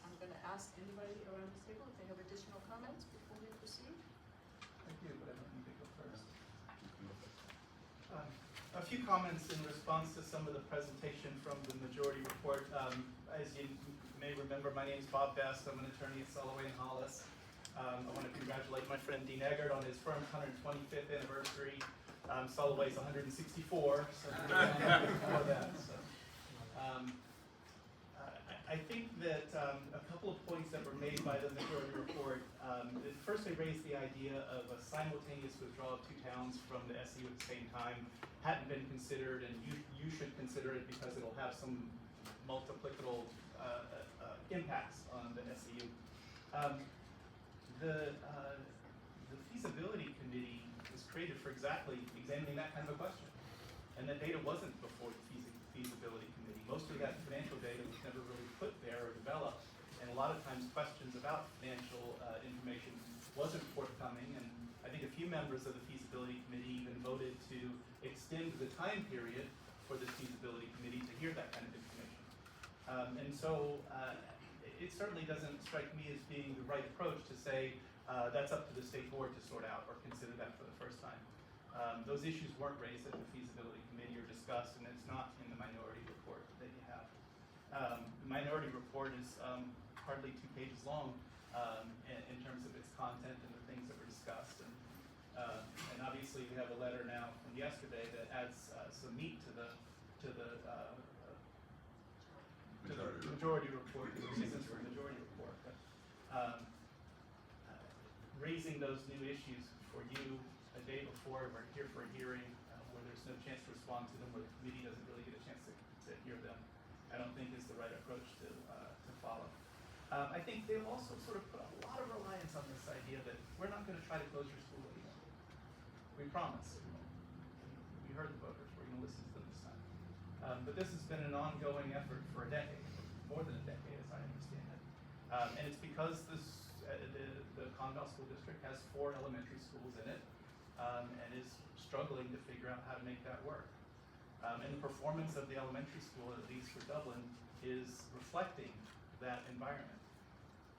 I'm going to ask anybody around this table if they have additional comments before we proceed. Thank you, but I don't need to go first. A few comments in response to some of the presentation from the majority report. As you may remember, my name is Bob Best. I'm an attorney at Soloway & Hollis. I want to congratulate my friend Dean Eggert on his firm's 125th anniversary. Soloway's 164, so before that. So, I think that a couple of points that were made by the majority report, first they raised the idea of a simultaneous withdrawal of two towns from the SEU at the same time hadn't been considered, and you should consider it because it'll have some multiplicative impacts on the SEU. The feasibility committee was created for exactly examining that kind of a question, and that data wasn't before the feasibility committee. Most of that financial data was never really put there or developed, and a lot of times questions about financial information wasn't forthcoming, and I think a few members of the feasibility committee even voted to extend the time period for the feasibility committee to hear that kind of information. And so it certainly doesn't strike me as being the right approach to say that's up to the state board to sort out or consider that for the first time. Those issues weren't raised at the feasibility committee or discussed, and it's not in the minority report that you have. The minority report is hardly 2 pages long in terms of its content and the things that were discussed. And obviously we have a letter now from yesterday that adds some meat to the majority report, the reasons for the majority report. But raising those new issues for you a day before we're here for a hearing where there's no chance to respond to them, where the committee doesn't really get a chance to hear them, I don't think is the right approach to follow. I think they'll also sort of put a lot of reliance on this idea that we're not going to try to close your school anymore. We promise. We heard the voters. We're going to listen to them this time. But this has been an ongoing effort for a decade, more than a decade as I understand it. And it's because the Conval School District has 4 elementary schools in it and is struggling to figure out how to make that work. And the performance of the elementary school, at least for Dublin, is reflecting that environment.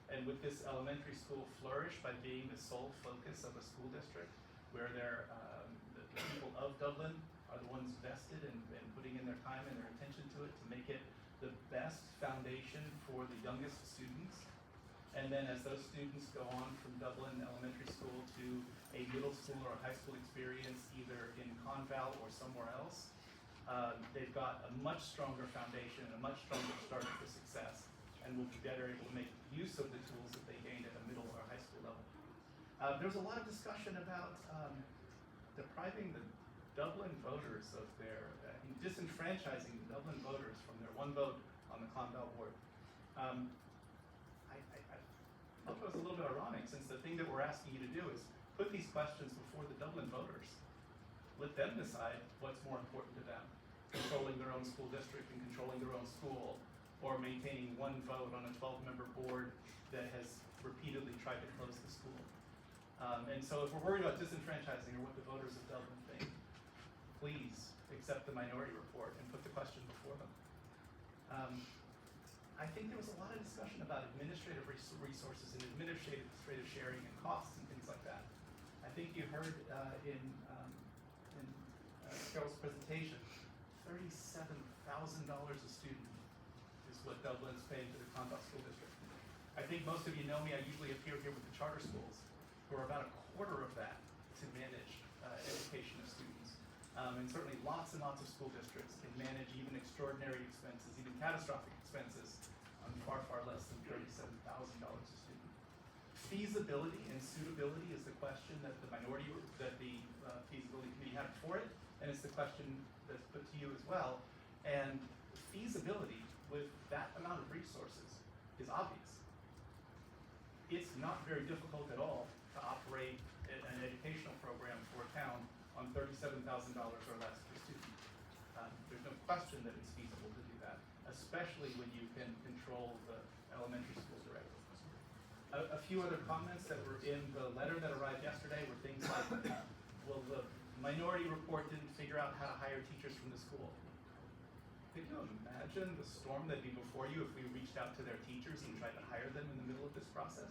And with this elementary school flourish by being the sole focus of a school district, where the people of Dublin are the ones vested and putting in their time and their attention to it to make it the best foundation for the youngest students. And then as those students go on from Dublin Elementary School to a middle school or a high school experience, either in Conval or somewhere else, they've got a much stronger foundation and a much stronger start for success, and will be better able to make use of the tools that they gained at a middle or high school level. There's a lot of discussion about depriving the Dublin voters of their, disenfranchising the Dublin voters from their one vote on the Conval board. I thought it was a little bit ironic, since the things thing that we're asking you to do is put these questions before the Dublin voters. Let them decide what's more important to them, controlling their own school district and controlling their own school, or maintaining one vote on a 12-member board that has repeatedly tried to close the school. And so if we're worried about disenfranchising or what the voters of Dublin think, please accept the minority report and put the question before them. I think there was a lot of discussion about administrative resources and administrative sharing and costs and things like that. I think you heard in Carol's presentation, $37,000 a student is what Dublin's paying to the Clonbell School District. I think most of you know me, I usually appear here with the charter schools, who are about a quarter of that to manage education of students. And certainly lots and lots of school districts can manage even extraordinary expenses, even catastrophic expenses, on far, far less than $37,000 a student. Feasibility and suitability is the question that the feasibility committee had for it, and it's the question that's put to you as well. And feasibility with that amount of resources is obvious. It's not very difficult at all to operate an educational program for a town on $37,000 or less per student. There's no question that it's feasible to do that, especially when you can control the elementary school directly. A few other comments that were in the letter that arrived yesterday were things like, well, the minority report didn't figure out how to hire teachers from the school. Could you imagine the storm that'd be before you if we reached out to their teachers and tried to hire them in the middle of this process?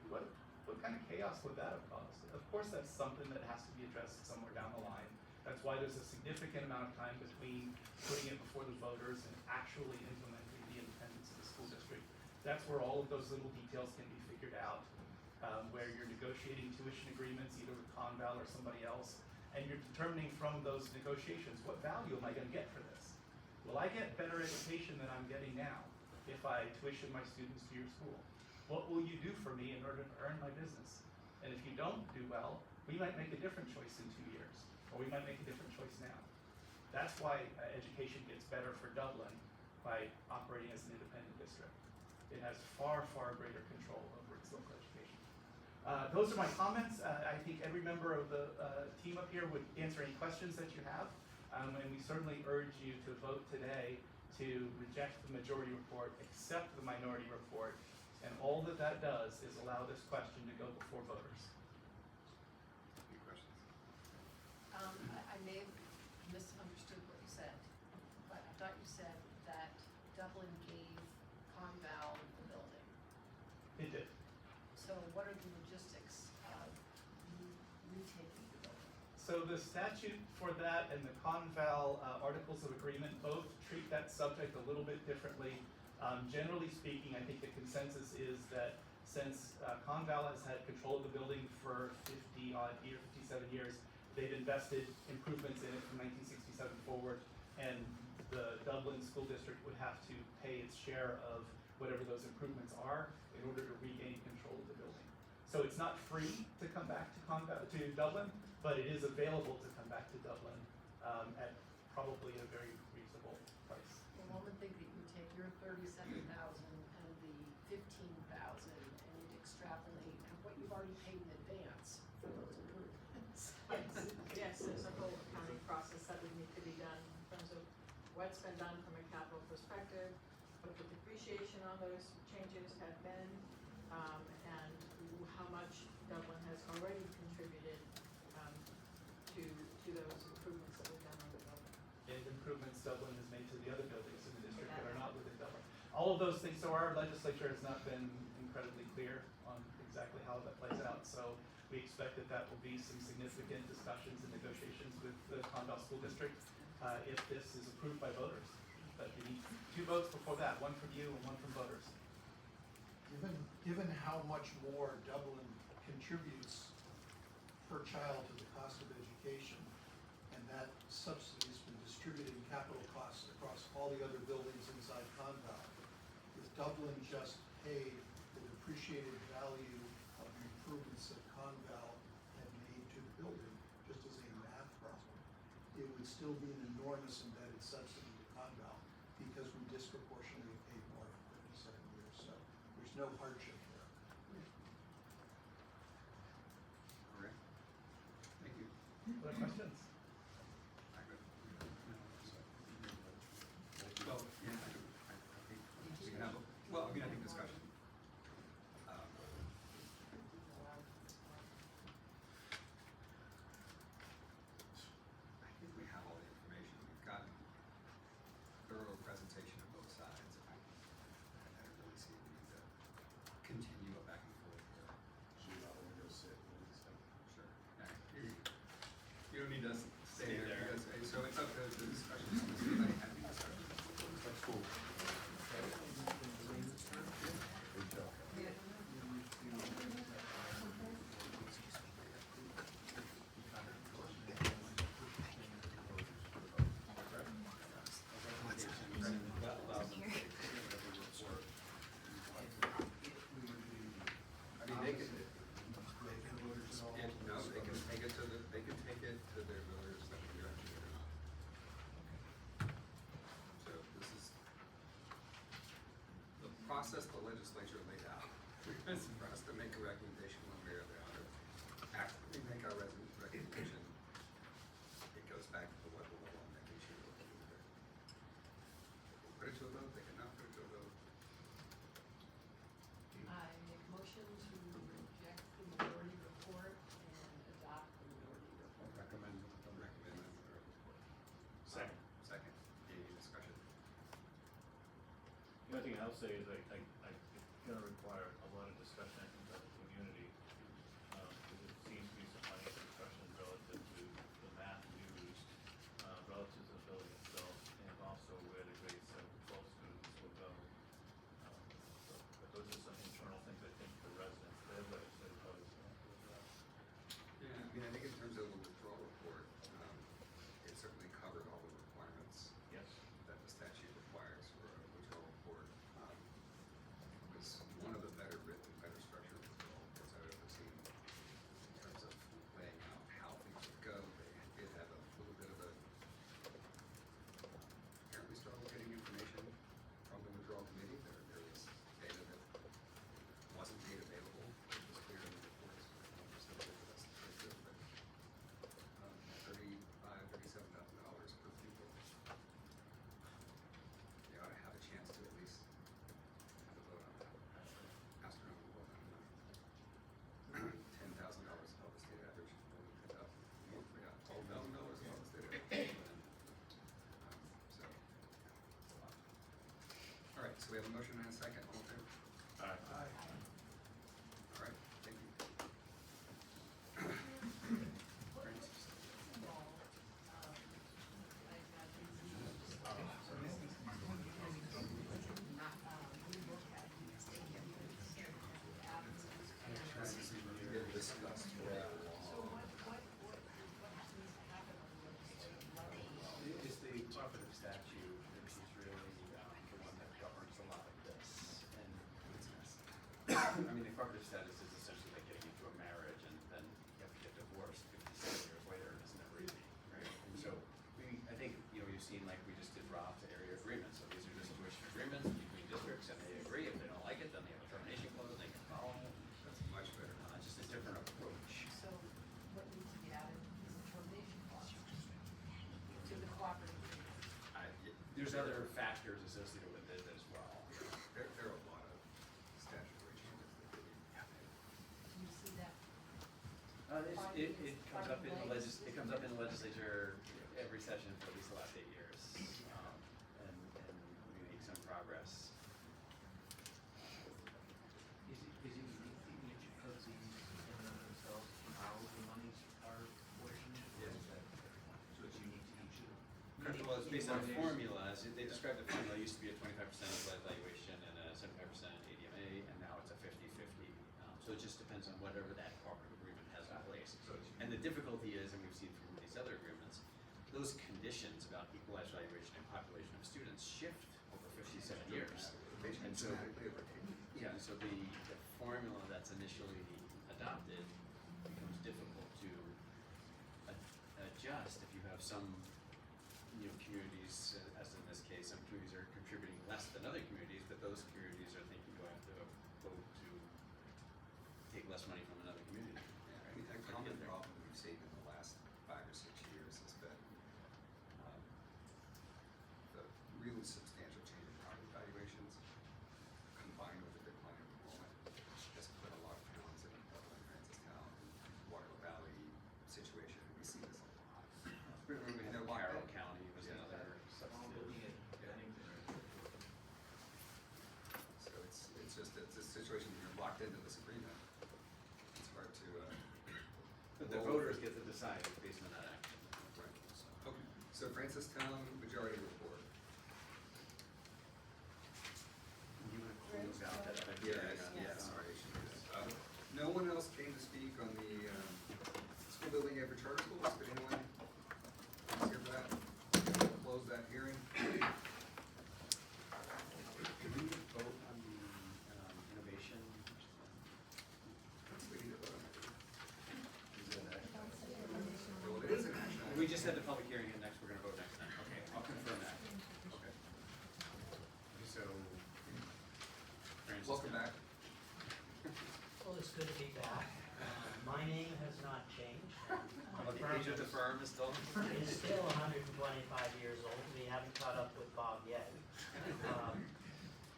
What kind of chaos would that have caused? Of course, that's something that has to be addressed somewhere down the line. That's why there's a significant amount of time between putting it before the voters and actually implementing the independence of the school district. That's where all of those little details can be figured out, where you're negotiating tuition agreements either with Conval or somebody else, and you're determining from those negotiations, what value am I going to get for this? Will I get better education than I'm getting now if I tuition my students to your school? What will you do for me in order to earn my business? And if you don't do well, we might make a different choice in 2 years, or we might make a different choice now. That's why education gets better for Dublin by operating as an independent district. It has far, far greater control over its local education. Those are my comments. I think every member of the team up here would answer any questions that you have. And we certainly urge you to vote today to reject the majority report, accept the minority report, and all that that does is allow this question to go before voters. Any questions? I may have misunderstood what you said, but I thought you said that Dublin gave Conval the building. It did. So what are the logistics of you taking the building? So the statute for that and the Conval Articles of Agreement both treat that subject a little bit differently. Generally speaking, I think the consensus is that since Conval has had control of the building for 57 years, they've invested improvements in it from 1967 forward, and the Dublin School District would have to pay its share of whatever those improvements are in order to regain control of the building. So it's not free to come back to Dublin, but it is available to come back to Dublin at probably a very reasonable price. Well, one would think that you would take your 37,000 and the 15,000 and you'd extrapolate what you've already paid in advance for those improvements. Yes, there's a whole accounting process that would need to be done in terms of what's been done from a capital perspective, what the depreciation on those changes have been, and how much Dublin has already contributed to those improvements that we've done on the building. And improvements Dublin has made to the other buildings in the district that are not within Dublin. All of those things, so our legislature has not been incredibly clear on exactly how that plays out. So we expect that that will be some significant discussions and negotiations with the Clonbell School District if this is approved by voters. But you need 2 votes before that, one from you and one from voters. Given how much more Dublin contributes per child to the cost of education, and that subsidy has been distributed in capital costs across all the other buildings inside Conval, if Dublin just paid the depreciated value of the improvements that Conval had made to the building, just as a math problem, it would still be an enormous embedded subsidy to Conval because we disproportionately paid more for 37 years. So there's no hardship there. process the legislature laid out is for us to make a recommendation one way or the other. After we make our recommendation, it goes back to the local level and making sure that we do it. Put it to a vote, they cannot put it to a vote. I make motion to reject the majority report and adopt the minority report. Recommend. Recommend the minority report. Second. Second, any discussion? The only thing I'll say is it's gonna require a lot of discussion, I think, by the community, because it seems to be some funny discussion relative to the math used, relative to the building itself, and also where the grade 7 to 12 students will go. But those are some internal things I think the residents, their legislative probably is going to address. Yeah, I mean, I think in terms of the withdrawal report, it certainly covered all the requirements Yes. that the statute requires for a withdrawal report. It was one of the better written, better structured withdrawal reports I've ever seen in terms of laying out how things would go. They did have a little bit of a, apparently struggle getting information from the withdrawal committee. There was data that wasn't made available. It was clear in the reports. So that's pretty good, but $37,000 per pupil. You ought to have a chance to at least have a vote on that. That's an astronomical amount of money. $10,000 above the state average, more than 10,000. We got $12,000 above the state average. So, it's a lot. All right, so we have a motion and a second. All in favor? Aye. All right, thank you. This is been discussed for a So long what needs to happen on the legislative level? It's the cooperative statute, which is really the one that governs a lot of this. And I mean, the cooperative status is essentially like getting into a marriage and then you have to get divorced 57 years later, and it's never easy, right? And so I think, you've seen like we just did draft area agreements. So these are just tuition agreements between districts, and they agree. If they don't like it, then they have a termination clause, they can follow. That's much better. Just a different approach. So what needs to be added is a termination clause to the cooperative agreement. There's other factors associated with it as well. There are a lot of statutory changes that they have made. Do you see that? It comes up in it comes up in the legislature every session for at least the last 8 years. And we make some progress. Is it unique to each of these in and of themselves, how the monies are apportioned? Yes. So it's unique to each of them? Well, it's based on formulas. They described the formula used to be a 25% evaluation and a 75% ADMA, and now it's a 50-50. So it just depends on whatever that cooperative agreement has in place. And the difficulty is, and we've seen from these other agreements, those conditions about equalized valuation and population of students shift over 57 years. And so, yeah, so the formula that's initially adopted becomes difficult to adjust if you have some communities, as in this case, some communities are contributing less than other communities, but those communities are thinking, do I have to vote to take less money from another community? Yeah, I mean, a common problem we've seen in the last 5 or 6 years has been the really substantial change in property valuations combined with the decline in enrollment has put a lot of towns in Dublin, Francistown, Waterloo Valley situation. We see this a lot. We know Carroll County was another substitute. So it's a situation where you're locked into this agreement. It's hard to. But the voters get to decide based on that action. Right. Okay. So Francistown majority report. You want to close out that? Sorry, I should do that. No one else came to speak on the school building yet for charter schools. Did anyone hear for that? Close that hearing. Did we vote on the innovation? We need to vote on it. Is it an action? Well, it is an action item. We just had the public hearing, and next we're gonna vote next time. Okay, I'll confirm that. Okay. So, changed. And But the age of the firm is still. Is still 125 years old. We haven't caught up with Bob yet.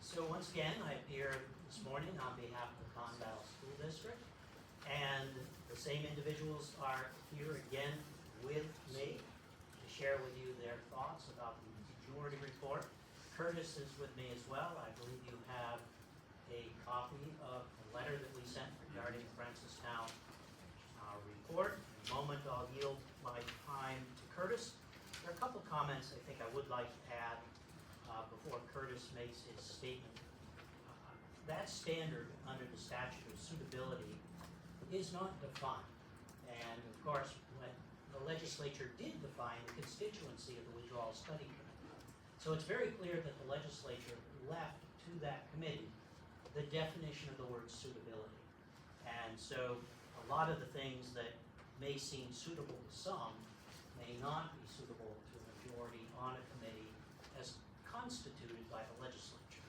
So once again, I appear this morning on behalf of the Conval School District. And the same individuals are here again with me to share with you their thoughts about the majority report. Curtis is with me as well. I believe you have a copy of the letter that we sent regarding the Francistown report. In a moment, I'll yield my time to Curtis. There are a couple of comments I think I would like to add before Curtis makes his statement. That standard under the statute of suitability is not defined. And of course, when the legislature did define the constituency of the withdrawal study committee. So it's very clear that the legislature left to that committee the definition of the word suitability. And so a lot of the things that may seem suitable to some may not be suitable to a majority on a committee as constituted by the legislature.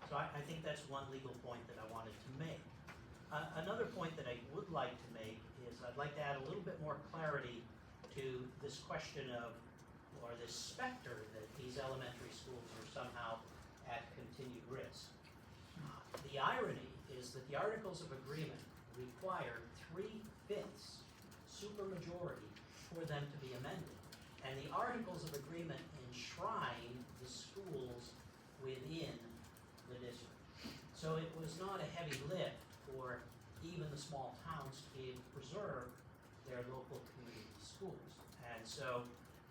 So I think that's one legal point that I wanted to make. Another point that I would like to make is I'd like to add a little bit more clarity to this question of, or this specter that these elementary schools are somehow at continued risk. The irony is that the Articles of Agreement require 3/5 supermajority for them to be amended. And the Articles of Agreement enshrine the schools within the district. So it was not a heavy lift for even the small towns to be able to preserve their local community schools. And so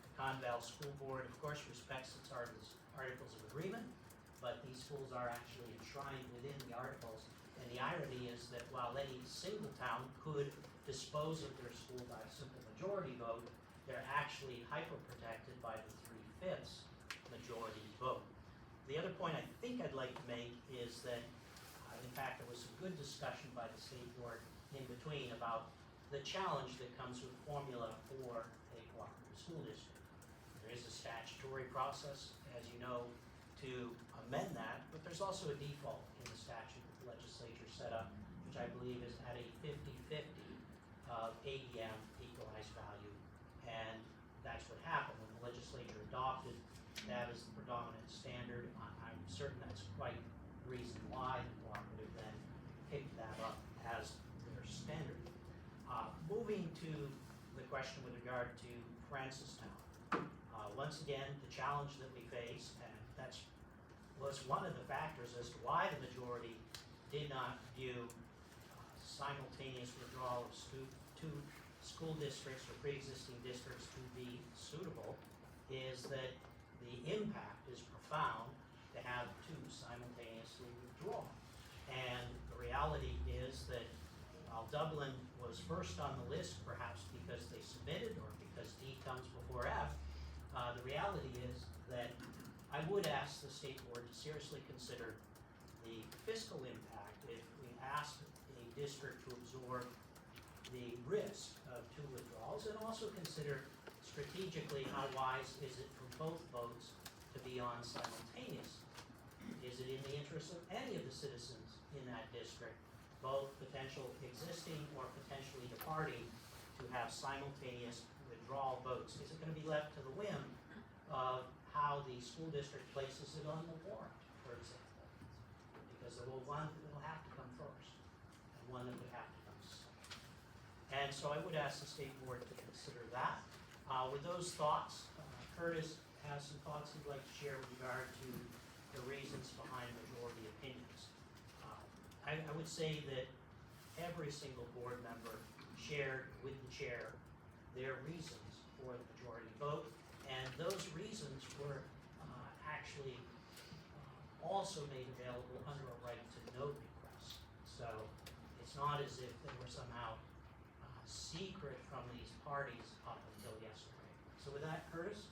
the Conval School Board, of course, respects its Articles of Agreement, but these schools are actually enshrined within the articles. And the irony is that while any single town could dispose of their school by a simple majority vote, they're actually hyper-protected by the 3/5 majority vote. The other point I think I'd like to make is that, in fact, there was some good discussion by the state board in between about the challenge that comes with formula for a cooperative school district. There is a statutory process, as you know, to amend that, but there's also a default in the statute that the legislature set up, which I believe is at a 50/50 of ADM equalized value. And that's what happened when the legislature adopted that as the predominant standard. I'm certain that's quite the reason why the cooperative then picked that up as their standard. Moving to the question with regard to Francistown. Once again, the challenge that we face, and that was one of the factors as to why the majority did not view simultaneous withdrawal of two school districts or pre-existing districts to be suitable, is that the impact is profound to have two simultaneously withdraw. And the reality is that while Dublin was first on the list, perhaps because they submitted or because D comes before F, the reality is that I would ask the state board to seriously consider the fiscal impact if we asked a district to absorb the risk of two withdrawals, and also consider strategically how wise is it for both votes to be on simultaneously. Is it in the interest of any of the citizens in that district, both potential existing or potentially departing, to have simultaneous withdrawal votes? Is it going to be left to the whim of how the school district places it on the warrant, for example? Because there will one that will have to come first, and one that would have to come second. And so I would ask the state board to consider that. With those thoughts, Curtis has some thoughts he'd like to share with regard to the reasons behind majority opinions. I would say that every single board member shared with the chair their reasons for the majority vote, and those reasons were actually also made available under a right to note request. So it's not as if they were somehow secret from these parties up until yesterday. So with that, Curtis,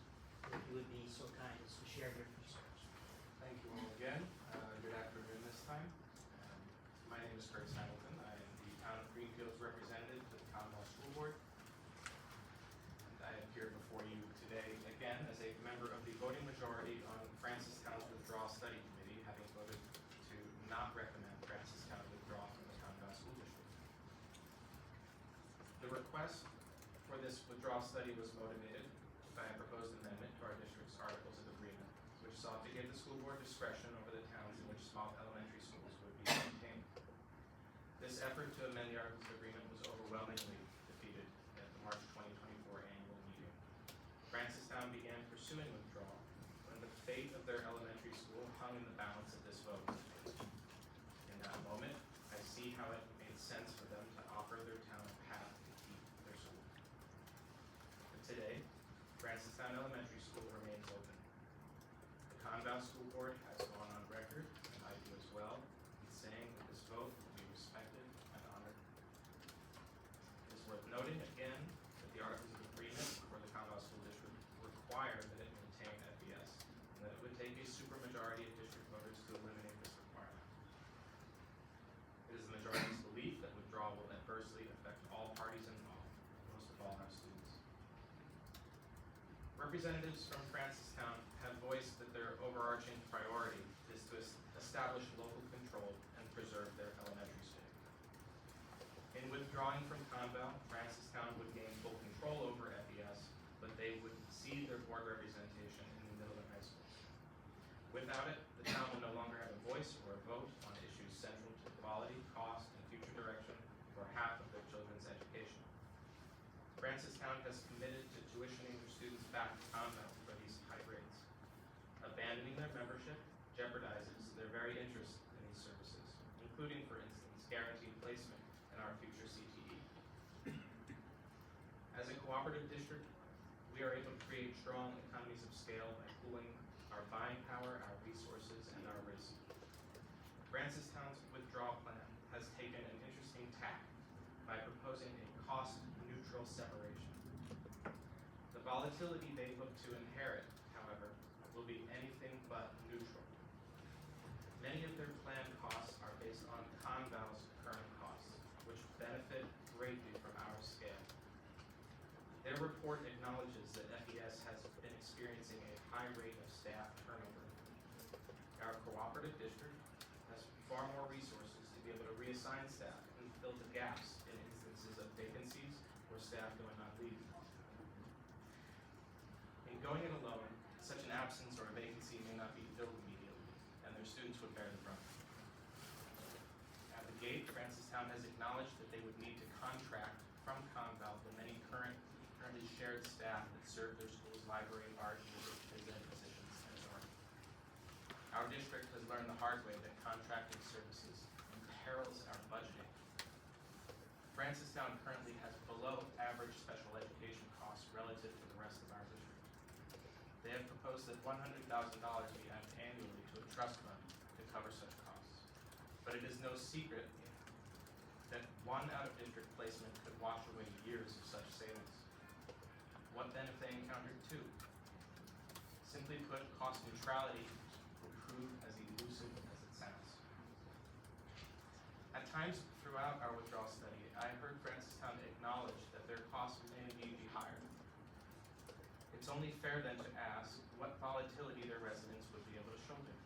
if you would be so kind as to share your concerns. Thank you all again. Good afternoon this time. My name is Curtis Hamilton. I am the Town of Greenfield's representative to the Commonwealth School Board. And I appear before you today again as a member of the voting majority on Francistown's Withdrawal Study Committee, having voted to not recommend Francistown withdraw from the Commonwealth School District. The request for this withdrawal study was motivated by a proposed amendment to our district's Articles of Agreement, which sought to give the school board discretion over the towns in which small elementary schools would be maintained. This effort to amend the Articles of Agreement was overwhelmingly defeated at the March 2024 annual meeting. Francistown began pursuing withdrawal when the fate of their elementary school hung in the balance of this vote. In that moment, I see how it made sense for them to offer their town a path to keep their school. But today, Francistown Elementary School remains open. The Conval School Board has gone on record, and I do as well, in saying that this vote will be respected and honored. It is worth noting again that the Articles of Agreement for the Conval School District require that it maintain FBS, and that it would take a supermajority of district voters to eliminate this requirement. It is the majority's belief that withdrawal will adversely affect all parties involved, most of all our students. Representatives from Francistown have voiced that their overarching priority is to establish local control and preserve their elementary state. In withdrawing from Conval, Francistown would gain full control over FES, but they would cede their board representation in the middle and high schools. Without it, the town will no longer have a voice or a vote on issues central to quality, cost, and future direction for half of their children's education. Francistown has committed to tuitioning their students back to Conval for these high grades. Abandoning their membership jeopardizes their very interest in these services, including, for instance, guaranteed placement in our future CTE. As a cooperative district, we are able to create strong economies of scale by pooling our buying power, our resources, and our risk. Francistown's withdrawal plan has taken an interesting tack by proposing a cost-neutral separation. The volatility they look to inherit, however, will be anything but neutral. Many of their planned costs are based on Conval's current costs, which benefit greatly from our scale. Their report acknowledges that FES has been experiencing a high rate of staff turnover. Our cooperative district has far more resources to be able to reassign staff and fill the gaps in instances of vacancies or staff going on leave. In going it alone, such an absence or a vacancy may not be filled immediately, and their students would bear the brunt. At the gate, Francistown has acknowledged that they would need to contract from Conval the many currently shared staff that serve their school's library, art, music, phys ed positions, and more. Our district has learned the hard way that contracting services imperils our budgeting. Francistown currently has below average special education costs relative to the rest of our district. They have proposed that $100,000 be added annually to a trust fund to cover such costs. But it is no secret that one out-of-district placement could wash away years of such savings. What then if they encountered two? Simply put, cost neutrality will prove as elusive as it sounds. At times throughout our withdrawal study, I heard Francistown acknowledge that their costs may indeed be higher. It's only fair then to ask what volatility their residents would be able to shoulder.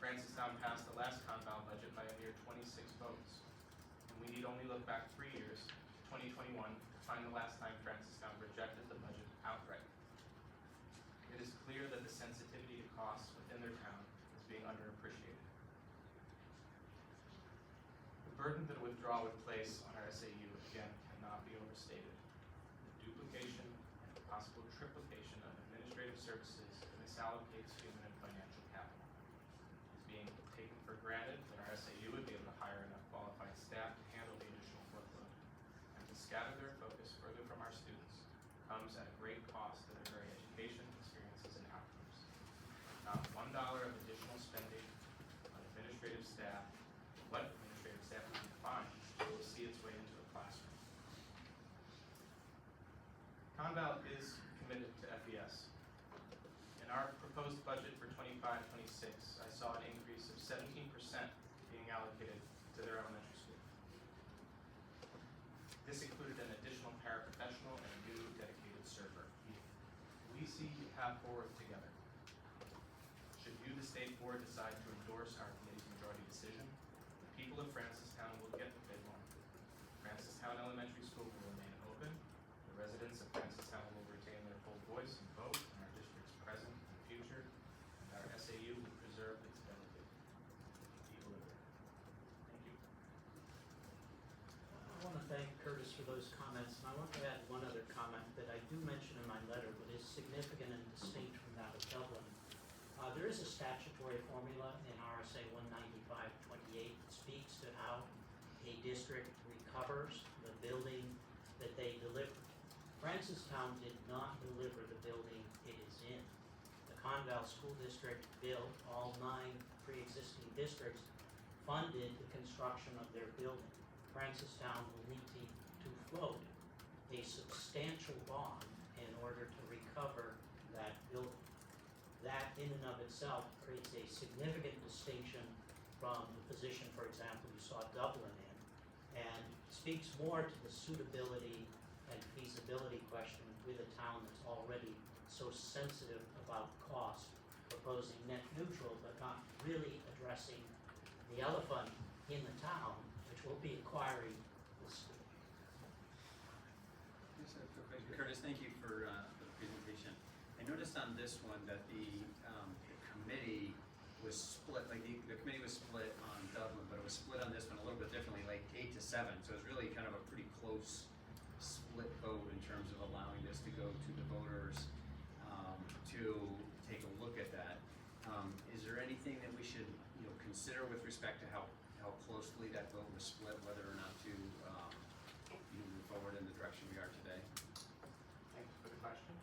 Francistown passed the last Conval budget by a mere 26 votes, and we need only look back 3 years, 2021, to find the last time Francistown rejected the budget outright. It is clear that the sensitivity to costs within their town is being underappreciated. The burden that a withdrawal would place on our SAU, again, cannot be overstated. The duplication and possible triplication of administrative services misallocates human and financial capital. It is being taken for granted that our SAU would be able to hire enough qualified staff to handle the additional workload, and to scatter their focus further from our students comes at a great cost to their very education, experiences, and outcomes. Not $1 of additional spending on administrative staff, what administrative staff we can find, will see its way into the classroom. Conval is committed to FES. In our proposed budget for 25-26, I saw an increase of 17% being allocated to their elementary school. This included an additional paraprofessional and a new dedicated server. We see a path forward together. Should you, the state board, decide to endorse our committee's majority decision, the people of Francistown will get what they want. Francistown Elementary School will remain Francistown will retain their full voice and vote in our district's present and future, and our SAU will preserve its delicate equilibrium. Thank you. I want to thank Curtis for those comments, and I want to add one other comment that I do mention in my letter, but is significant and distinct from that of Dublin. There is a statutory formula in RSA 195/28 that speaks to how a district recovers the building that they deliver. Francistown did not deliver the building it is in. The Conval School District built, all 9 pre-existing districts funded the construction of their building. Francistown will need to float a substantial bond in order to recover that building. That in and of itself creates a significant distinction from the position, for example, you saw Dublin in, and speaks more to the suitability and feasibility question with a town that's already so sensitive about cost, proposing net neutral, but not really addressing the elephant in the town, which will be acquiring the school. Curtis, thank you for the presentation. I noticed on this one that the committee was split, like the committee was split on Dublin, but it was split on this one a little bit differently, like 8-7. So it's really kind of a pretty close split vote in terms of allowing this to go to the voters to take a look at that. Is there anything that we should, consider with respect to how closely that vote was split, whether or not to move forward in the direction we are today? Thank you for the question.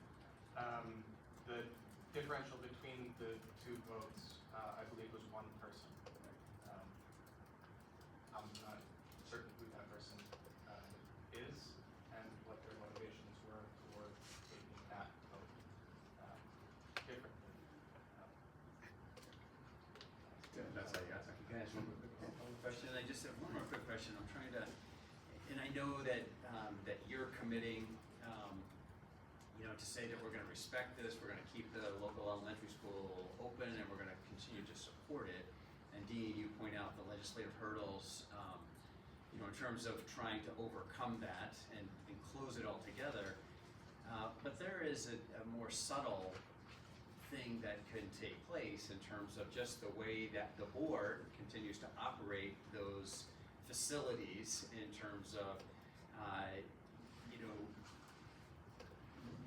The differential between the two votes, I believe, was 1 person. I'm not certain who that person is and what their motivations were for taking that vote differently. That's all you got. Can I ask one quick question? I just have one more quick question. I'm trying to, and I know that that you're committing, to say that we're going to respect this, we're going to keep the local elementary school open, and we're going to continue to support it. And Dean, you point out the legislative hurdles, in terms of trying to overcome that and close it all together. But there is a more subtle thing that can take place in terms of just the way that the board continues to operate those facilities in terms of,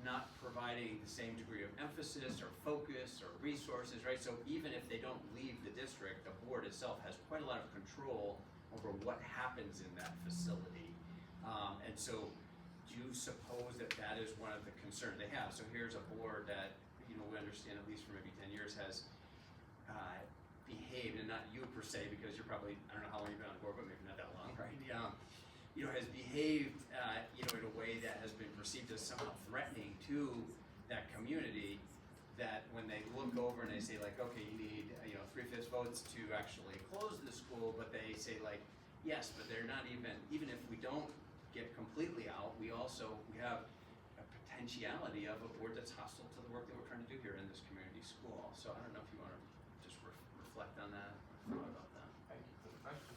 not providing the same degree of emphasis or focus or resources, right? So even if they don't leave the district, the board itself has quite a lot of control over what happens in that facility. And so do you suppose that that is one of the concerns they have? So here's a board that, we understand at least for maybe 10 years has behaved, and not you per se, because you're probably, I don't know how long you've been on board, but maybe not that long, right? Has behaved, in a way that has been perceived as somehow threatening to that community, that when they look over and they say like, okay, you need, 3/5 votes to actually close the school, but they say like, yes, but they're not even if we don't get completely out, we have a potentiality of a board that's hostile to the work that we're trying to do here in this community school. So I don't know if you want to just reflect on that, or thought about that. Thank you for the question.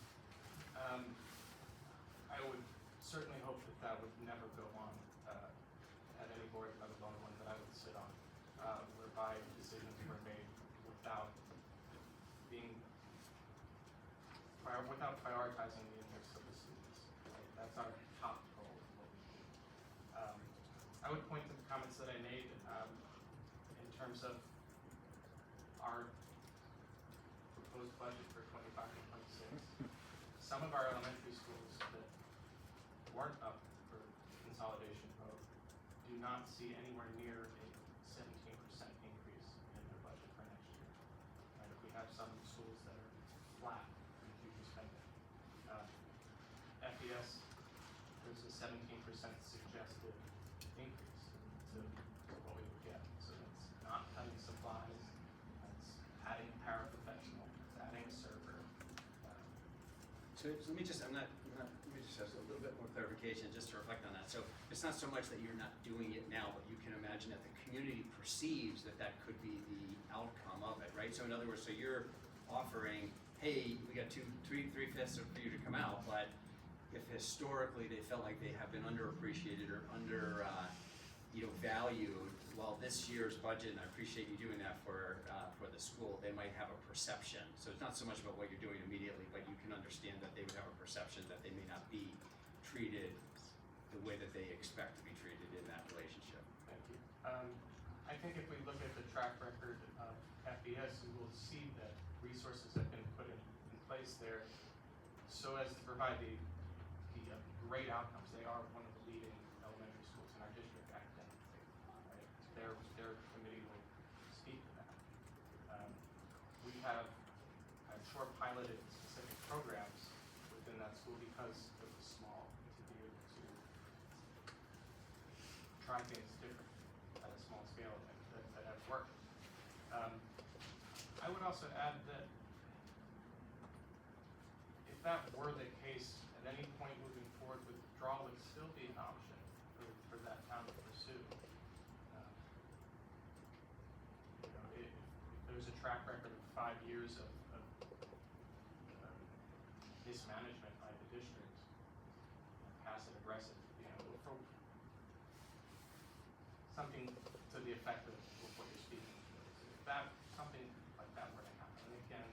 I would certainly hope that would never go on at any board, let alone one that I would sit on, whereby decisions were made without prioritizing the interests of the students. Right? That's our top goal of what we do. I would point to the comments that I made in terms of our proposed budget for 25 and 26. Some of our elementary schools that weren't up for consolidation vote do not see anywhere near a 17% increase in their budget for next year. And if we have some schools that are flat in future spending, FES, there's a 17% suggested increase to what we would get. So that's not cutting supplies, that's adding paraprofessional, it's adding a server. So let me just ask a little bit more clarification just to reflect on that. So it's not so much that you're not doing it now, but you can imagine that the community perceives that that could be the outcome of it, right? So in other words, so you're offering, hey, we got 3/5 for you to come out, but if historically they felt like they have been underappreciated or valued, well, this year's budget, and I appreciate you doing that for the school, they might have a perception. So it's not so much about what you're doing immediately, but you can understand that they would have a perception that they may not be treated the way that they expect to be treated in that relationship. Thank you. I think if we look at the track record of FBS, we will see that resources have been put in place there so as to provide the great outcomes. They are one of the leading elementary schools in our district academically. Right? Their committee will speak to that. We have, I'm sure, piloted specific programs within that school because it was small to be able to try things different at a small scale that have worked. I would also add that if that were the case, at any point moving forward, withdrawal would still be an option for that town to pursue. If there's a track record of 5 years of mismanagement by the district, passive aggressive, for something to the effect of what you're speaking to. If something like that were to happen, and again,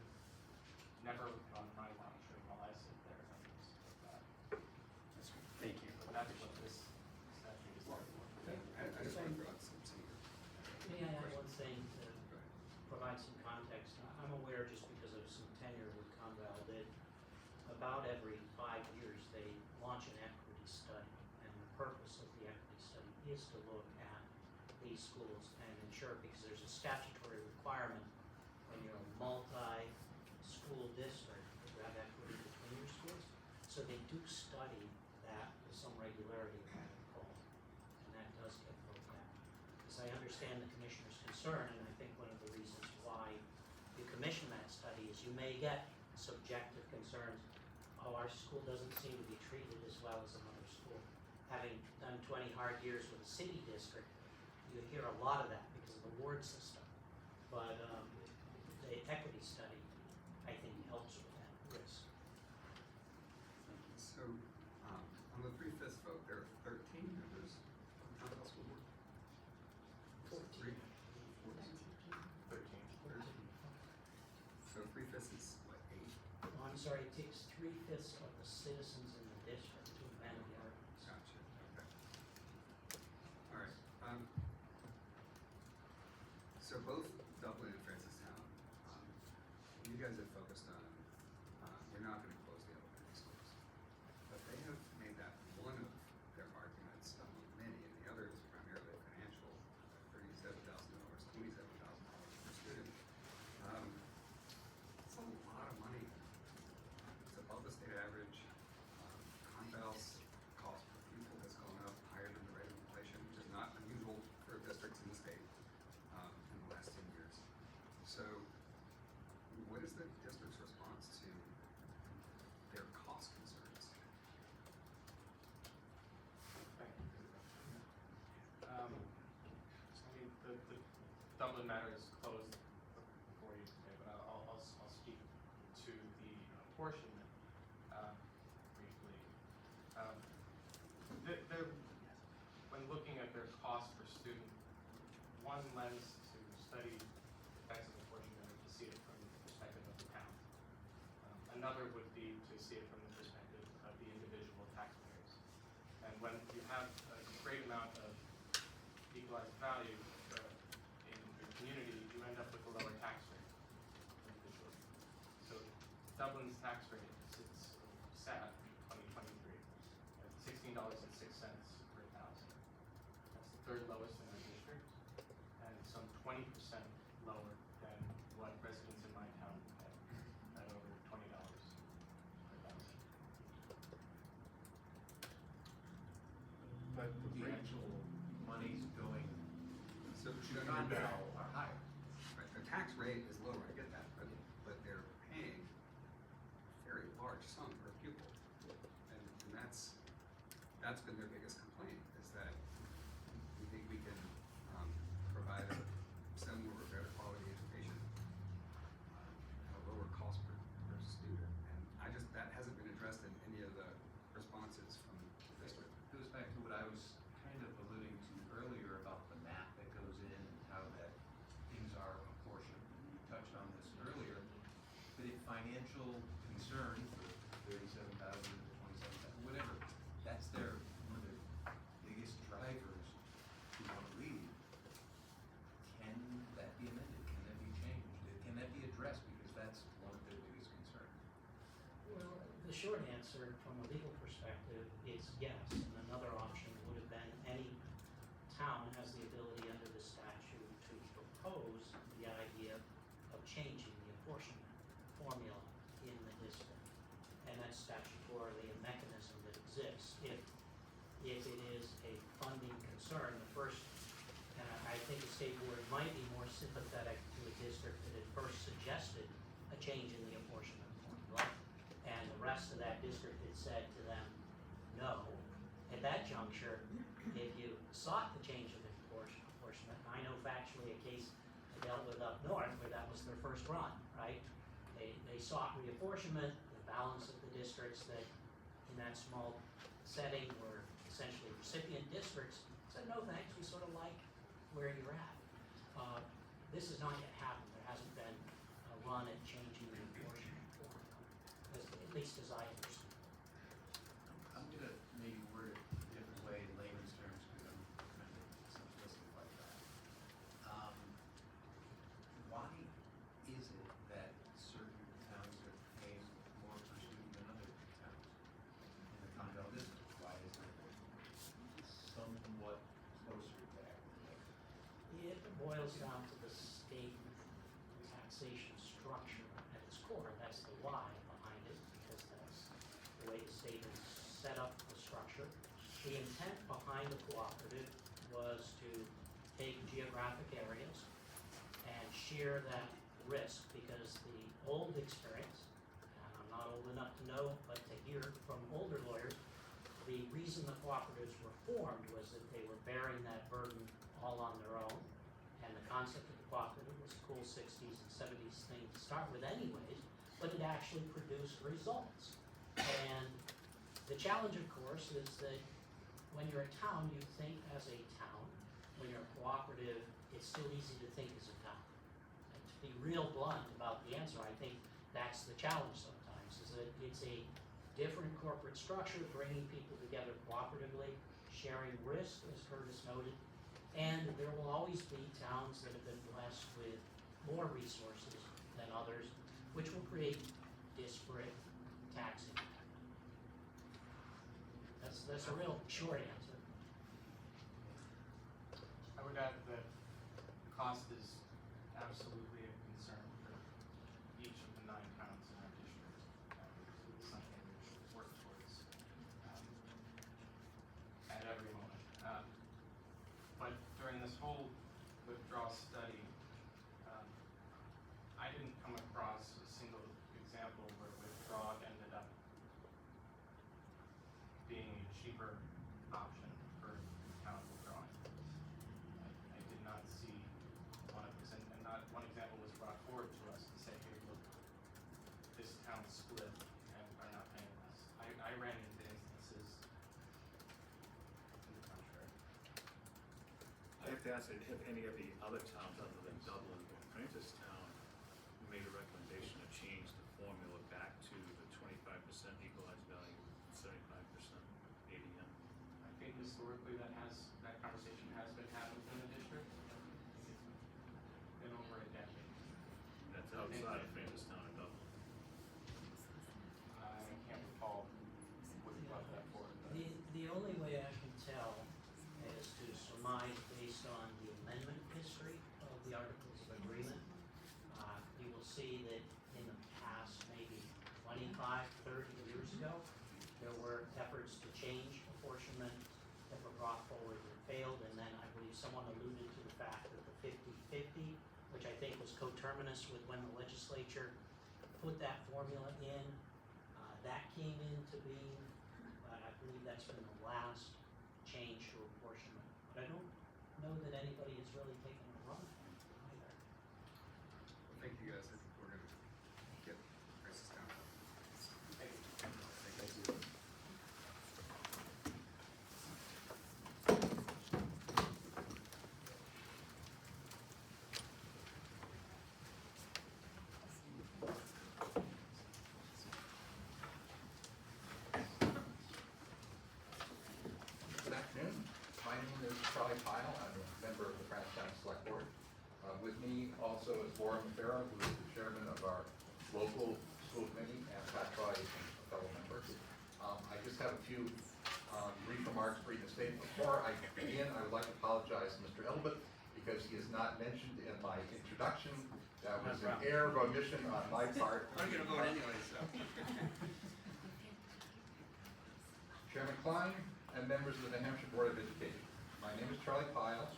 never on my watch or while I sit there and things like that. Thank you. But that's what this statute is there for. I just want to throw out some May I add one thing to provide some context? I'm aware, just because of some tenure with Conval, that about every 5 years they launch an equity study, and the purpose of the equity study is to look at these schools and ensure, because there's a statutory requirement when you're a multi-school district that you have equity between your schools. So they do study that with some regularity, if I recall, and that does get looked at. Because I understand the commissioner's concern, and I think one of the reasons why you commission that study is you may get subjective concerns. Oh, our school doesn't seem to be treated as well as another school. Having done 20 hard years with a city district, you hear a lot of that because of the ward system. But the equity study, I think, helps with that risk. So, on the 3/5 vote, there are 13 members of the Conval School Board? 14. 13. So 3/5 is what, 8? Oh, I'm sorry, it takes 3/5 of the citizens in the district to amend the ordinance. Gotcha, okay. All right, so both Dublin and Francistown, you guys have focused on, you're not gonna close the elementary schools. But they have made that one of their arguments among many, and the other is primarily financial, $37,000, $27,000 per student. It's a lot of money. It's above the state average. Conval's cost per pupil has gone up higher than the rate of inflation, which is not unusual for districts in the state in the last 10 years. So, what is the district's response to their cost concerns? Thank you for the question. The Dublin matter is closed for you today, but I'll speak to the apportionment briefly. When looking at their cost per student, one lens to study effects of apportionment is to see it from the perspective of the town. Another would be to see it from the perspective of the individual taxpayers. And when you have a great amount of equalized value in your community, you end up with a lower tax rate individually. So Dublin's tax rate sat in 2023 at $16.06 per thousand. That's the third lowest in our district, and some 20% lower than what residents in my town pay at over $20 per thousand. But the actual monies going So, to Conval are higher. right, their tax rate is lower, I get that, but they're paying a very large sum per pupil. And that's been their biggest complaint, is that we think we can provide a similar or better quality education at a lower cost per student. And that hasn't been addressed in any of the responses from the district. It goes back to what I was kind of alluding to earlier financial concern for 37,000 to 27,000, whatever, that's one of their biggest drivers who want to leave. Can that be amended? Can that be changed? Can that be addressed? Because that's one of their biggest concerns. Well, the short answer from a legal perspective is yes, and another option would have been any town has the ability under the statute to propose the idea of changing the apportionment formula in the district. And that's statutorily a mechanism that exists. If it is a funding concern, the first, and I think the state board might be more sympathetic to a district that had first suggested a change in the apportionment formula, and the rest of that district had said to them, no. At that juncture, if you sought the change of the apportionment, and I know factually a case I dealt with up north where that was their first run, right? They sought reapportionment, the balance of the districts that in that small setting were essentially recipient districts said, no thanks, we sort of like where you're at. This has not yet happened. There hasn't been a run at changing the apportionment formula, at least as I understand. I'm gonna maybe word it a different way in layman's terms because I'm kind of simplistic like that. Why is it that certain towns are paying more per student than other towns in the Continental District? Why is it somewhat closer to that? It boils down to the state taxation structure at its core. That's the why behind it, because that's the way the state has set up the structure. The intent behind the cooperative was to take geographic areas and share that risk, because the old experience, and I'm not old enough to know, but to hear from older lawyers, the reason the cooperatives were formed was that they were bearing that burden all on their own. And the concept of the cooperative was a cool 60s and 70s thing to start with anyways, but it actually produced results. And the challenge, of course, is that when you're a town, you think as a town. When you're a cooperative, it's still easy to think as a town. And to be real blunt about the answer, I think that's the challenge sometimes, is that it's a different corporate structure, bringing people together cooperatively, sharing risk, as Curtis noted. And there will always be towns that have been blessed with more resources than others, which will create disparate taxing. That's a real short answer. I would add that cost is absolutely a concern for each of the 9 towns in our district. It's something we should work towards at every moment. But during this whole withdrawal study, I didn't come across a single example where withdrawal ended up being a cheaper option for the town withdrawing. I did not see one of those, and not one example was brought forward to us to say, hey, look, this town split and are not paying less. I ran into instances to the contrary. I have to ask, have any of the other towns other than Dublin or Prentice Town made a recommendation to change the formula back to the 25% equalized value, 75% ADM? I think historically that conversation has been had within the district. It's been over a decade. That's outside of Prentice Town and Dublin. I can't recall what you brought that forward, but. The only way I can tell is to surmise based on the amendment history of the Articles of Agreement. You will see that in the past, maybe 25, 30 years ago, there were efforts to change apportionment that were brought forward and failed, and then I believe someone alluded to the fact that the 50-50, which I think was coterminous with when the legislature put that formula in, that came into being, but I believe that's been the last change to apportionment. But I don't know that anybody has really taken a run at it either. Thank you guys, I think we're gonna get prices down. Thank you. Thank you. My name is Charlie Pyle. I'm a member of the Francetown Select Board. With me also is Laura Farah, who is the chairman of our local school committee, and Pat Troy, a fellow member. I just have a few brief remarks, brief statement. Before I begin, I would like to apologize to Mr. Elbert because he is not mentioned in my introduction. That was an error of omission on my part. I'm gonna vote anyway, so. Chairman Klein and members of the Hampshire Board of Education. My name is Charlie Pyle.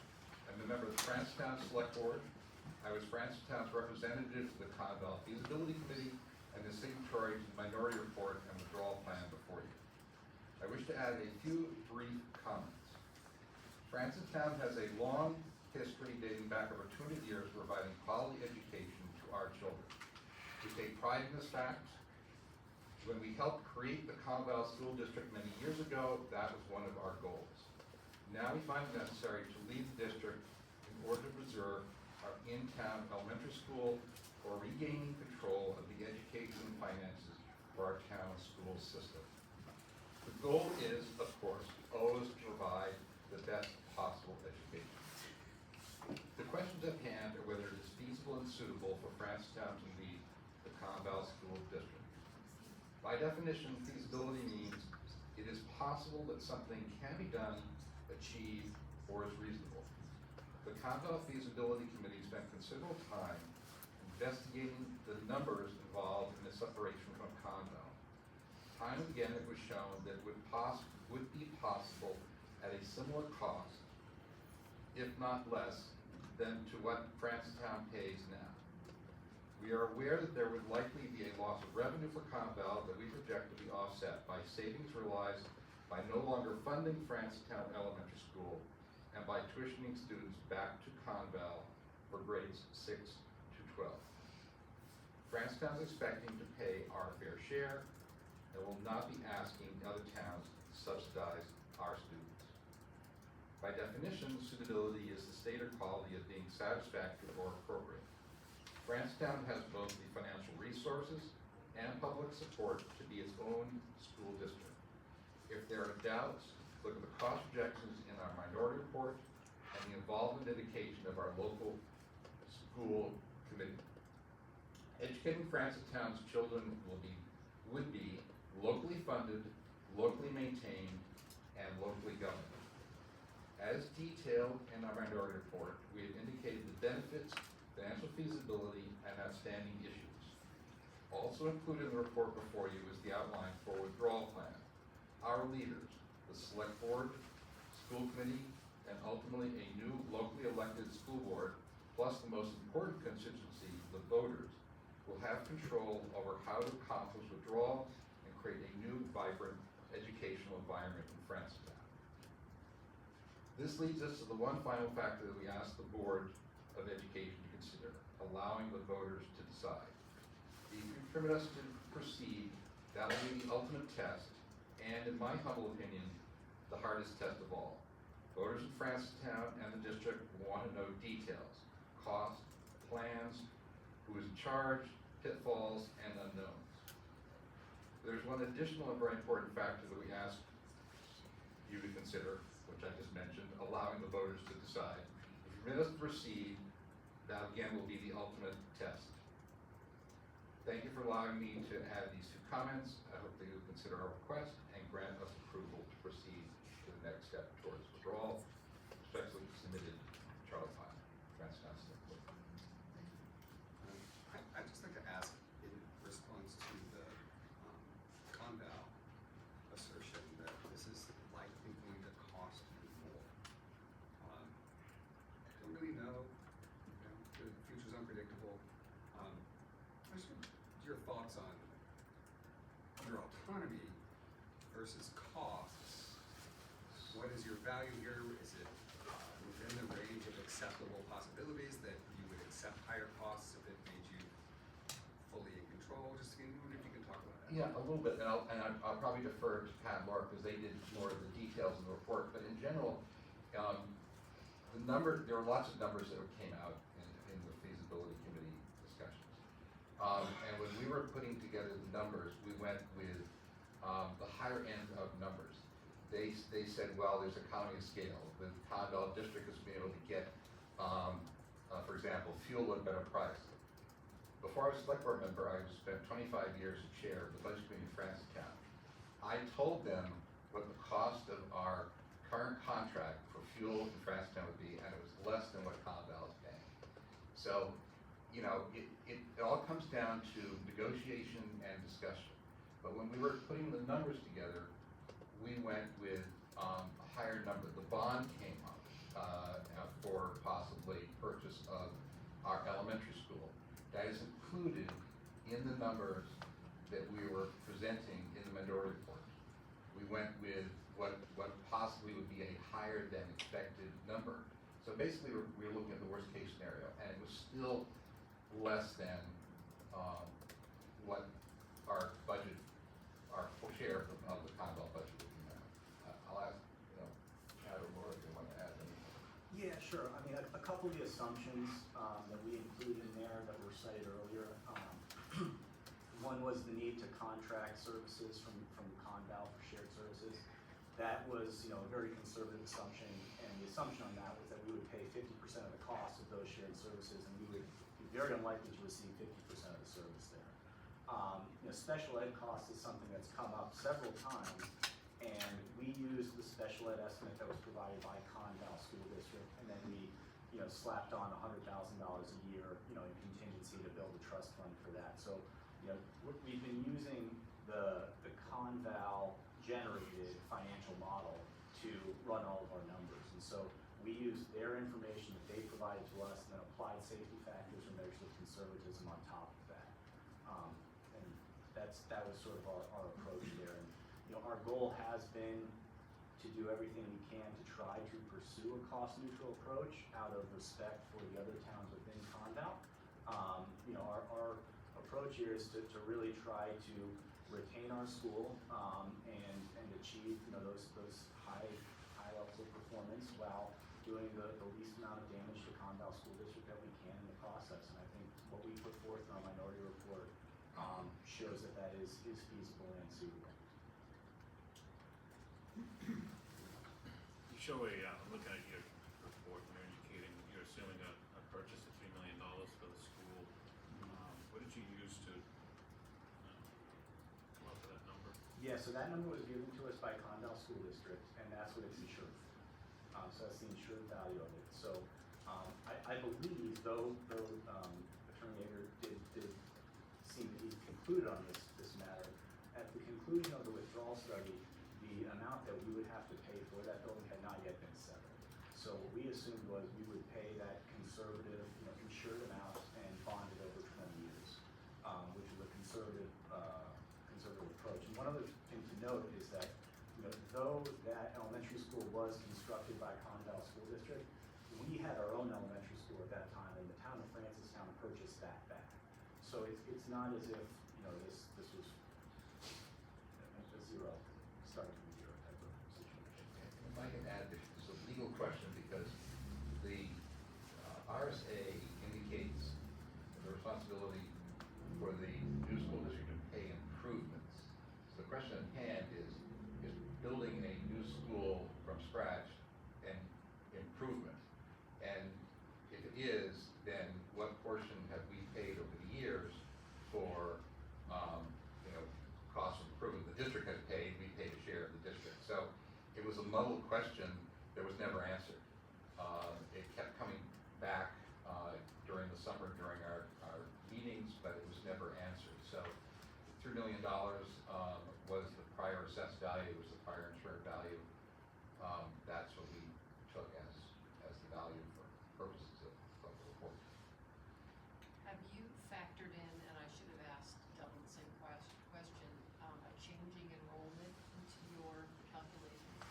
I'm a member of the Francetown Select Board. I was Francetown's representative to the Conval Feasibility Committee and the signatory to the minority report and withdrawal plan before you. I wish to add a few brief comments. Francetown has a long history dating back over 200 years providing quality education to our children. We take pride in this fact. When we helped create the Conval School District many years ago, that was one of our goals. Now we find it necessary to leave the district in order to preserve our in-town elementary school or regaining control of the education and finances for our town school system. The goal is, of course, always to provide the best possible education. The questions at hand are whether it is feasible and suitable for Francetown to lead the Conval School District. By definition, feasibility means it is possible that something can be done, achieved, or is reasonable. The Conval Feasibility Committee spent considerable time investigating the numbers involved in the separation from Conval. Time and again, it was shown that it would be possible at a similar cost, if not less, than to what Francetown pays now. We are aware that there would likely be a loss of revenue for Conval that we project to be offset by savings realized by no longer funding Francetown Elementary School and by tuitioning students back to Conval for grades 6 to 12. Francetown is expecting to pay our fair share and will not be asking other towns to subsidize our students. By definition, suitability is the state or quality of being satisfactory or appropriate. Francetown has both the financial resources and public support to be its own school district. If there are doubts, look at the cost projections in our minority report and the involvement indication of our local school committee. Educating Francetown's children would be locally funded, locally maintained, and locally governed. As detailed in our minority report, we have indicated the benefits, financial feasibility, and outstanding issues. Also included in the report before you is the outline for withdrawal plan. Our leaders, the select board, school committee, and ultimately a new locally elected school board, plus the most important constituency, the voters, will have control over how to accomplish withdrawal and create a new, vibrant educational environment in Francetown. This leads us to the one final factor that we ask the Board of Education to consider, allowing the voters to decide. If you permit us to proceed, that will be the ultimate test, and in my humble opinion, the hardest test of all. Voters in Francetown and the district want to know details, cost, plans, who is in charge, pitfalls, and unknowns. There's one additional and very important factor that we ask you to consider, which I just mentioned, allowing the voters to decide. If you permit us to proceed, that again will be the ultimate test. Thank you for allowing me to add these two comments. I hope that you will consider our request and grant us approval to proceed to the next step towards withdrawal. Respectfully submitted, Charlie Pyle, Francetown Select Board. I'd just like to ask, in response to the Conval assertion that this is likely going to cost you more. Don't really know, the future's unpredictable. Just your thoughts on your autonomy versus costs. What is your value here? Is it within the range of acceptable possibilities that you would accept higher costs if it made you fully in control? Just if you can talk about that. Yeah, a little bit, and I'll probably defer to Pat and Laura because they did more of the details in the report. But in general, there were lots of numbers that came out in the feasibility committee discussions. And when we were putting together the numbers, we went with the higher end of numbers. they said, well, there's economy of scale. The Condell district has been able to get, for example, fuel at a better price. Before I was a select board member, I spent 25 years as chair of the budget committee in Francistown. I told them what the cost of our current contract for fuel in Francistown would be, and it was less than what Condell is paying. So, you know, it all comes down to negotiation and discussion. But when we were putting the numbers together, we went with a higher number. The bond came up for possibly purchase of our elementary school. That is included in the numbers that we were presenting in the minority report. We went with what possibly would be a higher than expected number. So basically, we were looking at the worst case scenario, and it was still less than what our budget, our share of the Condell budget would be now. I'll ask, Chad or Laura if you want to add anything. Yeah, sure. I mean, a couple of the assumptions that we included in there that were cited earlier. One was the need to contract services from Condell for shared services. That was, a very conservative assumption, and the assumption on that was that we would pay 50% of the cost of those shared services, and we would be very unlikely to receive 50% of the service there. Special ed cost is something that's come up several times, and we used the special ed estimate that was provided by Condell School District, and then we, slapped on $100,000 a year, in contingency to build a trust fund for that. So, we've been using the Condell generated financial model to run all of our numbers, and so we used their information that they provided to us, and then applied safety factors and measures of conservatism on top of that. And that was sort of our approach there. And our goal has been to do everything we can to try to pursue a cost-neutral approach out of respect for the other towns within Condell. Our approach here is to really try to retain our school and achieve those high levels of performance while doing the least amount of damage to Condell School District that we can in the process. And I think what we put forth in our minority report shows that is feasible and suitable. You show I'm looking at your report, and you're indicating you're assuming a purchase of $3 million for the school. What did you use to come up with that number? Yeah, so that number was given to us by Condell School District, and that's what it's insured. So that's the insured value of it. So I believe, though Attorney Yeager did seem to be concluded on this matter, at the conclusion of the withdrawal study, the amount that we would have to pay for that building had not yet been settled. So what we assumed was we would pay that conservative, insured amount and bond it over 20 years, which is a conservative approach. And one other thing to note is that, though that elementary school was constructed by Condell School District, we had our own elementary school at that time, and the town of Francistown purchased that back. So it's not as if, this was a zero, starting from zero type of situation. If I can add, this is a legal question because the RSA indicates the responsibility for the new school district to pay improvements. So the question at hand is building a new school from scratch an improvement? And if it is, then what portion have we paid over the years for cost of improvement? The district has paid, we paid a share of the district. So it was a muddled question that was never answered. It kept coming back during the summer, during our meetings, but it was never answered. So $3 million was the prior assessed value, was the prior insured value. That's what we took as the value for purposes of the report. Have you factored in, and I should have asked Dublin the same question, a changing enrollment into your calculations?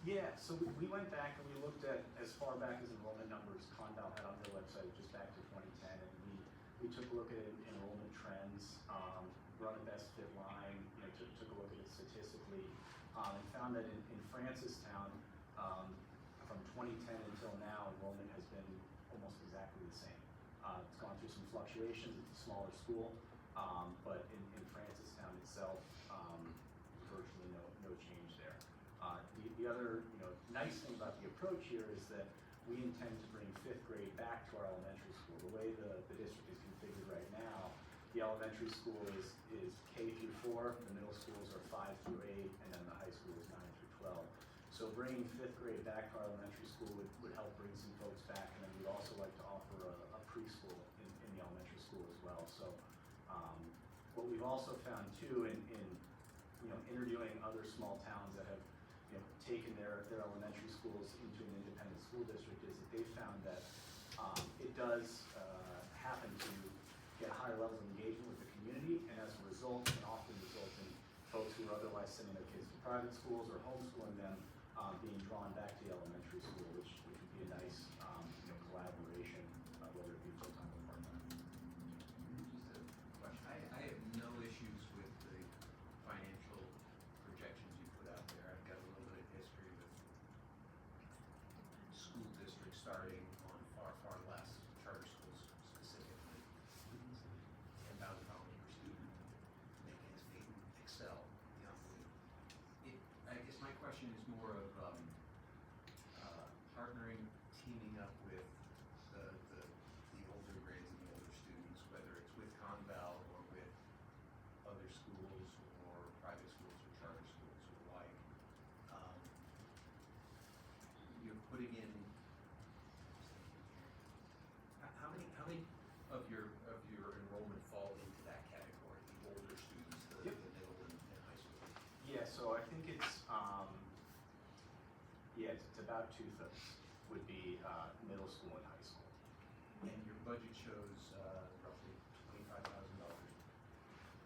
Yeah, so we went back and we looked at as far back as enrollment numbers Condell had on their website, just back to 2010, and we took a look at enrollment trends, run a best fit line, took a look at it statistically, and found that in Francistown, from 2010 until now, enrollment has been almost exactly the same. It's gone through some fluctuations, it's a smaller school, but in Francistown itself, virtually no change there. other, nice thing about the approach here is that we intend to bring 5th grade back to our elementary school. The way the district is configured right now, the elementary school is K through 4, the middle schools are 5 through 8, and then the high school is 9 through 12. So bringing 5th grade back to our elementary school would help bring some folks back, and then we'd also like to offer a preschool in the elementary school as well. So what we've also found too in interviewing other small towns that have taken their elementary schools into an independent school district is that they've found that it does happen to get higher levels of engagement with the community, and as a result, can often result in folks who are otherwise sending their kids to private schools or homeschooling them being drawn back to the elementary school, which would be a nice collaboration, whether it be full-time or part-time. Just a question. I have no issues with the financial projections you put out there. I've got a little bit of history with school districts starting on far, far less, charter schools specifically. $10,000 per student, making us excel beyond belief. I guess my question is more of partnering, teaming up with the older grades and the older students, whether it's with Conval or with other schools or private schools or charter schools or the like. You're putting in, how many of your enrollment fall into that category, the older students, the middle and high school? Yeah, so I think it's it's about 2/3 would be middle school and high school. And your budget shows roughly $25,000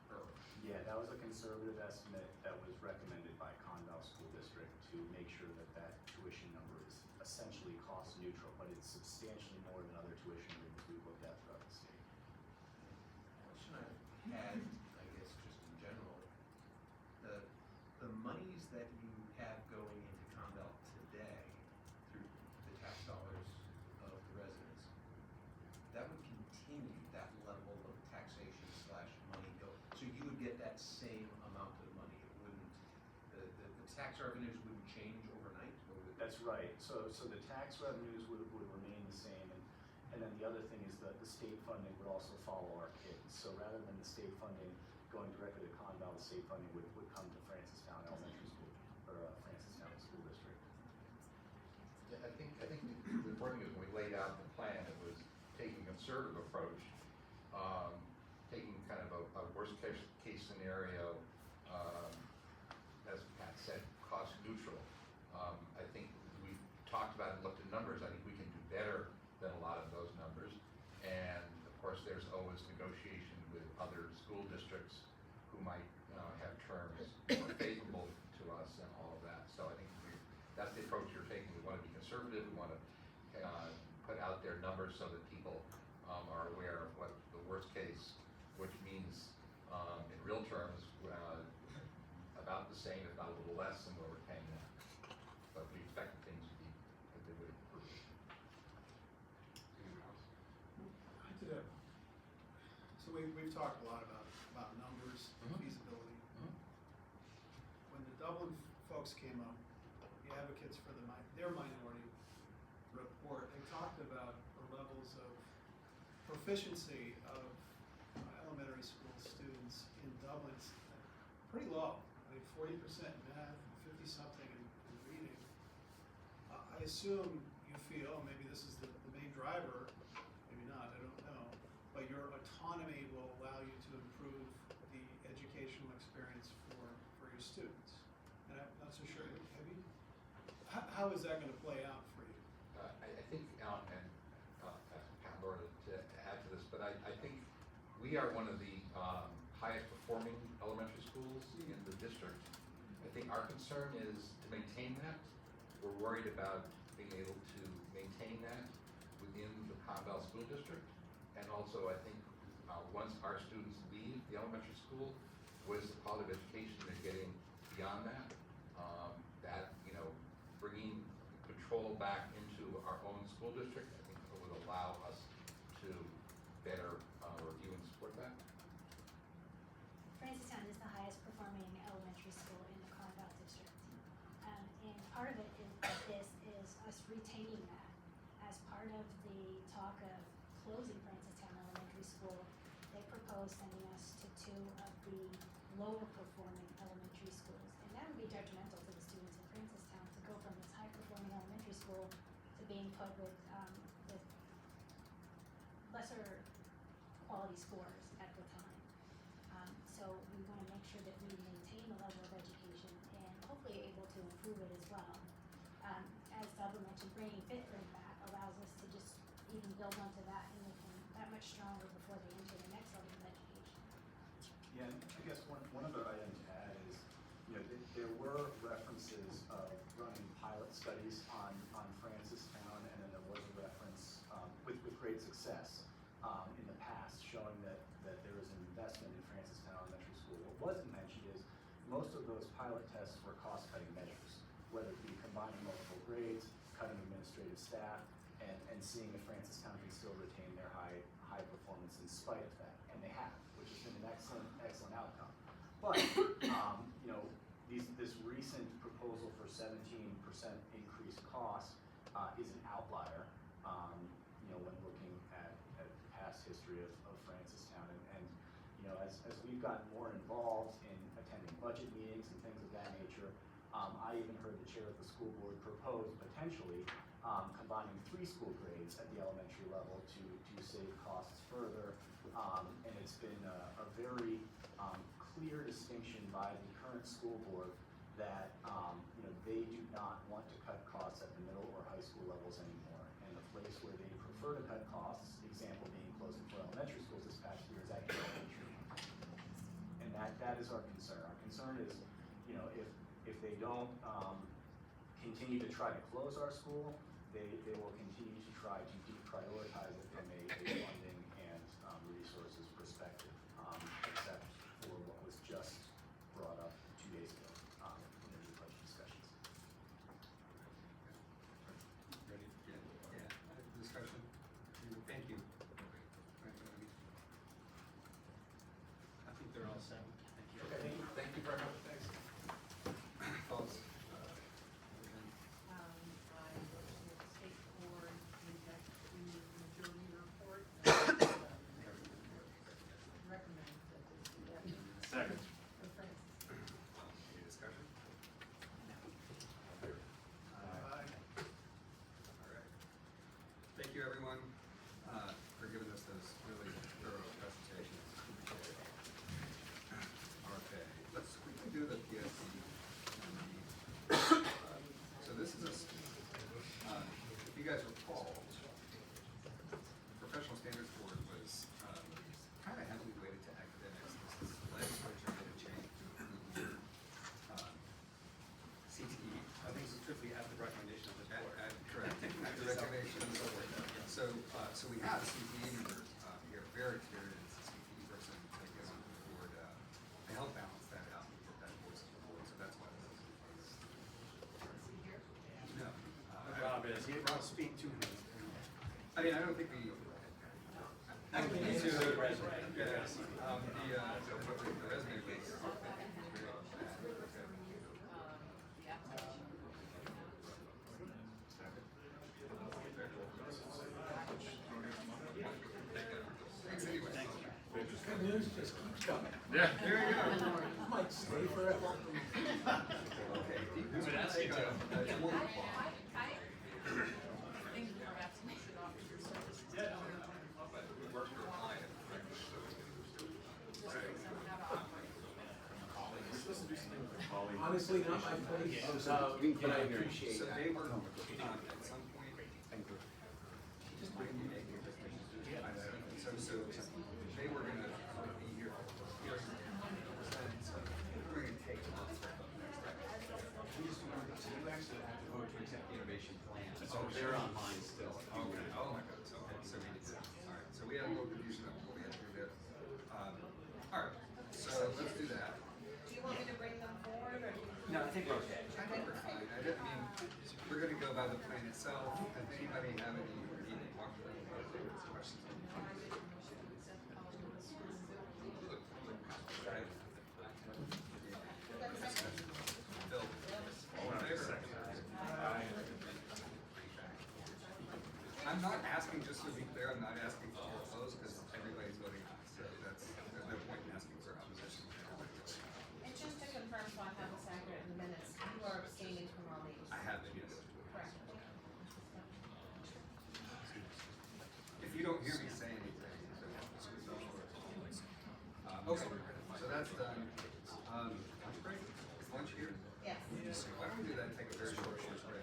per. Yeah, that was a conservative estimate that was recommended by Conval School District to make sure that tuition number is essentially cost neutral, but it's substantially more than other tuition rates we've looked at throughout the state. Question I had, I guess, just in general, the monies that you have going into Conval today through the tax dollars of the residents, that would continue that level of taxation / money go. So you would get that same amount of money. It wouldn't, the tax revenues wouldn't change overnight, or would? That's right. So the tax revenues would remain the same, and then the other thing is that the state funding would also follow our kids. So rather than the state funding going directly to Conval, the state funding would come to Francistown Elementary School, or Francistown School District. Yeah, I think the important thing is when we laid out the plan, it was taking a conservative approach, taking kind of a worst case scenario, as Pat said, cost neutral. I think we talked about and looked at numbers. I think we can do better than a lot of those numbers. And of course, there's always negotiation with other school districts who might have terms more favorable to us and all of that. So I think that's the approach you're taking. We want to be conservative. We want to put out their numbers so that people are aware of what the worst case, which means in real terms about the same, if not a little less than what we're paying now. But we expect things to be a good way to improve. So we've talked a lot about numbers, feasibility. When the Dublin folks came up, the advocates for their minority report, they talked about the levels of proficiency of elementary school students in Dublin, pretty low. I mean, 40% in math, 50-something in reading. I assume you feel, maybe this is the main driver, maybe not, I don't know, but your autonomy will allow you to improve the educational experience for your students. And I'm not so sure, have you, how is that going to play out for you? I think, and Pat Laura to add to this, but I think we are one of the highest performing elementary schools in the district. I think our concern is to maintain that. We're worried about being able to maintain that within the Conval School District. And also, I think once our students leave the elementary school, what is the quality of education they're getting beyond that? Bringing control back into our own school district, I think it would allow us to better review and support that. Francistown is the highest performing elementary school in the Conval district. And part of retaining that. As part of the talk of closing Francistown Elementary School, they proposed sending us to 2 of the lower performing elementary schools. And that would be detrimental to the students in Francistown to go from this high performing elementary school to being put with lesser quality scores at the time. So we want to make sure that we maintain the level of education and hopefully able to improve it as well. As Dublin mentioned, bringing fifth grade back allows us to just even build onto that and make them that much stronger before they enter the next level of education. Yeah, and I guess one other item to add is, there were references of running pilot studies on Francistown, and then there was a reference with great success in the past showing that there is an investment in Francistown Elementary School. What wasn't mentioned is most of those pilot tests were cost-cutting measures, whether it be combining multiple grades, cutting administrative staff, and seeing if Francistown can still retain their high performance in spite of that, and they have, which has been an excellent outcome. But this recent proposal for 17% increased cost is an outlier. When looking at past history of Francistown, and as we've gotten more involved in attending budget meetings and things of that nature, I even heard the chair of the school board propose potentially combining 3 school grades at the elementary level to save costs further. And it's been a very clear distinction by the current school board that they do not want to cut costs at the middle or high school levels anymore. And the place where they prefer to cut costs, example being closing 4 elementary schools this past year, is actually elementary. And that is our concern. Our concern is, if they don't continue to try to close our school, they will continue to try to deprioritize it from a funding and resources perspective, except for what was just brought up 2 days ago in the budget discussions. Ready? Yeah. Discussion? Thank you. I think they're all set. Thank you. Okay, thank you very much. Thanks. Thoughts? I motion that the state board reject the majority report and recommend that this be done. Second. For Francis. Any discussion? Aye. All right. Thank you, everyone, for giving us those really thorough presentations. Okay, let's quickly do the PSC. So this is if you guys recall, Professional Standards Board was kind of heavily weighted to academics. This legislature made a change to include CTE. I think it's strictly at the recommendation of the board. Correct. At the recommendation of the board. So we have a CTE member here, very experienced CTE person to get on the board to help balance that out and get that voice to the board. So that's why this is. No. Rob is, Rob, speak to him. I mean, I don't think we. I think we need to. The resume. Yeah. The resume was. Thanks anyway. Good news just keeps coming. Yeah. There you go. You might stay forever. Okay. Who's gonna take a one? I think perhaps we should offer your services. We work for a client. Just so how to operate. Honestly, not my place, but I appreciate So that. they were, at some point, just bring me a so they were gonna be here for years. So we're gonna take them off. We just remember, so you actually have to vote to accept the innovation plan. So they're online still. Okay, oh my goodness, okay, so we did that. All right, so we had a little confusion of what we had to do there. All right, so let's do that. Do you want me to bring them forward, or do you? No, I think we're okay. I think we're fine. I mean, we're gonna go by the plan itself. Does anybody have any questions? Bill, all in favor? I'm not asking, just to be clear, I'm not asking for your close, because everybody's voting aye, so that's, there's no point in asking for opposition. Everybody's voting aye. And just to confirm, so I have this accurate in the minutes, you are abstaining from all these? I have it, yes. Correct. If you don't hear me say anything, okay, so that's done. Lunch break? Is lunch here? Yes. Why don't we do that and take a very short lunch break?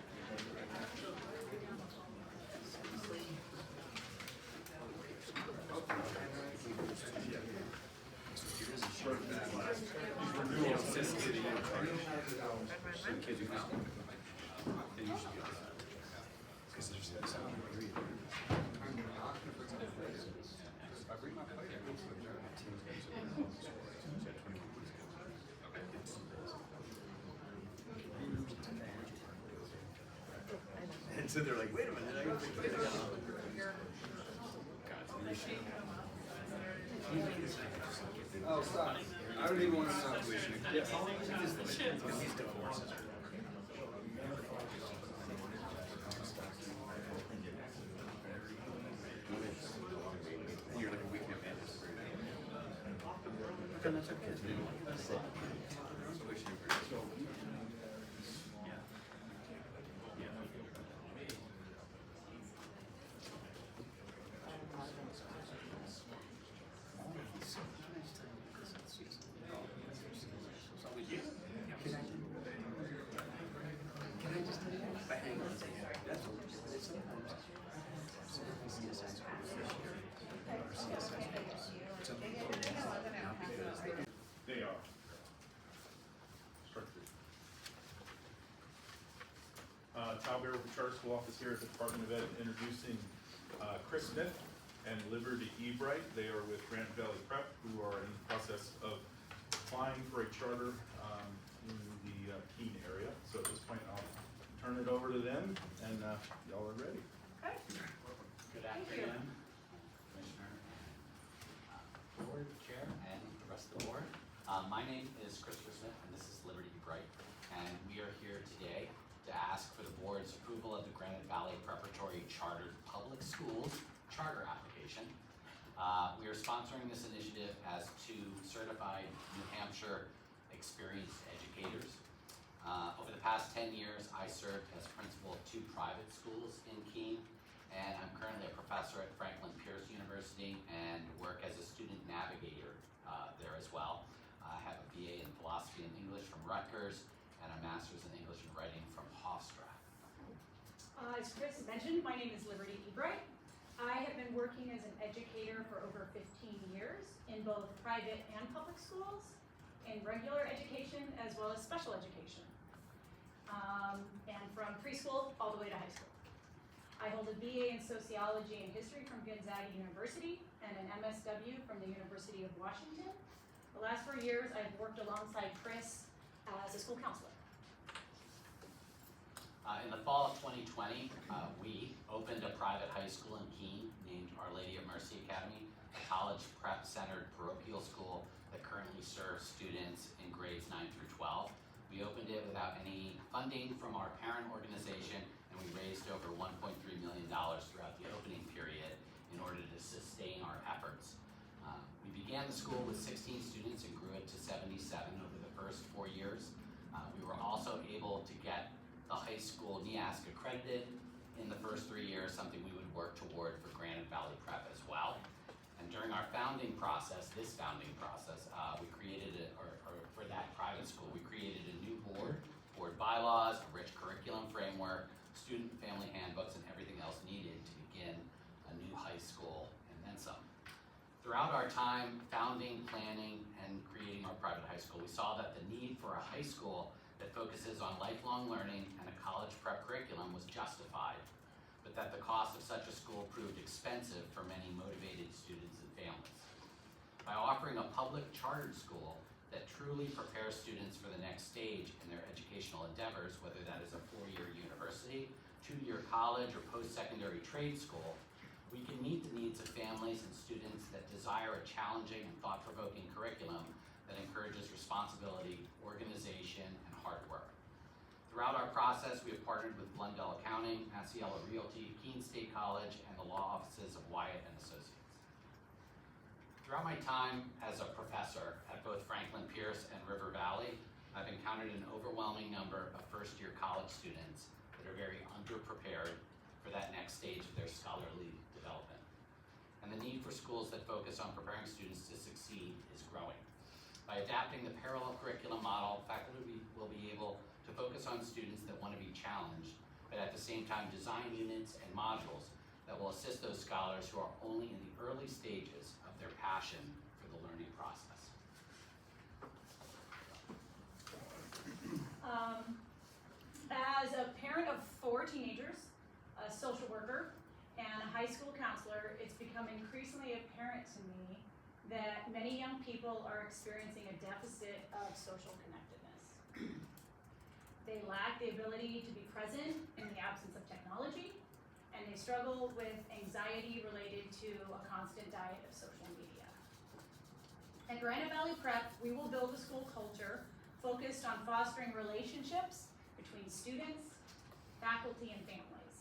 I bring my plate, I go to the And so they're like, wait a minute, I gotta pick this up. Oh, stop. I don't even want to know. Yes. He's divorced. You're like a week in advance. Okay, that's okay. They are. Structured. Talbot Charter School office here at the Department of Ed introducing Chris Smith and Liberty Ebright. They are with Granite Valley Prep, who are in the process of applying for a charter in the Keene area. So at this point, I'll turn it over to them, and y'all are ready. Good afternoon, Commissioner, Board Chair, and the rest of the board. My name is Christopher Smith, and this is Liberty Bright, and we are here today to ask for the board's approval of the Granite Valley Preparatory Chartered Public Schools Charter application. We are sponsoring this initiative as two certified New Hampshire experienced educators. Over the past 10 years, I served as principal of two private schools in Keene, and I'm currently a professor at Franklin Pierce University and work as a student navigator there as well. I have a BA in philosophy and English from Rutgers and a master's in English and writing from Hofstra. As Chris mentioned, my name is Liberty Ebright. I have been working as an educator for over 15 years in both private and public schools, in regular education as well as special education, and from preschool all the way to high school. I hold a BA in Sociology and History from Gonzaga University and an MSW from the University of Washington. The last 4 years, I've worked alongside Chris as a school counselor. In the fall of 2020, we opened a private high school in Keene named Our Lady of Mercy Academy, a college prep-centered parochial school that currently serves students in grades 9 through 12. We opened it without any funding from our parent organization, and we raised over $1.3 million throughout the opening period in order to sustain our efforts. We began the school with 16 students and grew it to 77 over the first 4 years. We were also able to get the high school NEASC accredited in the first 3 years, something we would work toward for Granite Valley Prep as well. And during our founding process, we created, for that private school, we created a new board bylaws, a rich curriculum framework, student and family handbooks, and everything else needed to begin a new high school and then some. Throughout our time founding, planning, and creating our private high school, we saw that the need for a high school that focuses on lifelong learning and a college prep curriculum was justified, but that the cost of such a school proved expensive for many motivated students and families. By offering a public chartered school that truly prepares students for the next stage in their educational endeavors, whether that is a 4-year university, 2-year college, or post-secondary trade school, we can meet the needs of families and students that desire a challenging and thought-provoking curriculum that encourages responsibility, organization, and hard work. Throughout our process, we have partnered with Blundell Accounting, Osceola Realty, Keene State College, and the law offices of Wyatt and Associates. Throughout my time as a professor at both Franklin Pierce and River Valley, I've encountered an overwhelming number of first-year college students that are very underprepared for that next stage of their scholarly development. And the need for schools that focus on preparing students to succeed is growing. By adapting the parallel curriculum model, faculty will be able to focus on students that want to be challenged, but at the same time design units and modules that will assist those scholars who are only in the early stages of their passion for the learning process. As a parent of 4 teenagers, a social worker, and a high school counselor, it's become increasingly apparent to me that many young people are experiencing a deficit of social connectedness. They lack the ability to be present in the absence of technology, and they struggle with anxiety related to a constant diet of social media. At Granite Valley Prep, we will build a school culture focused on fostering relationships between students, faculty, and families.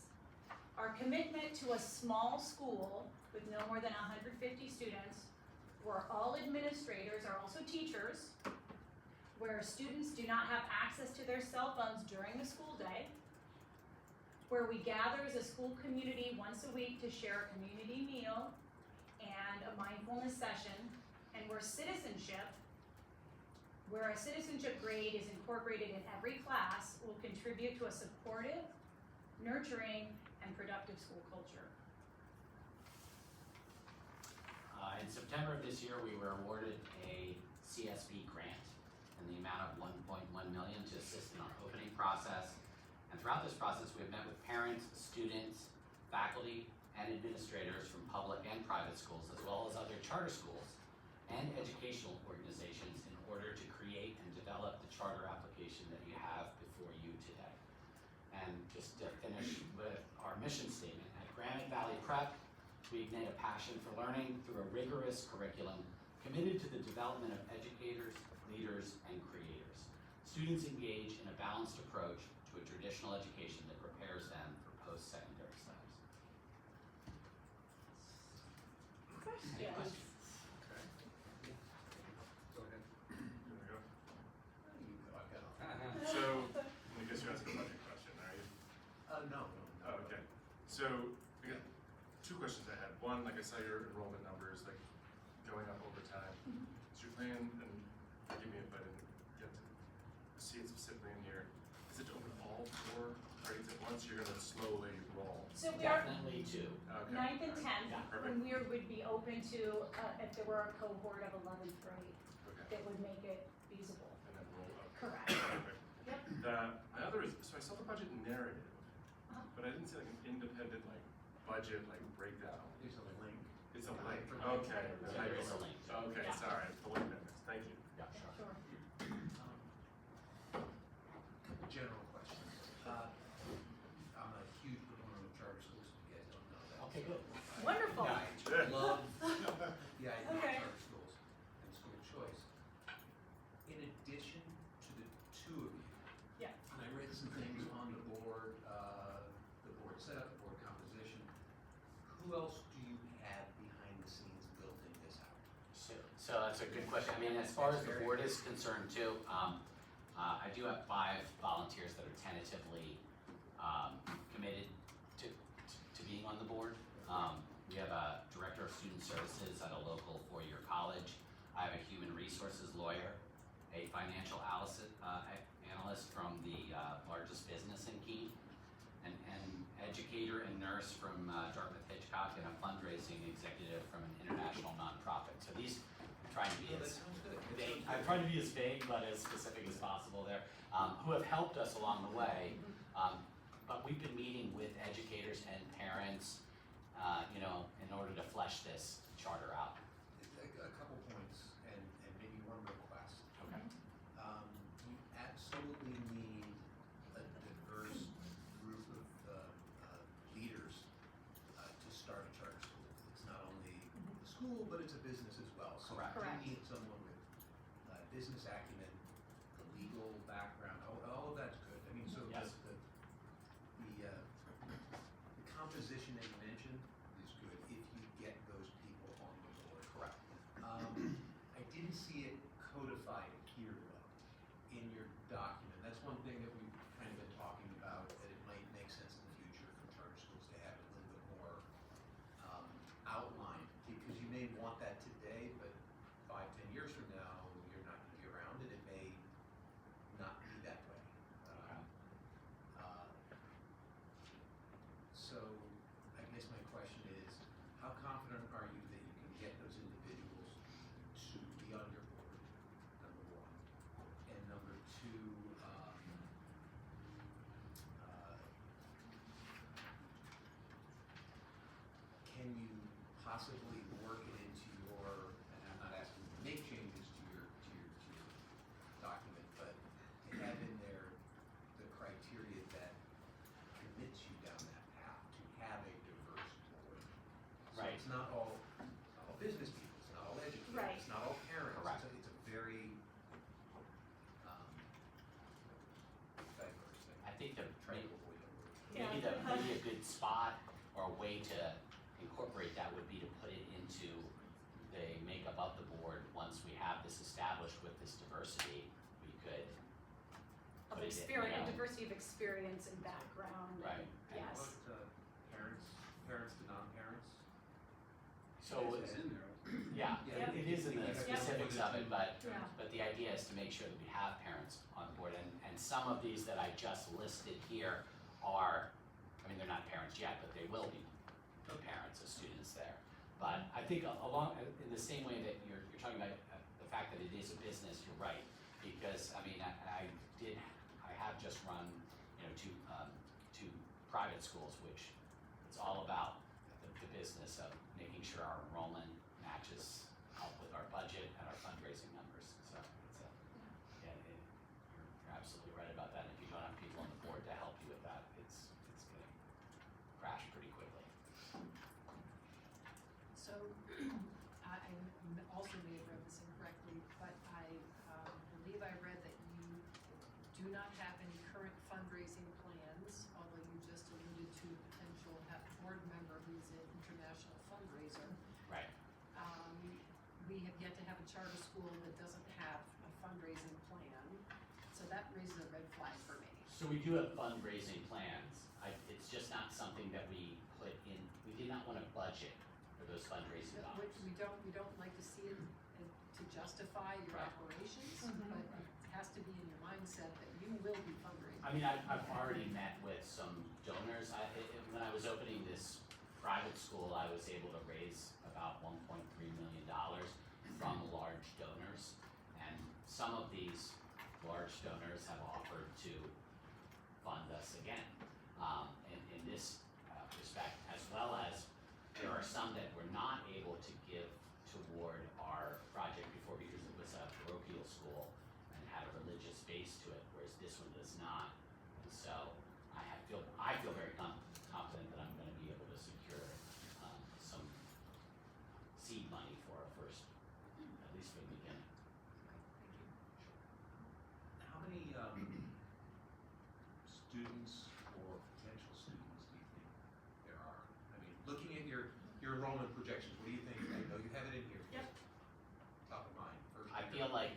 Our commitment to a small school with no more than 150 students, where all administrators are also teachers, where students do not have access to their cell phones during the school day, where we gather as a school community once a week to share a community meal and a mindfulness session, and where a citizenship grade is incorporated in every class, will contribute to a supportive, nurturing, and productive school culture. In September of this year, we were awarded a CSB grant in the amount of $1.1 million to assist in our opening process. And throughout this process, we have met with parents, students, faculty, and administrators from public and private schools, as well as other charter schools and educational organizations in order to create and develop the charter application that you have before you today. And just to finish with our mission statement, at Granite Valley Prep, we ignite a passion for learning through a rigorous curriculum committed to the development of educators, leaders, and creators. Students engage in a balanced approach to a traditional education that prepares them for post-secondary studies. Any questions? Okay. Go ahead. So, I guess you're asking a budget question, are you? No. Oh, okay. So, again, 2 questions I had. One, like I saw your enrollment numbers, like, going up over time. Is your plan, and forgive me if I didn't get to see it specifically in here, is it to open all 4 grades at once, or you're gonna slowly roll? So we are Definitely 2. Okay. 9th and 10th, Yeah, perfect. when we would be open to, if there were a cohort of 11th grade, Okay. that would make it feasible. And then roll up. Correct. Perfect. Yep. My other is, so I saw the budget narrative, Uh-huh. but I didn't see like an independent like budget like breakdown. It's a link. It's a link. Hyperlink. Okay. So there is a link. Okay, Yeah. sorry, the link minutes. Thank you. Yeah, Sure. General question. I'm a huge proponent of charter schools, if you guys don't know that. Okay, good. Wonderful. Yeah, I love the idea of Okay. charter schools and school choice. In addition to the 2 of you. Yeah. And I read some things on the board setup, board composition. Who else do you have behind the scenes building this out? So that's a good question. I mean, as far as the board is concerned too, I do have 5 volunteers that are tentatively committed to being on the board. We have a director of student services at a local 4-year college. I have a human resources lawyer, a financial analyst from the largest business in Keene, an educator and nurse from Dartmouth Hitchcock, and a fundraising executive from an international nonprofit. So these, I'm trying to be as vague, I'm trying to be as vague but as specific as possible there, who have helped us along the way. But we've been meeting with educators and parents, in order to flesh this charter out. A couple points and maybe one request. Okay. We absolutely need a diverse group of leaders to start a charter school. It's not only a school, but it's a business as well. So Correct. we need someone with business acumen, the legal background, all of that's good. I mean, so can you possibly work it into your, and I'm not asking you to make changes to your document, but to have in there the criteria that commits you down that path, to have a diverse board. So Right. it's not all business people, it's not all educators, Right. it's not all parents. Correct. It's a very diverse thing. I think the, Try to avoid that word. maybe a good spot or a way to incorporate that would be to put it into the makeup of the board. Once we have this established with this diversity, we could Of put it in, experience, diversity of experience and background. and- Right. Yes. Parents to non-parents? So, It's in there. yeah, Yep. it is in the Yep. specifics of it, but, Yeah. but the idea is to make sure that we have parents on board, and some of these that I just listed here are, I mean, they're not parents yet, but they will be the parents of students there. But I think along, in the same way that you're talking about the fact that it is a business, you're right, because, I mean, I have just run, two private schools, which it's all about the business of making sure our enrollment matches up with our budget and our fundraising numbers. So you're absolutely right about that. If you don't have people on the board to help you with that, it's gonna crash pretty quickly. So, I also may have read this incorrectly, but I believe I read that you do not have any current fundraising plans, although you just alluded to potential board member who's an international fundraiser. Right. We have yet to have a charter school that doesn't have a fundraising plan, so that raises a red flag for me. So we do have fundraising plans. It's just not something that we put in, we did not want to budget for those fundraising dollars. We don't like to see it to justify your Right. operations, Mhm. but it has to be in your mindset that you will be fundraising. I mean, I've already met with some donors. When I was opening this private school, I was able to raise about $1.3 million from large donors. And some of these large donors have offered to fund us again, in this respect, as well as there are some that were not able to give toward our project before because it was a parochial school and had a religious base to it, whereas this one does not. And so I feel very confident that I'm going to be able to secure some seed money for our first, at least for the beginning. How many students or potential students do you think there are? I mean, looking at your enrollment projections, what do you think? I know you have it in here. Yep. Top of mind, first. I feel like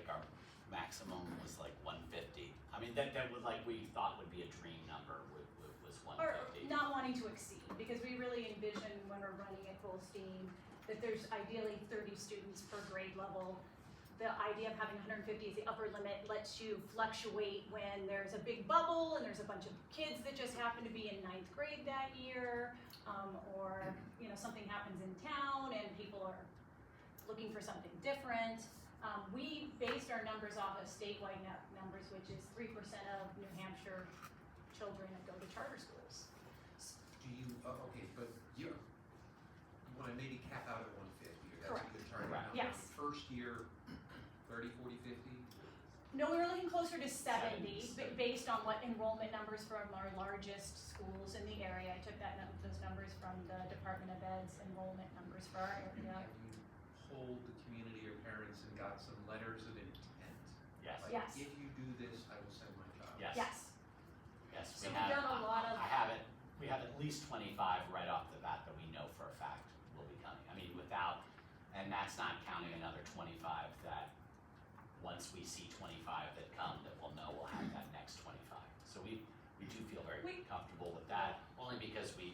our maximum was like 150. I mean, that was like we thought would be a dream number was Or 150. not wanting to exceed, because we really envision when we're running at full steam, that there's ideally 30 students per grade level. The idea of having 150 as the upper limit lets you fluctuate when there's a big bubble and there's a bunch of kids that just happen to be in 9th grade that year, or something happens in town and people are looking for something different. We based our numbers off of statewide numbers, which is 3% of New Hampshire children that go to charter schools. Do you, okay, but you want to maybe cap out at 150, or that's a good target Correct. number. Yes. First year, 30, 40, 50? No, we were looking closer to 70, 70. based on what enrollment numbers from our largest schools in the area. I took those numbers from the Department of Ed's enrollment numbers for our area. Have you polled the community or parents and got some letters of intent? Yes. Like, Yes. if you do this, I will send my child. Yes. Yes. Yes, So we we've have. done a lot of- I have it. We have at least 25 right off the bat that we know for a fact will be coming. I mean, and that's not counting another 25 that once we see 25 that come, that we'll know we'll have that next 25. So we do feel very comfortable with that, only because the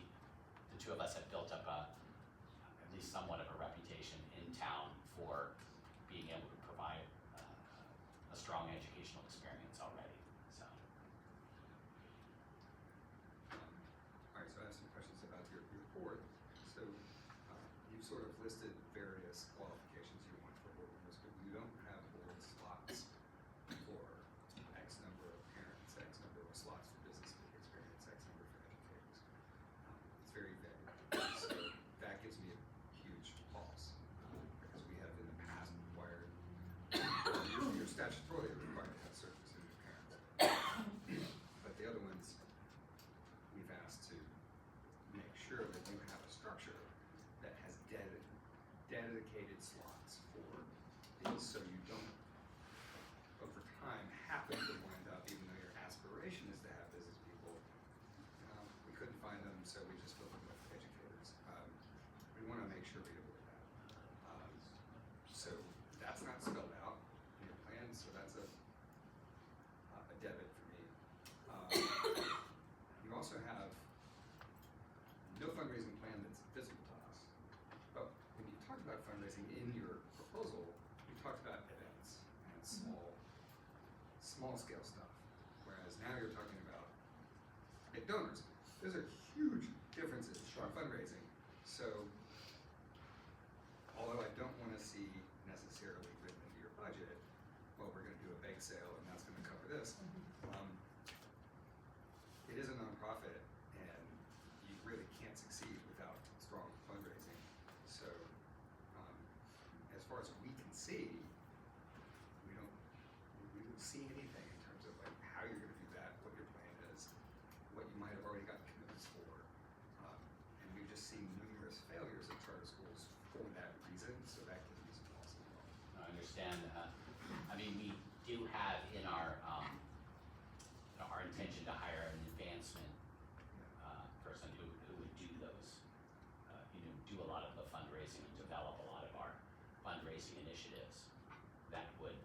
two of us have built up at least somewhat of a reputation in town for being able to provide a strong educational experience already. So. All right, so I have some questions about your board. So you've sort of listed various qualifications you want for board members, but you don't have board slots for X number of parents, X number of slots for business experience, X number for educators. It's very vague. So structure that has dedicated slots for these, so you don't, over time, happen to wind up, even though your aspiration is to have business people, we couldn't find them, so we just filled them with educators. We want to make sure we avoid that. So that's not spelled out in your plan, so that's a debit for me. You also have no fundraising plan that's visible to us. But when you talk about fundraising in your proposal, you talked about events and small scale stuff. Whereas now you're talking about big donors. Those are huge differences from fundraising. So although I don't want to see necessarily written into your budget, well, we're going to do a bake sale and that's going to cover this. It is a nonprofit, and you really can't succeed without strong fundraising. So, as far as we can see, we don't see anything in terms of like how you're going to do that, what your plan is, what you might have already got commitments for, and we've just seen numerous failures of charter schools for that reason. So that gives me some pause as well. I understand. I mean, we do have in our intention to hire an advancement person who would do those, do a lot of the fundraising and develop a lot of our fundraising initiatives that would,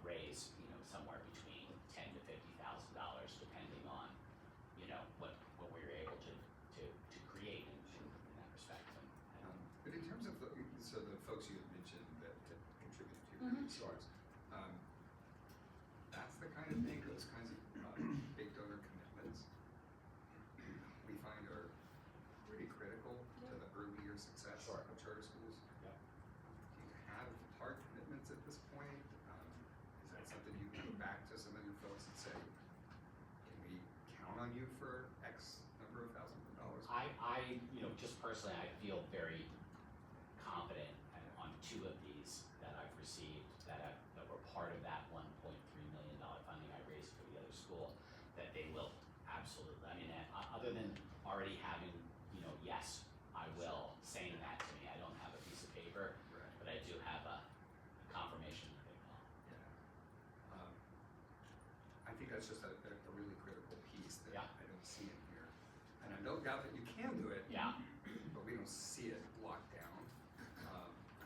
raise, somewhere between $10,000 to $50,000 depending on, what we're able to create in that respect. But in terms of the folks you had mentioned that contributed to your resource, that's the kind of thing, those kinds of big donor commitments we find are pretty critical to the earlier success of charter schools. Yeah. Do you have hard commitments at this point? Is that something you can go back to some of your folks and say, can we count on you for X number of thousands of dollars? I just personally, I feel very confident on two of these that I've received that were part of that $1.3 million funding I raised for the other school, that they will absolutely, other than already having, yes, I will, saying that to me, I don't have a piece of paper, Right. but I do have a confirmation that they will. Yeah. I think that's just a really critical piece that I don't see in here. And I don't doubt that you can do it. Yeah. But we don't see it locked down.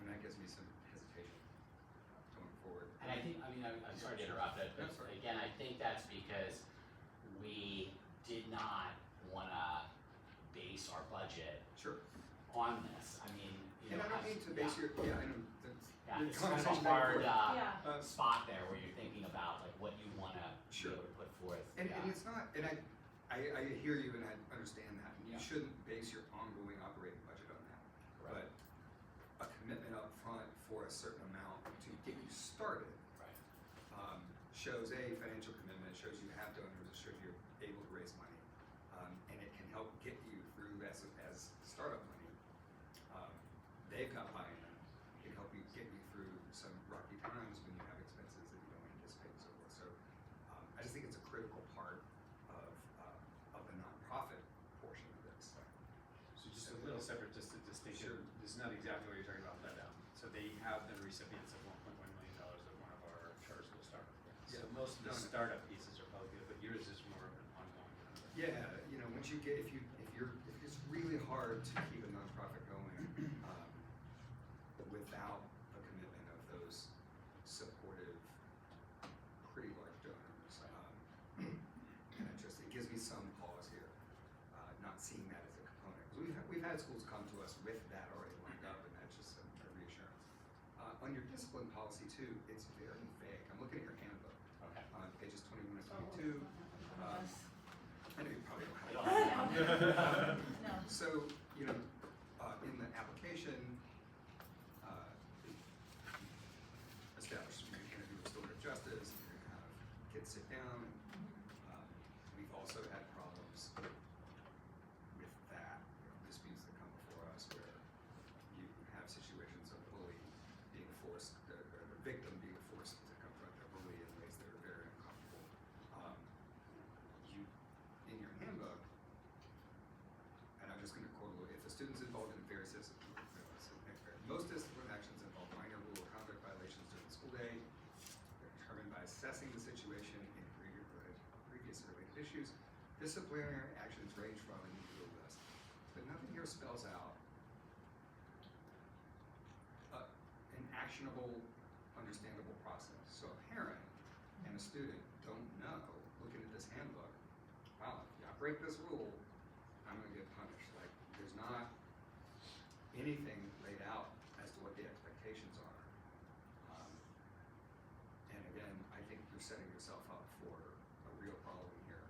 And that gives me some hesitation going forward. And I think, I'm sorry to interrupt, but That's all right. again, I think that's because we did not wanna base our budget Sure. on this. And I don't mean to base your, I know, Yeah, the it's kind of a conversation hard before. spot there where you're thinking about like what you wanna Sure. be able to put forth. And it's not, and I hear you and I understand that. And you Yeah. shouldn't base your ongoing operating budget on that. Correct. But a commitment up front for a certain amount to get you started Right. shows a financial commitment, shows you have donors, it shows you're able to raise money. And it can help get you through as startup money. They've got buy-in. It can help you get you through some rocky times when you have expenses that you don't anticipate and so forth. So I just think it's a critical part of the nonprofit portion of this. So just a little separate, just to distinction, Sure. this is not exactly what you're talking about, but, so they have been recipients of $1.1 million of one of our charter school startup grants. So Yeah. most of the No, no. startup pieces are probably good, but yours is more of an ongoing kind of. Yeah, once you get, if it's really hard to keep a nonprofit going without a commitment of those supportive, pretty large donors. And it gives me some pause here, not seeing that as a component. 'Cause we've had schools come to us with that already lined up, and that's just a reassurance. On your discipline policy too, it's very vague. I'm looking at your handbook. Okay. On pages 21 and 22. I know you probably don't have I it. don't have it. No. So, in the application, establish you're going to do restorative justice, you're going to have kids sit down. We've also had problems with that, disputes that come before us where you have situations of bully being forced, or the victim being forced to confront their bully in ways that are very uncomfortable. In your handbook, and I'm just going to quote, if a student assessing the situation in previous related issues. Disciplinary actions range from, and you do a list, but nothing here spells out an actionable, understandable process. So a parent and a student don't know, looking at this handbook, wow, if I break this rule, I'm gonna get punished. Like, there's not anything laid out as to what the expectations are. And again, I think you're setting yourself up for a real problem here,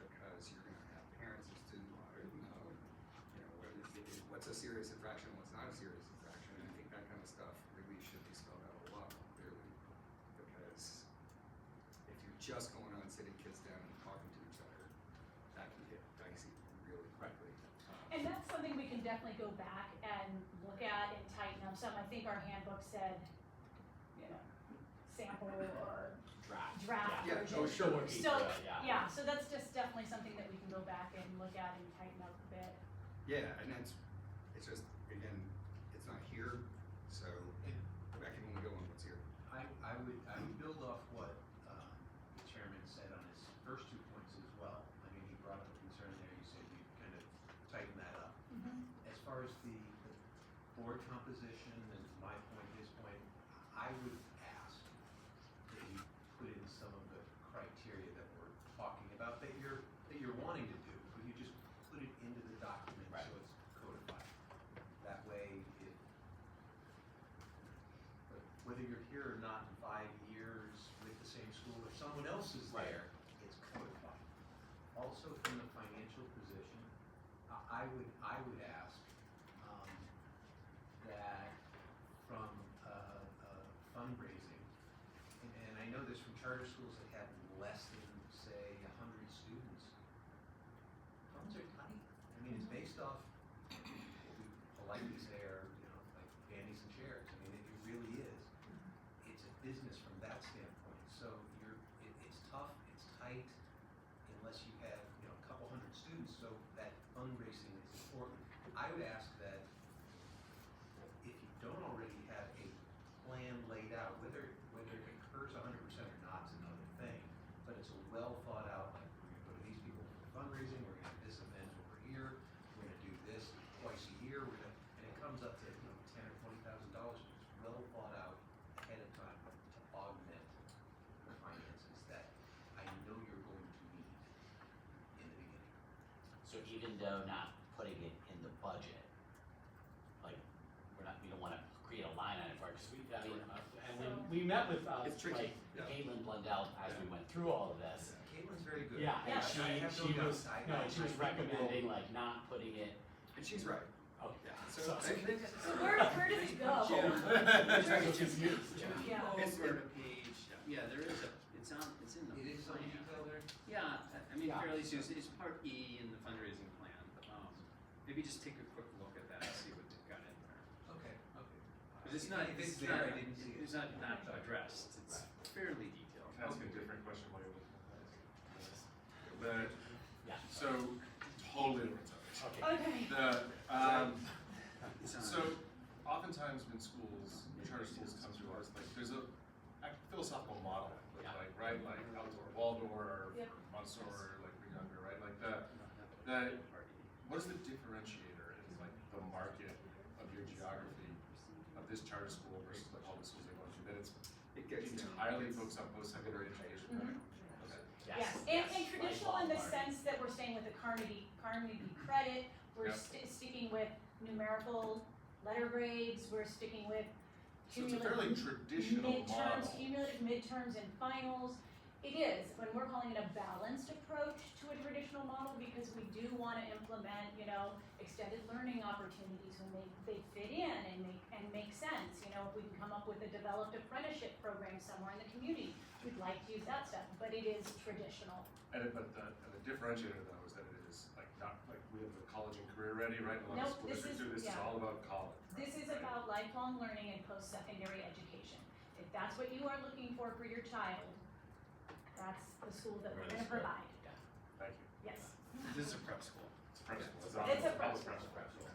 because you're gonna have parents and students who don't know, what's a serious infraction, what's not a serious infraction, and I think that kind of stuff really should be spelled out a lot more clearly, because if you're just going on sitting kids down and talking to each other, that can get dicey really quickly. And that's something we can definitely go back and look at and tighten up some. I think our handbook said, sample or draft Yeah, version. oh, sure. So, yeah, so that's just definitely something that we can go back and look at and tighten up a bit. Yeah, and it's just, again, it's not here, so I can only go on what's here. I would build off what the chairman said on his first 2 points as well. I mean, he brought up a concern there, you said you kind of tighten that up. As far as the board composition and my point, his point, I would ask that you put in some of the criteria that we're talking about that you're wanting to do, but you just put it into the document so it's codified. That way, whether you're here or not in 5 years with the same school, if someone else is there, it's codified. Also, from the financial position, I would ask that from fundraising, and I know this from charter schools that have less than, say, 100 students, funds are tight. I mean, it's based off what we politely say are, like panties and chairs. I mean, it really is. It's a business from that standpoint. So it's tough, it's tight, unless you have, a couple hundred students. So that fundraising is important. I would ask that if you don't already have a plan laid out, whether it occurs 100% or not is another thing, but it's a well thought out, like, we're gonna go to these people for fundraising, we're gonna have this event over here, we're gonna do this twice a year, and it comes up to, $10,000 or $20,000, but it's well thought out ahead of time to augment the finances that I know you're going to need in the beginning. So even though not putting it in the budget, like, we don't wanna create a line item for it, cause and when we met with, It's tricky, like, yeah. Caitlin Blundell as we went through all of this. Caitlin's very good. Yeah, and I have she no was, doubt. she was recommending, like, not putting it. And she's right. Oh, Yeah, so. So where does it go? Jim, Yeah. Go over to page, there is it's in the. It is some plan. detail there? Yeah, I mean, Yeah. fairly soon, it's part E in the fundraising plan. Maybe just take a quick look at that and see what they've got in there. Okay. Cause it's not, If it's it's there, not, I didn't see it. it's not addressed, it's fairly detailed. Can I ask a different question while you're looking at that? Yeah. So, totally different topic. Okay. So, oftentimes when schools, charter schools come to us, like, there's a philosophical model, like, right, like Waldorf, Yep. Montessori, like younger, right, like what is the differentiator in, like, the market of your geography of this charter school versus the public schools they go to, that it gets entirely focused on post-secondary education? Okay. Yes, and traditional in the sense that we're staying with the Carnegie credit, we're Yep. sticking with numerical letter grades, we're sticking with So it's a fairly traditional midterms, model. cumulative midterms and finals. It is, when we're calling it a balanced approach to a traditional model, because we do wanna implement, extended learning opportunities when they fit in and make sense. If we can come up with a developed apprenticeship program somewhere in the community, we'd like to use that stuff, but it is traditional. But the differentiator though is that it is like not like we have the college and career ready, right? A lot of Nope, school this districts is- do this, it's yeah. all about college. This is right? about lifelong learning and post-secondary education. If that's what you are looking for your child, that's the school that we're gonna provide. Thank you. Yes. This is a prep school. It's a prep school. It's a prep public school. prep school.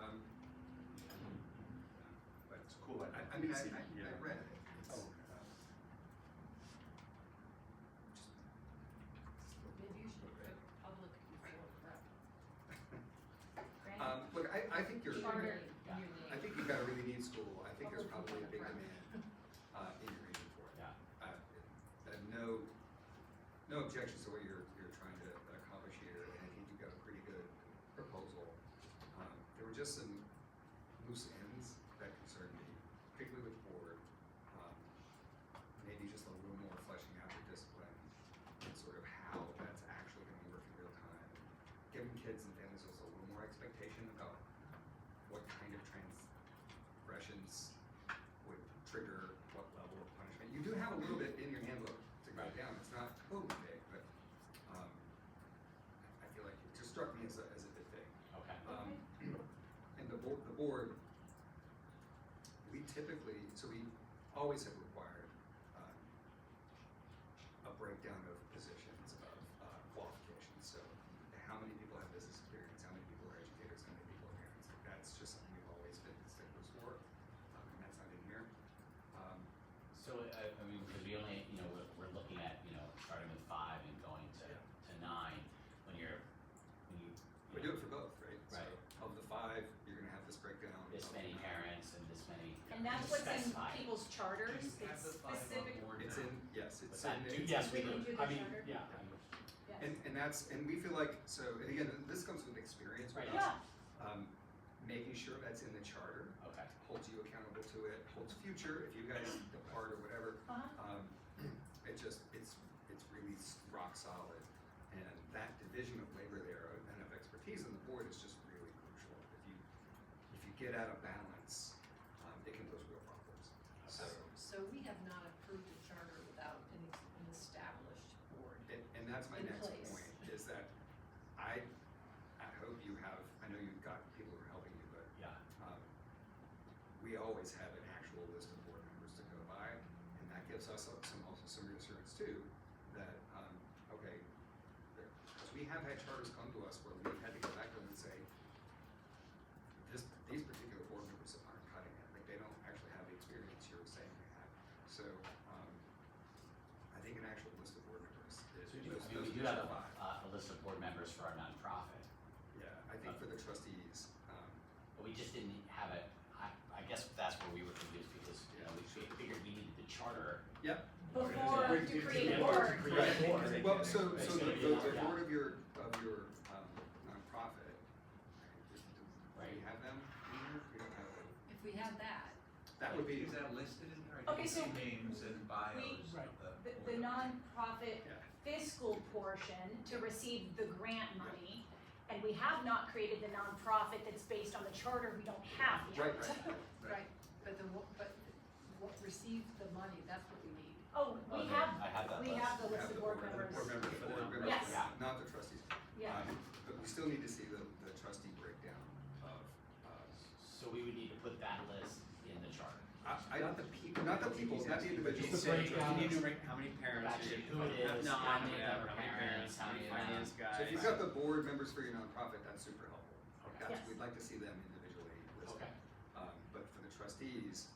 Um, It's a cool idea. I mean, mean, I Yeah. read it. It's, Oh. Maybe you should put public before prep. Look, I think you're, Charter Yeah. in your name. I think you've got a really neat school. I think there's Public probably a big prep. demand, in your region for it. Yeah. And no objections to what you're trying to accomplish here, and I think you've got a pretty good proposal. There were just some loose ends that concerned me, particularly with the board. Maybe just a little more fleshing out the discipline and sort of how that's actually gonna work in real time. Giving kids and families also a little more expectation about what kind of transgressions would trigger what level of punishment. You do have a little bit in your handbook to go down. It's not totally big, but I feel like it just struck me as a bit big. Okay. And the board, we always have required a breakdown of positions of qualifications. So how many people have business experience, how many people are educators, how many people are parents. Like that's just something we've always been sticklers for, and that's not in here. So, I mean, because we only, we're looking at, starting with 5 and going to 9, when you. We do it for both, right? Right. So of the 5, you're gonna have this breakdown. This of many the 9. parents and this many. And that's what's in specified. people's charters, Do you have it's the 5 on specific. board It's now? in, yes, it's But that, in. yes, we Within do. the I mean, charter? yeah. Yes. And we feel like, so, and again, this comes with experience with Right. us. Yeah, Making sure that's in the charter, Okay. holds you accountable to it, holds future, if you guys depart or whatever. It's really rock solid. And that division of labor there and of expertise on the board is just really crucial. If you get out of balance, it can pose real problems. So we have not approved a charter without an established board. And that's my In next place. point, is that I hope you have, I know you've got people who are helping you, but Yeah. we always have an actual list of board members to go by, and that gives us also some reassurance too, that, okay, because we have had charters come to us where we've had to go back to them and say, these particular board members aren't cutting it, like they don't actually have the experience you're saying they have. So, I think an actual list of board members is. We do have a list of board members for our nonprofit, Yeah, I think for the trustees, but we just didn't have it, I guess that's where we were confused, because, we figured we needed the charter. yep. before Right. to create a Or to board. create a board. Well, so It's the gonna be hard, board yeah. of your nonprofit, do Right. we have them in here? We don't have them. If we had that, That would be, Is that listed in there? Okay, so names and bios we- of the. The nonprofit yeah, fiscal portion to receive the grant money, and we have not created the nonprofit that's based on the charter we don't have yet. right. but what received the money, that's what we need. Oh, Oh, we there- have, I have that we list. have the We list have of the board board members. members, Yes. Yeah. not the trustees. Yeah. But we still need to see the trustee breakdown of, So we would need to put that list in the charter. not the people, not the individuals. Just the breakdown. You need to rank how many parents Actually, you who it is, No, how I many mean, of them how are many parents, how many of them- finance guys. So if you've got the board members for your nonprofit, that's super helpful. Okay. Yes. We'd like to see them individually listed. Okay. But for the trustees,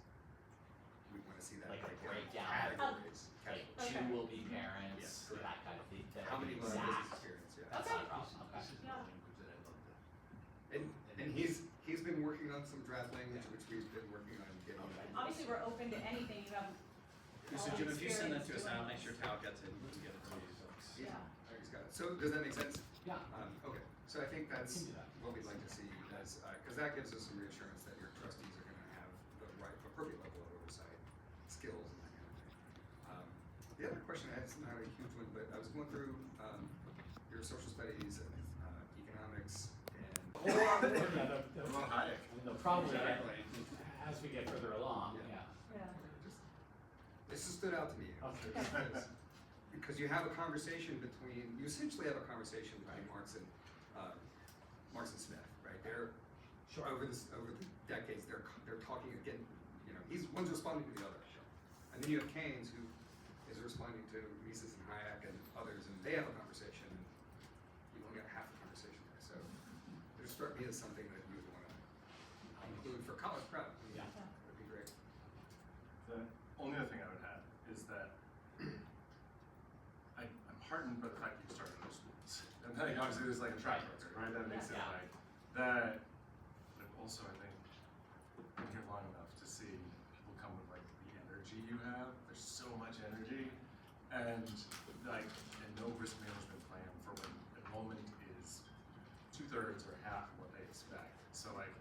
we wanna see that Like a breakdown. breakdown. Categories. Like Okay. 2 will be parents, Yes. that kind of thing. that How would many be will have business exact. experience, yeah. That's not a problem, okay. This is the Yeah. language that I love that. And he's been working on some draft language, which we've been working on getting. Okay. Obviously, we're open to anything you have. So all Jim, if you send that to us, experience I'll doing. make sure Tal gets it, and get it to you, so. Yeah. Yeah. He's got it. So does that make sense? Yeah. Okay, so I think that's We can do that. what we'd like to see as, cause that gives us some reassurance that your trustees are gonna have the right, appropriate level of oversight, skills and that kind of thing. The other question I had, it's not a huge one, but I was going through, your social studies and, economics and. Well, Hayek. they'll probably get, Exactly. as we get further along, Yeah. yeah. Yeah. This has stood out to me. Okay. Because you have a conversation you essentially have a conversation between Marx and Smith, right? They're, over the decades, they're talking again, one's responding to the other. And then you have Keynes, who is responding to Mises and Hayek and others, and they have a conversation, and you've only got half the conversation there. So it struck me as something that you would want to include for college prep. Yeah. That'd be great. the fact that you started in schools. And then obviously there's like a track record, right? That makes it Yeah. like, that, but also I think, been here long enough to see people come with like the energy you have. There's so much energy and like, and no risk management plan for when enrollment is 2/3 or half what they expect. So like,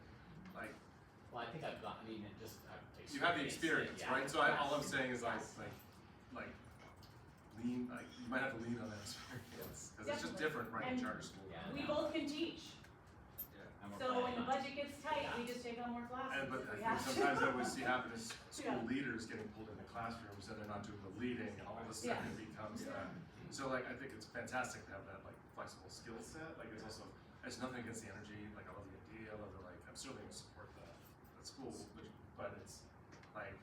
Well, I think I've got, I mean, it just, I've you have the experience, yeah. right? So all I'm saying is like lean, like you might have to lean on that experience because it's just different running a charter school. Yeah, We no. both can teach, And we're so when planning the on- budget gets tight, we just take on more classes But if I we think have to. sometimes I would see happen is school Yeah. leaders getting pulled into classrooms and they're not doing the leading and all of a sudden it becomes that. So like, I think it's fantastic to have that like flexible skill set. Like it's also, there's nothing against the energy, like I love the idea, I love the like, I'm certainly gonna support that at school, but it's like,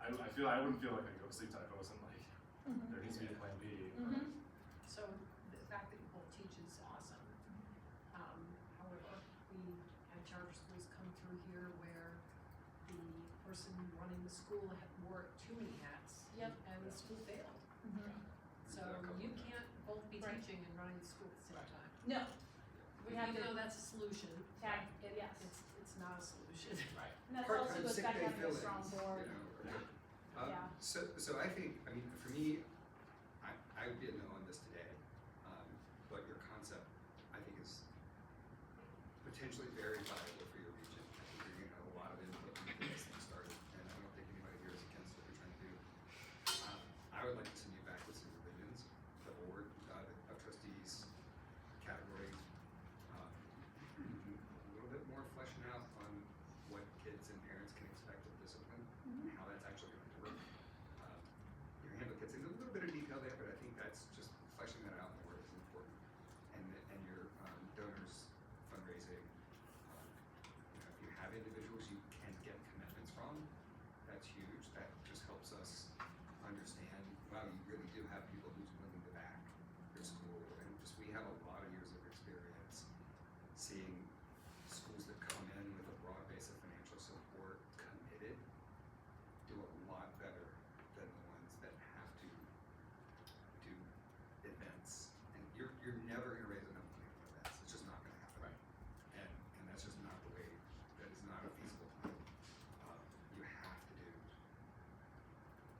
I wouldn't feel like I go to sleep time if I wasn't like, there needs to be a plan B. So the fact that you both teach is awesome. However, we had charter schools come through here where the person running the school wore too many hats. Yep. And the school failed. So Yeah, a couple you of them. can't both be Right. teaching and running the school at the same time. No, we have Even to though that's a solution, tag, yes. it's not a solution. Right. And that's also Part-time goes sick back day to having a strong fill-ins, board. you know, Yeah. Yeah. So I think, I mean, for me, I would be a no on this today, but your concept, I think, is potentially very valuable for your region. I think you're gonna have a lot of input when you get this thing started, and I don't think anybody here is against what you're trying to do. I would like to send you back with some revisions, the board of trustees, categories, a little bit more fleshing out on what kids and parents can expect of discipline, and how that's actually going to work. Your handbook gets into a little bit of detail there, but I think that's just fleshing that out more is important. And your donors fundraising, if you have individuals you can get commitments from, that's huge. That just helps us understand, wow, you really do have people who's willing to back your school. And just, we have a lot of years of experience seeing schools that come in with a broad base of financial support committed do a lot better than the ones that have to do events. And you're never gonna raise enough money for events. It's just not gonna happen. Right. And that's just not the way, that is not a feasible plan. You have to do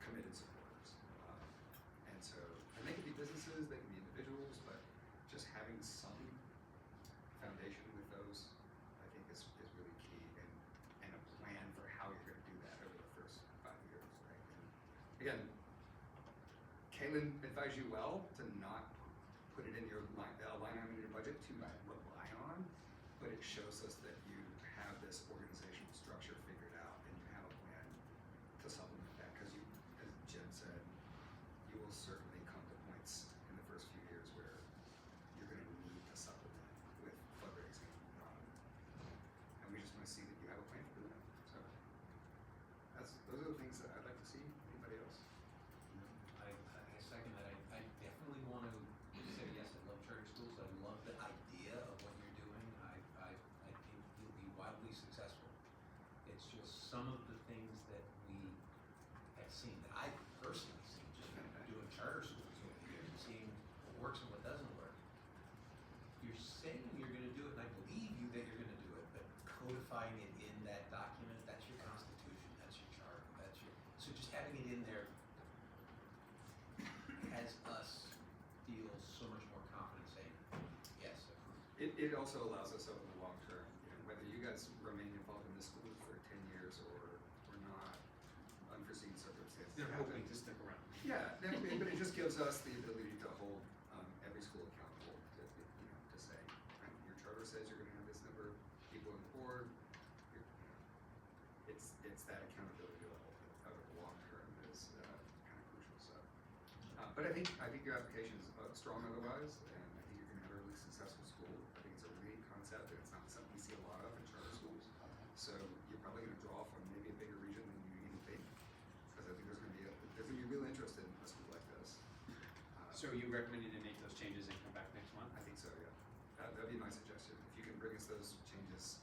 committed supporters. And so, and they can be businesses, they can be individuals, but just having some foundation with those, I think is really key, and a plan for how you're gonna do that over the first 5 years, right? And again, Kaylin advised you well to not put it in your line item in your budget to rely on, but it shows us that you have this organizational structure figured out and you have a plan to supplement that, because you, as Jim said, you will certainly come to points in the first few years where you're gonna need to supplement with fundraising. And we just wanna see that you have a plan for that. So those are the things that I'd like to see. Anybody else? I second that. I definitely want to say yes. I love charter schools. I love the idea of what you're doing. I think you'll be wildly successful. It's just some of the things that we have seen, that I've personally seen, just doing charter schools over the years and seeing what works and what doesn't work. You're saying you're going to do it, and I believe you that you're going to do it, but codifying it in that document, that's your constitution, that's your charter, so just having it in there has us feel so much more confident saying, yes, approved. It also allows us over the long term, whether you guys remain involved in this school for 10 years or not, unforeseen circumstances. They're happen. hoping to stick around. Yeah, but it just gives us the ability to hold every school accountable to say, your charter says you're gonna have this number of people on the board. It's that accountability level over the long term is kind of crucial. So, but I think your application is strong otherwise, and I think you're gonna have a really successful school. I think it's a really neat concept, and it's not something we see a lot of in charter schools. So you're probably gonna draw from maybe a bigger region than you even think, because I think there's gonna be real interest in a school like this. So are you recommending to make those changes and come back next month? I think so, yeah. That'd be my suggestion. If you can bring us those changes,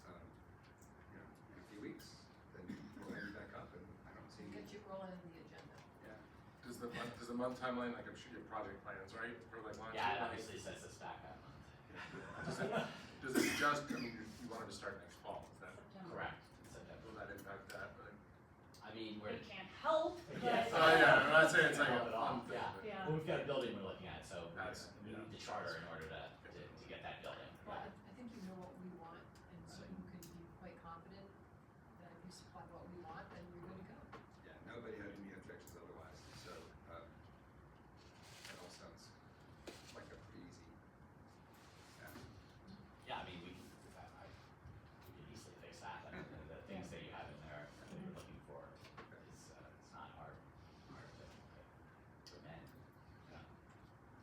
in a few weeks, then we'll have you back up, and I don't see. Get you rolling in the agenda. Yeah. Does does the month timeline, like I'm sure your project plans, right, for like longitude? Yeah, it obviously sets us back that month. Does it just, I mean, you wanted to start next fall, is that? Correct, in September. Will that impact that? Like, I mean, we're. It can't help, but. Yeah. oh yeah, I'm not saying it's like Help a at all, fun thing, yeah. but. Yeah. Well, we've got a building we're looking at, so That's- we need the charter in order to get that building. Well, Yeah. I think you know what we want, and so you can be quite confident that if you supply what we want, then you're good to go. Yeah, nobody had any objections otherwise, so, that all sounds like a pretty easy. Yeah, I mean, we can easily fix that. I mean, the things that you have in there that you're looking for is, it's not hard to amend. Yeah.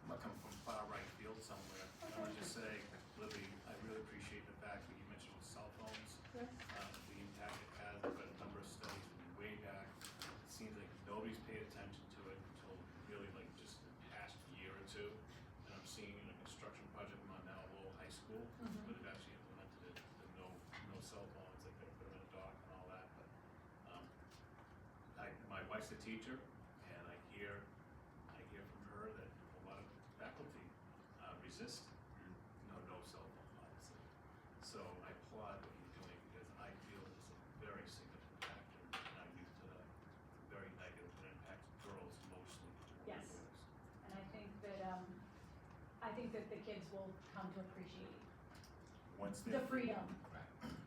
I'm gonna come from far right field somewhere. I wanna just say, Libby, I really appreciate the fact that you mentioned with cell phones. The impact it has. I've read a number of studies from way back. It seems like nobody's paid attention to it until really like just the past year or two. And I'm seeing in a construction project I'm on now at Lowell High School, where they've actually implemented the no cell phones, like they put them in a dock and all that, but, my wife's a teacher, and I hear from her that a lot of faculty resist no cell phone policy. So I applaud what you're doing, because I feel it's a very significant factor in our youth today, very negative, and impacts girls mostly more than Yes. boys. And I think that the kids will come to appreciate Once the they're freedom.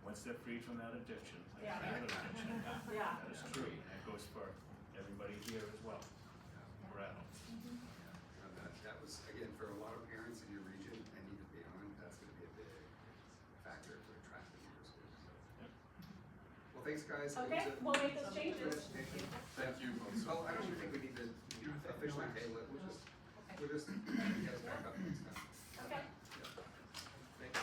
Once they're freed from that addiction, like Yeah. that addiction, Yeah. that is true, and that goes for everybody here as well, for adults. And that was, again, for a lot of parents in your region and even beyond, that's gonna be a big factor to attract them to your school, so. Well, thanks, guys. It Okay, was a- we'll make those changes. Thank you both so Oh, I much. don't think we need to officially table it, we'll just get us back up next time. Okay. Thanks.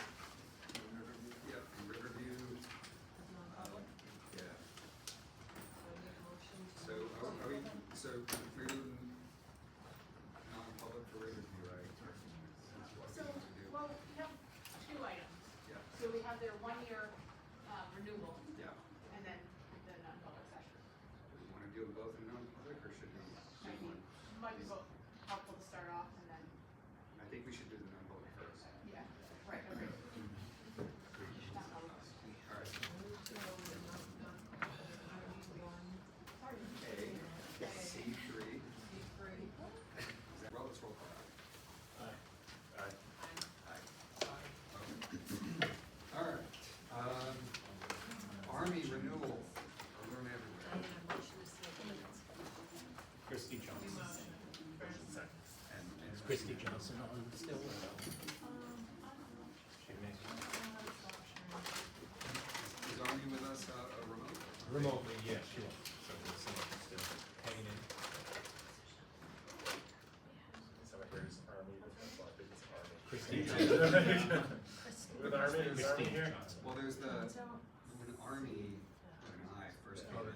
Yeah, and Riverview, yeah. So, are we, so we're non-public for Riverview, right? So, well, we have two items. Yeah, So we have their 1-year renewal, yeah. and then the non-public session. Do we wanna do them both in non-public, or should we do one? Might be both helpful to start off, and then, I think we should do the non-public first. yeah, right, okay. A, C3. Well, let's roll call out. Okay. All right, Army renewal, learn everywhere. Christy Johnson. And Christy Johnson on still. Is Army with us, remote? Remotely, yeah, sure. So there's someone still hanging in. So here's Army, that's why I think it's Army. Christy Johnson. With Army, is Army here? Well, there's when Army, when I first came in,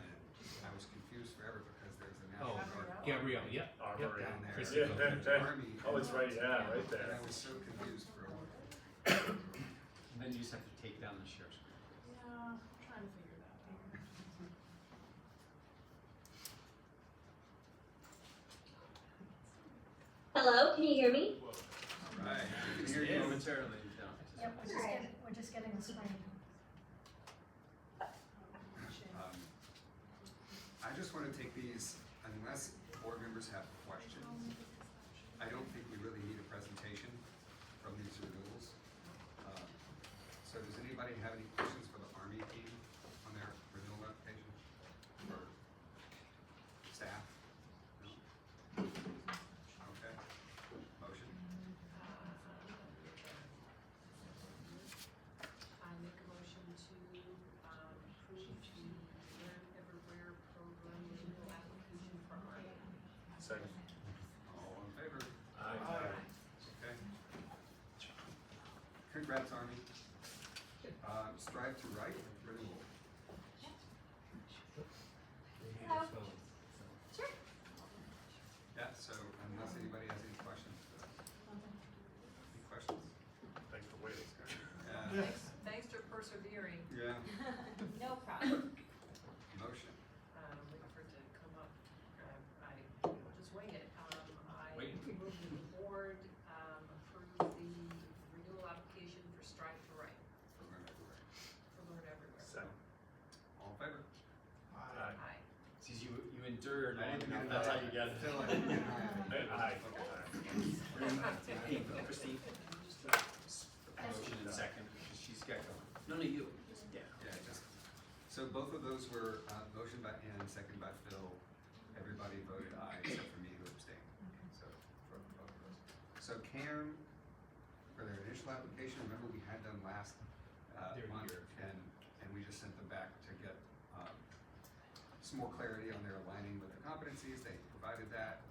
I was confused forever because there's a National Guard. Gabrielle, yep. Armory. Down there. Christy And Johnson. Army. Oh, it's right, yeah, right And there. I was so confused for a while. And then you just have to take down the share screen. Yeah, trying to figure that out. Hello, can you hear me? Right. You can hear you momentarily, you don't. Yep, we're just getting the screen. I just want to take these, unless board members have questions. I don't think we really need a presentation from these renewals. So does anybody have any questions for the Army team on their renewal application? Or staff? No? Okay. Motion? I make a motion to approve the Learn Everywhere program renewal application for Army. Second. All in favor? Aye. Okay. Congrats, Army. Strive to Write renewal. Sure. Yeah, so unless anybody has any questions for that. Any questions? Thanks for waiting, Scott. Yeah. Thanks for persevering. Yeah. No problem. Motion. Wait for it to come up. We'll just wait. That's how you get it. Phil, I think you and I- Christine, motion and second, because she's got going. No, you. Yeah. Yeah, just, so both of those were, motion by Ann, second by Phil. Everybody voted aye, except for me who abstained. So, for both of those. So Karen, for their initial application, remember we had them last, month, and we just sent them back to get, some more clarity on their aligning with the competencies. They provided that.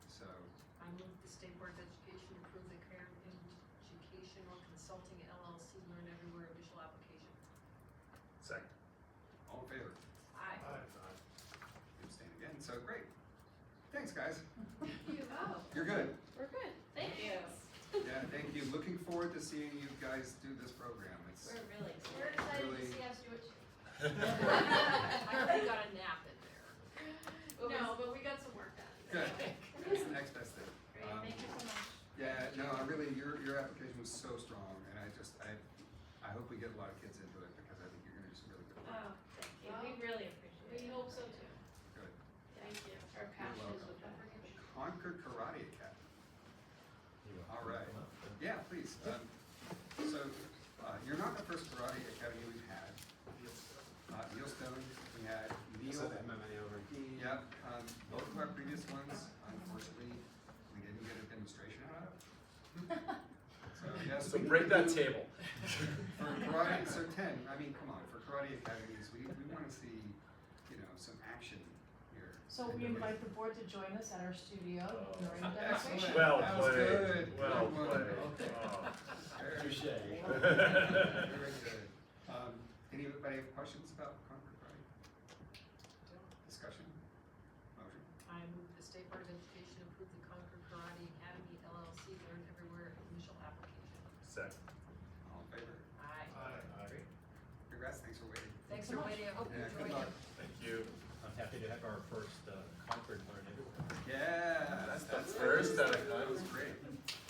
So, I move the State Board of Education approve the Career Educational Consulting LLC Learn Everywhere initial application. Second. all in favor? Aye. You abstain again, so great. Thanks, guys. You know. You're good. We're good. Thank you. Yeah, thank you. Looking forward to seeing you guys do this program. It's We're really excited. We're excited really- to see us do it too. I hope you got a nap in there. No, but we got some work done. good. That's the next best thing. Great, thank you so much. Yeah, no, I really, your application was so strong, and I hope we get a lot of kids into it, because I think you're gonna do some really good work. Oh, thank you. We really appreciate it. We hope so too. Good. Thank you. Our You're passion is welcome. with that. Concord Karate Academy. All right. Yeah, please. So, you're not the first karate academy we've had. Neil Stone, we had Neil. So that MMA over. Yep, both of our previous ones, unfortunately, we didn't get a demonstration out of. So, yes. So break that table. For karate, so 10, I mean, come on, for karate academies, we wanna see, some action here. So we invite the board to join us at our studio during the Excellent. demonstration. Well That was played. good. Well Good one. played. Okay. Oh. Very Touche. Very good. Anybody have questions about Concord Karate? Discussion? Motion? I move the State Board of Education approve the Concord Karate Academy LLC Learn Everywhere initial application. Second. All in favor? Aye. Great. Congrats, thanks for waiting. Thanks for waiting. I hope you Yeah, good enjoyed luck. it. Thank you. I'm happy to have our first Concord Learn Everywhere. Yeah, That's that's first, that was great.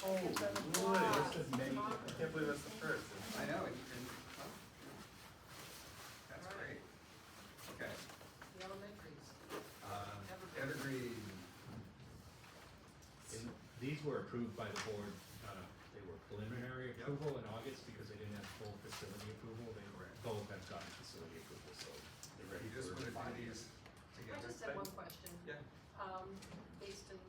Oh, Boy, this is many, I can't believe that's the first. I know, and that's great. Okay. The elementaries. Evergreen. And these were approved by the board, they were preliminary approval in August because they didn't have full facility approval. They both have gotten facility approval, so they're ready You just for wanna do 5 these years. I together? just have one question. Yeah. Based on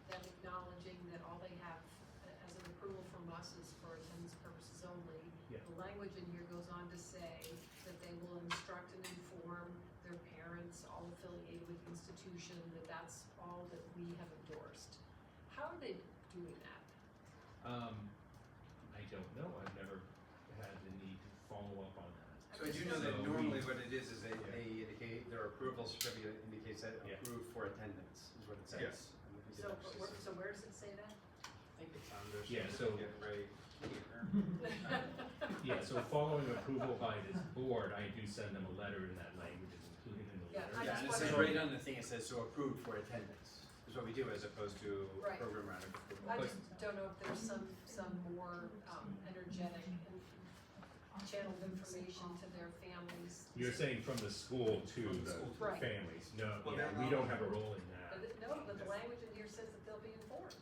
them acknowledging that all they have as an approval from us is for attendance purposes only. Yeah. The language in here goes on to say that they will instruct and inform their parents, all affiliated with the institution, that that's all that we have endorsed. How are they doing that? I don't know, I've never had the need to follow up on that. So I do know that So normally we- what it is they indicate, their approval certificate indicates that Yeah. approved for attendance, is what it says. Yes. And I think So, that's just- so where does it say that? I think it's on their Yeah, so- certificate right here. Yeah, so following approval by this board, I do send them a letter in that language is included in the Yeah, letter. I Yeah, just and it says wondered- right on the thing, it says so approved for attendance, is what we do as opposed to Right. program round approval. I But- just don't know if there's some more energetic and channeled information to their families. You're saying from the school to From the the school to- Right. families? No, Well, yeah, they're we not- don't have a role in that. But the language in here says that they'll be informed.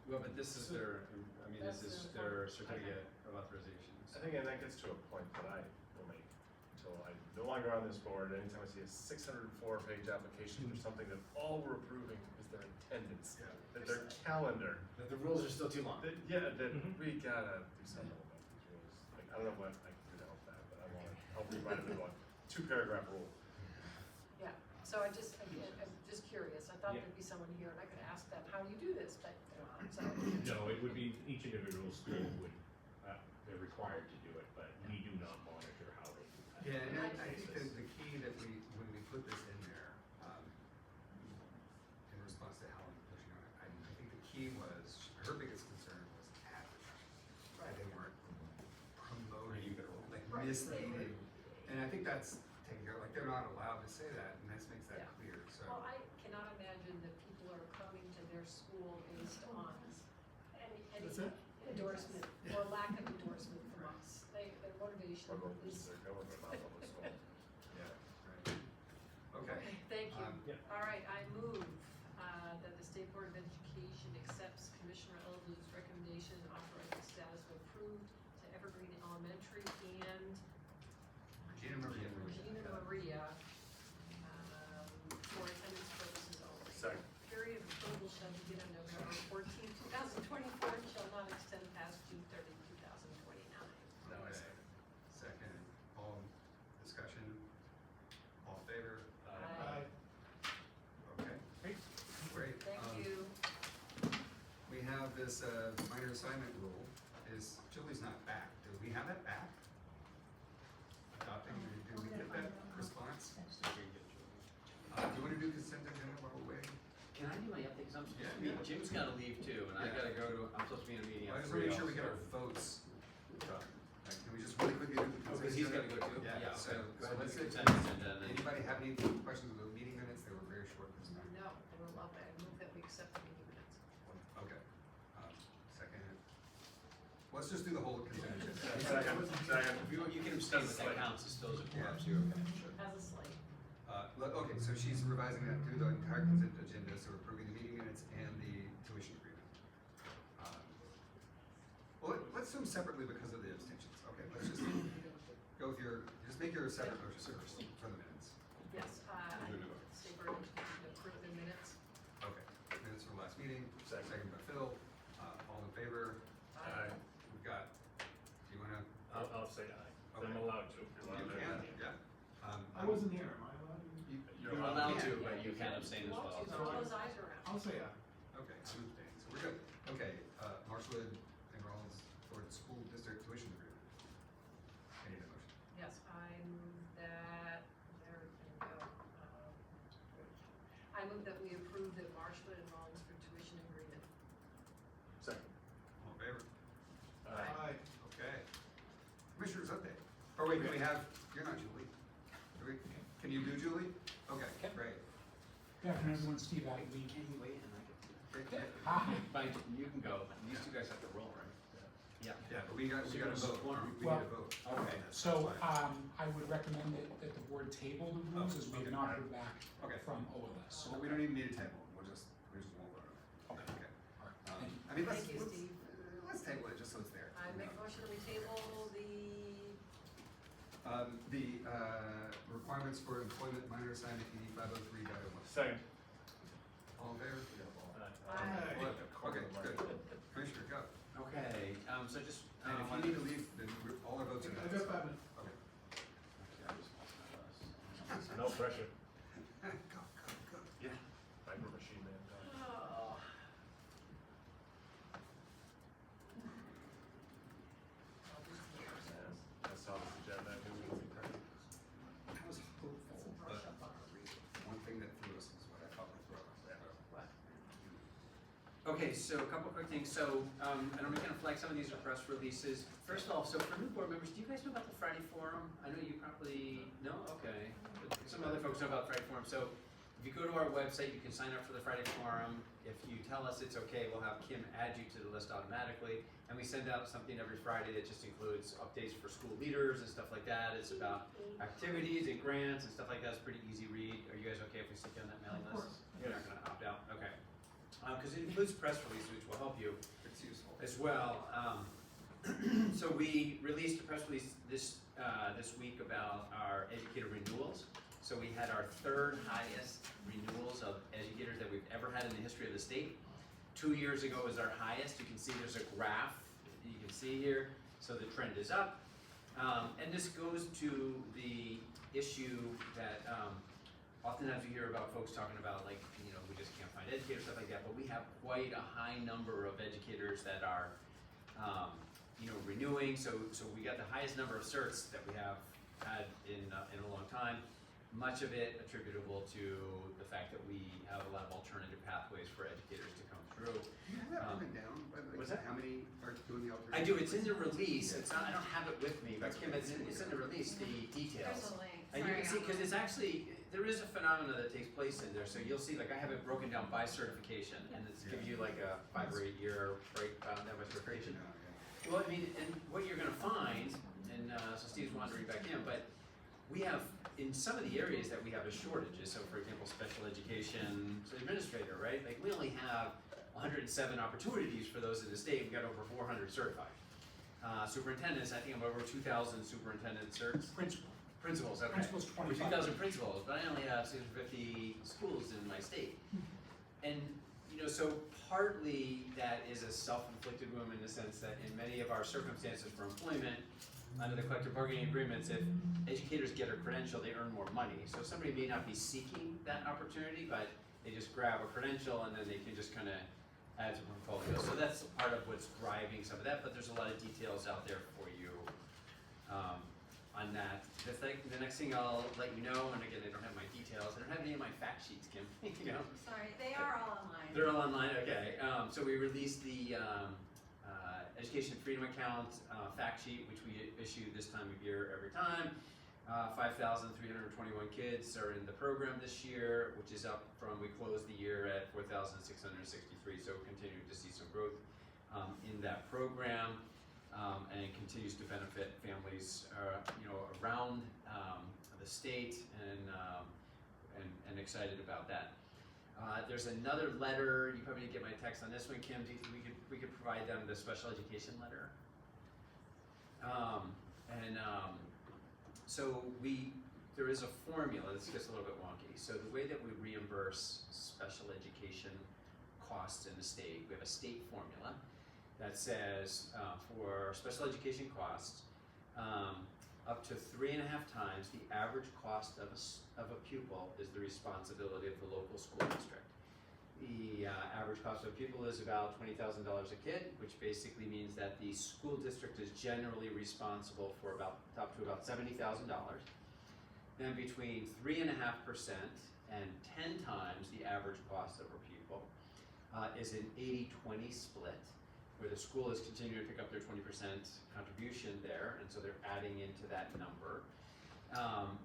Well, but this is their, I mean, this That's is their- their certificate of authorization. I think, and that gets to a point that I will make, until I'm no longer on this board, anytime I see a 604-page application for something that all we're approving is their attendance, that their calendar. But the rules are still too long. That, yeah, that we gotta do something about these rules. Like, I don't know what I can do to help that, but I want to help rewrite a new one. 2-paragraph rule. Yeah, so I'm just curious. I thought Yeah. there'd be someone here and I could ask them, how do you do this? But they're not, so. No, it would be, each individual school would, they're required to do it, but we do not monitor how they do that. Yeah, and I think that the key that when we put this in there, in response to Helen pushing on it, I think the key was, her biggest concern was advertising. That they weren't promoting, like Right. misleading. And I think that's taken care of, like, they're not allowed to say that, and this makes that Yeah. clear, so. Well, I cannot imagine that people are coming to their school based on any What's that? endorsement or lack of endorsement from us. Their motivation Or is. their government, not public school. Yeah, right. Okay. Thank you. Yeah. All right, I move State Board of Education accepts Commissioner Eldredge's recommendation and authorizes the status of approved to Evergreen Elementary and Regina Maria. Regina Maria, for attendance purposes only. Second. Period of approval shall begin on November 14, 2024, and shall not extend past June 30, 2029. Okay. Second, all discussion, all in favor? Aye. Okay, great. Thank you. We have this minor assignment rule. Julie's not back. Do we have that back? Adopting, did we get that response? Do you want to do consent agenda while we're waiting? Can I do my update, 'cause I'm supposed Yeah, to be, yeah. Jim's gotta leave too, and I Yeah. gotta go to, I'm supposed to be in a meeting I at just 3 want to make sure we get also. our votes done. Like, can we just really quickly do the Oh, consent 'cause he's agenda? gotta go too? Yeah, Yeah, so, okay. Go so ahead, let's do say, the consent agenda and then- anybody have any questions of the meeting minutes? They were very short this time. No, I will love that. I move that we accept the meeting minutes. Okay. Second. Let's just do the whole consent agenda. Second. You can abstain, but that counts as still as a quorum, so you're okay. As a slate. Okay, so she's revising that through the entire consent agenda, so we're approving the meeting minutes and the tuition agreement. Well, let's do them separately because of the abstentions. Okay, let's just go with just make your separate motions first for the minutes. Yes, I move that the State Board of Education approve the minutes. Okay, minutes from last meeting, second by Phil, all in favor? Aye. We've got, do you wanna? I'll say aye. Okay. I'm allowed to. You can, yeah. I wasn't here, am I allowed to? You're allowed to, but you can abstain as well. Throw those eyes around. I'll say aye. Okay, I'm abstaining, so we're good. Okay, Marshwood and Rollins for the school district tuition agreement. I need a motion. Yes, I move that, there we go. I move that we approve the Marshwood and Rollins for tuition agreement. Second. All in favor? Aye. Okay. Commissioners update. Oh wait, can we have, you're not Julie. Can you do Julie? Okay, great. Good afternoon, everyone. Steve Agley. Can you wait and I can? Great, great. Hi. Fine, you can go. These two guys have to roll, right? Yeah. Yeah, but we got So to you're vote. quorum. We need a vote. Okay. So, I would recommend that the board table the rules as we have not heard back Okay. from OLS. So we don't even need a table. We just won't vote on it. Okay. Okay. All right. Thank you. I mean, Thank you, Steve. let's table it just so it's there. I make a motion that we table The requirements for employment minor assignment ED 503.01. Second. All in favor? Aye. Okay, good. Commissioner, go. Okay, so just, And if you need to leave, then all our votes are I've no. got 5 minutes. Okay. No pressure. Go, go, go. Yeah. Viper machine man. Oh. I saw this agenda, I knew we would be present. I was hopeful, but one thing that threw us is what I thought would throw us. Okay, so a couple quick things. So, and I'm gonna flag some of these are press releases. First of all, so for new board members, do you guys know about the Friday Forum? I know you probably, no? Okay. But some other folks know about Friday Forum. So if you go to our website, you can sign up for the Friday Forum. If you tell us it's okay, we'll have Kim add you to the list automatically. And we send out something every Friday that just includes updates for school leaders and stuff like that. It's about activities and grants and stuff like that. It's a pretty easy read. Are you guys okay if we stick you on that mailing list? You're not gonna opt out? Okay. Because it includes press releases, which will help you It's useful. as well. So we released a press release this week about our educator renewals. So we had our third highest renewals of educators that we've ever had in the history of the state. 2 years ago was our highest. You can see there's a graph that you can see here. So the trend is up. And this goes to the issue that oftentimes you hear about folks talking about, like, you know, we just can't find educators, stuff like that, but we have quite a high number of educators that are, you know, renewing, so we got the highest number of certs that we have had in a long time. Much of it attributable to the fact that we have a lot of alternative pathways for educators to come through. Do you have that broken down? By the way? What's that? How many are doing the alternative? I do, it's in the release, it's not, I don't have it with me, but Kim, it's in the release, the details. There's a link. And you can see, because it's actually, there is a phenomena that takes place in there, so you'll see, like, I have it broken down by certification, and it's gives you like a 5 or 8 year breakdown of certification. Well, I mean, and what you're gonna find, and so Steve's wandering back in, but we have in some of the areas that we have a shortages, so for example, special education administrator, right? Like we only have 107 opportunities for those in the state. We've got over 400 certified. Superintendents, I think I'm over 2,000 superintendent certs. Principals, okay. Principals, Over 25. 2,000 principals, but I only have 650 schools in my state. And, you know, so partly that is a self-inflicted wound in the sense that in many of our circumstances for employment, under the collective bargaining agreements, if educators get a credential, they earn more money. So somebody may not be seeking that opportunity, but they just grab a credential and then they can just kind of add to portfolio. So that's part of what's driving some of that, but there's a lot of details out there for you on that. The next thing I'll let you know, and again, I don't have my details, I don't have any of my fact sheets, Kim, you know? Sorry, they are all online. They're all online, okay. So we released the Education Freedom Account fact sheet, which we issue this time of year every time. 5,321 kids are in the program this year, which is up from, we closed the year at 4,663, so we're continuing to see some growth in that program. And it continues to benefit families, you know, around the state, and excited about that. There's another letter. You probably didn't get my text on this one, Kim. We could provide them the special education letter. So there is a formula. This gets a little bit wonky. So the way that we reimburse special education costs in the state, we have a state formula that says for special education costs, up to 3.5 times the average cost of a pupil is the responsibility of the local school district. The average cost of a pupil is about $20,000 a kid, which basically means that the school district is generally responsible for up to about $70,000. Then between 3.5% and 10 times the average cost of a pupil is an 80-20 split, where the school is continuing to pick up their 20% contribution there, and so they're adding into that number.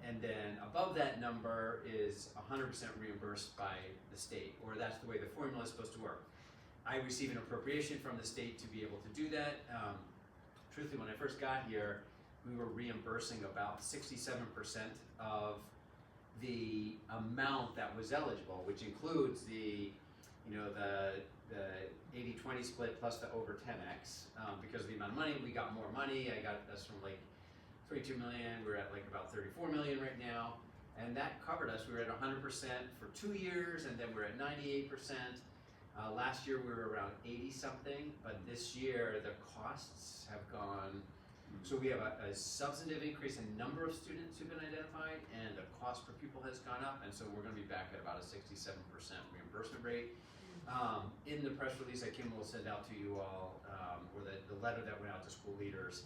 And then above that number is 100% reimbursed by the state, or that's the way the formula is supposed to work. I receive an appropriation from the state to be able to do that. Truthfully, when I first got here, we were reimbursing about 67% of the amount that was eligible, which includes the 80-20 split plus the over 10x. Because of the amount of money, we got more money. I got us from like 22 million, we're at like about 34 million right now. And that covered us. We were at 100% for 2 years, and then we're at 98%. Last year we were around 80 something, but this year the costs have gone, so we have a substantive increase in number of students who've been identified, and the cost per pupil has gone up, and so we're gonna be back at about a 67% reimbursement rate. In the press release that Kim will send out to you all, or the letter that went out to school leaders,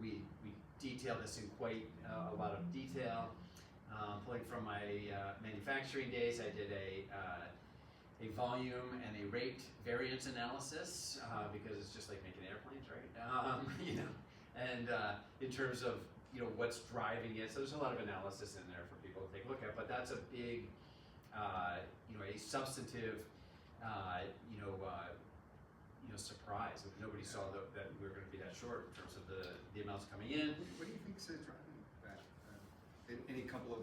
we detail this in quite a lot of detail. Pulling from my manufacturing days, I did a volume and a rate variance analysis, because it's just like making airplanes, right? You know, and in terms of, you know, what's driving it, so there's a lot of analysis in there for people to take a look at, but that's a big, you know, a substantive, surprise. Nobody saw that we were going to be that short in terms of the amounts coming in. What do you think is driving that? Any couple of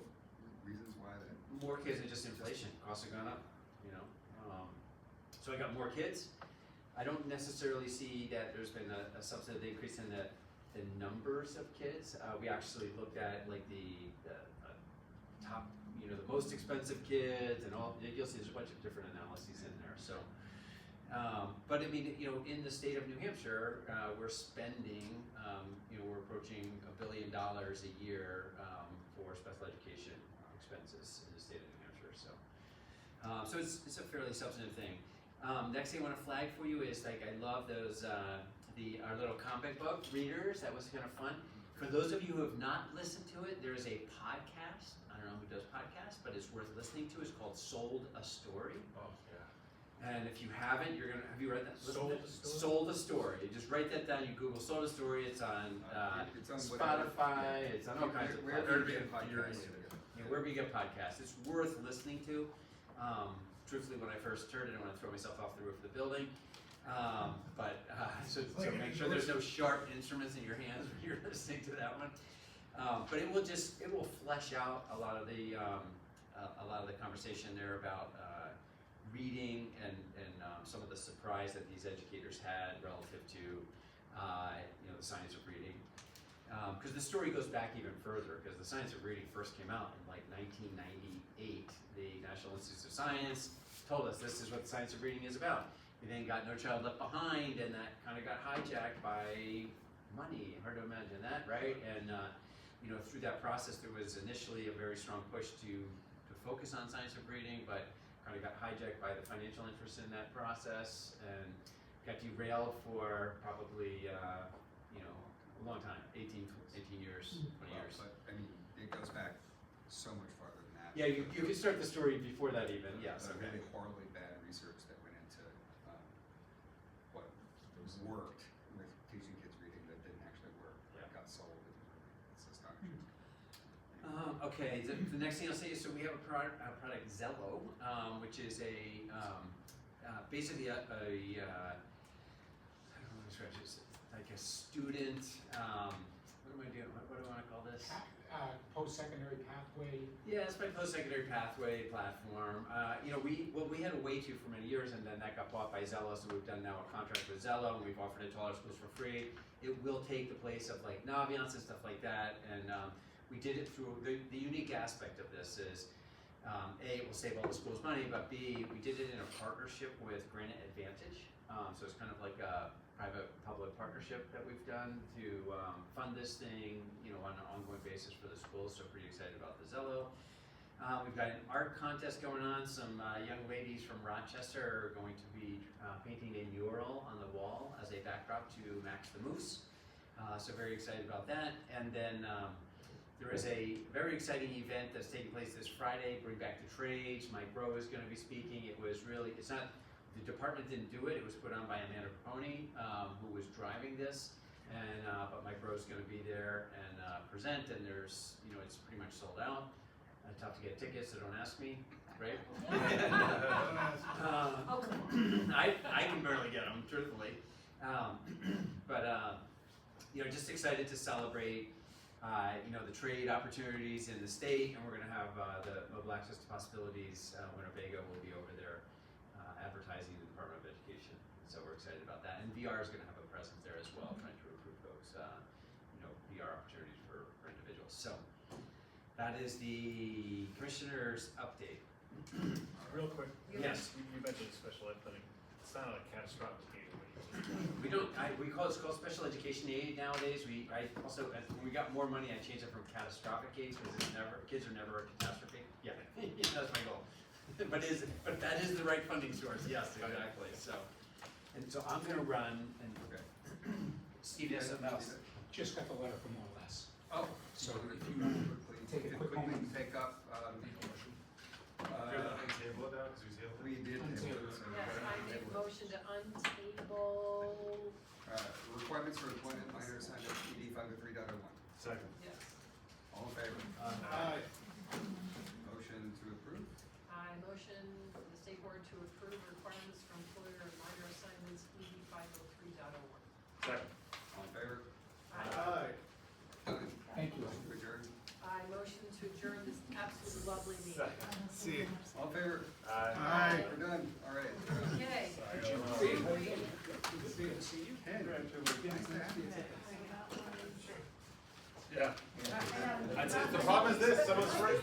reasons why that? More kids and just inflation. Costs have gone up, you know. So I got more kids. I don't necessarily see that there's been a substantive increase in the numbers of kids. We actually looked at like the top, you know, the most expensive kids and all. You'll see there's a bunch of different analyses in there. So, but I mean, you know, in the state of New Hampshire, we're spending, you know, we're approaching $1 billion a year for special education expenses in the state of New Hampshire. So, so it's a fairly substantive thing. Next thing I want to flag for you is like I love those our little comic book readers. That was kind of fun. For those of you who have not listened to it, there is a podcast. I don't know who does podcasts, but it's worth listening to. It's called Sold a Story. Oh, yeah. And if you haven't, have you read that? Sold a Story? Sold a Story. You just write that down. You Google Sold a Story. It's on Spotify. It's on all kinds of wherever you get podcasts. Yeah, wherever you get podcasts. It's worth listening to. Truthfully, when I first heard it, I want to throw myself off the roof of the building. So make sure there's no sharp instruments in your hands when you're listening to that one. But it will flesh out a lot of the conversation there about reading and some of the surprise that these educators had relative to the science of reading. Because the story goes back even further, because the science of reading first came out in like 1998. The National Institutes of Science told us this is what the science of reading is about. We then got No Child Left Behind, and that kind of got hijacked by money. Hard to imagine that, right? And through that process, there was initially a very strong push to focus on science of reading, but kind of got hijacked by the financial interest in that process, and got derailed for probably a long time, 18 years, 20 years. But I mean, it goes back so much farther than that. Yeah, you could start the story before that even. Yes. The really horribly bad research that went into what worked with teaching kids reading that didn't actually work. Yeah. Got sold. It's astonishing. Okay, the next thing I'll say is, so we have a product Zello, which is basically I don't know, it's like a student, what am I doing, what do I want to call this? Post-secondary pathway. Yeah, it's my post-secondary pathway platform. We had a way to for many years, and then that got bought by Zello, so we've done now a contract with Zello, and we've offered it to all our schools for free. It will take the place of like Naviance and stuff like that, and we did it through, the unique aspect of this is, A, it will save all the schools money, but B, we did it in a partnership with Granite Advantage. So it's kind of like a private-public partnership that we've done to fund this thing, on an ongoing basis for the schools, so pretty excited about the Zello. We've got an art contest going on. Some young ladies from Rochester are going to be painting a mural on the wall as a backdrop to Max the Moose. So very excited about that. And then there is a very exciting event that's taking place this Friday, Bring Back the Trades. Mike Rowe is going to be speaking. It's not, the department didn't do it. It was put on by Amanda Capone, who was driving this. And but Mike Rowe is going to be there and present, and there's, it's pretty much sold out. Tough to get tickets, so don't ask me, right? I can barely get them, truthfully. Just excited to celebrate, the trade opportunities in the state, and we're going to have the Mobile Access to Possibilities Winnebago will be over there advertising the Department of Education. So we're excited about that, and VR is going to have a presence there as well, trying to recruit those, VR opportunities for individuals. So that is the commissioner's update. Real quick. Yes. You mentioned special ed funding. It's not a catastrophic aid. We don't. It's called special education aid nowadays. When we got more money, I changed it from catastrophic aid because kids are never a catastrophe. Yeah, that's my goal. But that is the right funding source. Yes, exactly. So I'm going to run and Steve has something else. Just got the letter from OLS. Oh, So if if you want to take a quick moment. Take up, we did. Yes, I make a motion to untable. Requirements for employment minors under PD 503.01. Second. Yes. All in favor? Aye. Motion to approve? I motion for the state board to approve requirements for employer and minor assignments ED 503.01. Second. All in favor? Aye. Done. Thank you. Motion to adjourn? I motion to adjourn this absolutely lovely meeting. Second. See you. All in favor? Aye. We're done. All right. Okay. See you. Nice to have you. Yeah. The problem is this, someone's right.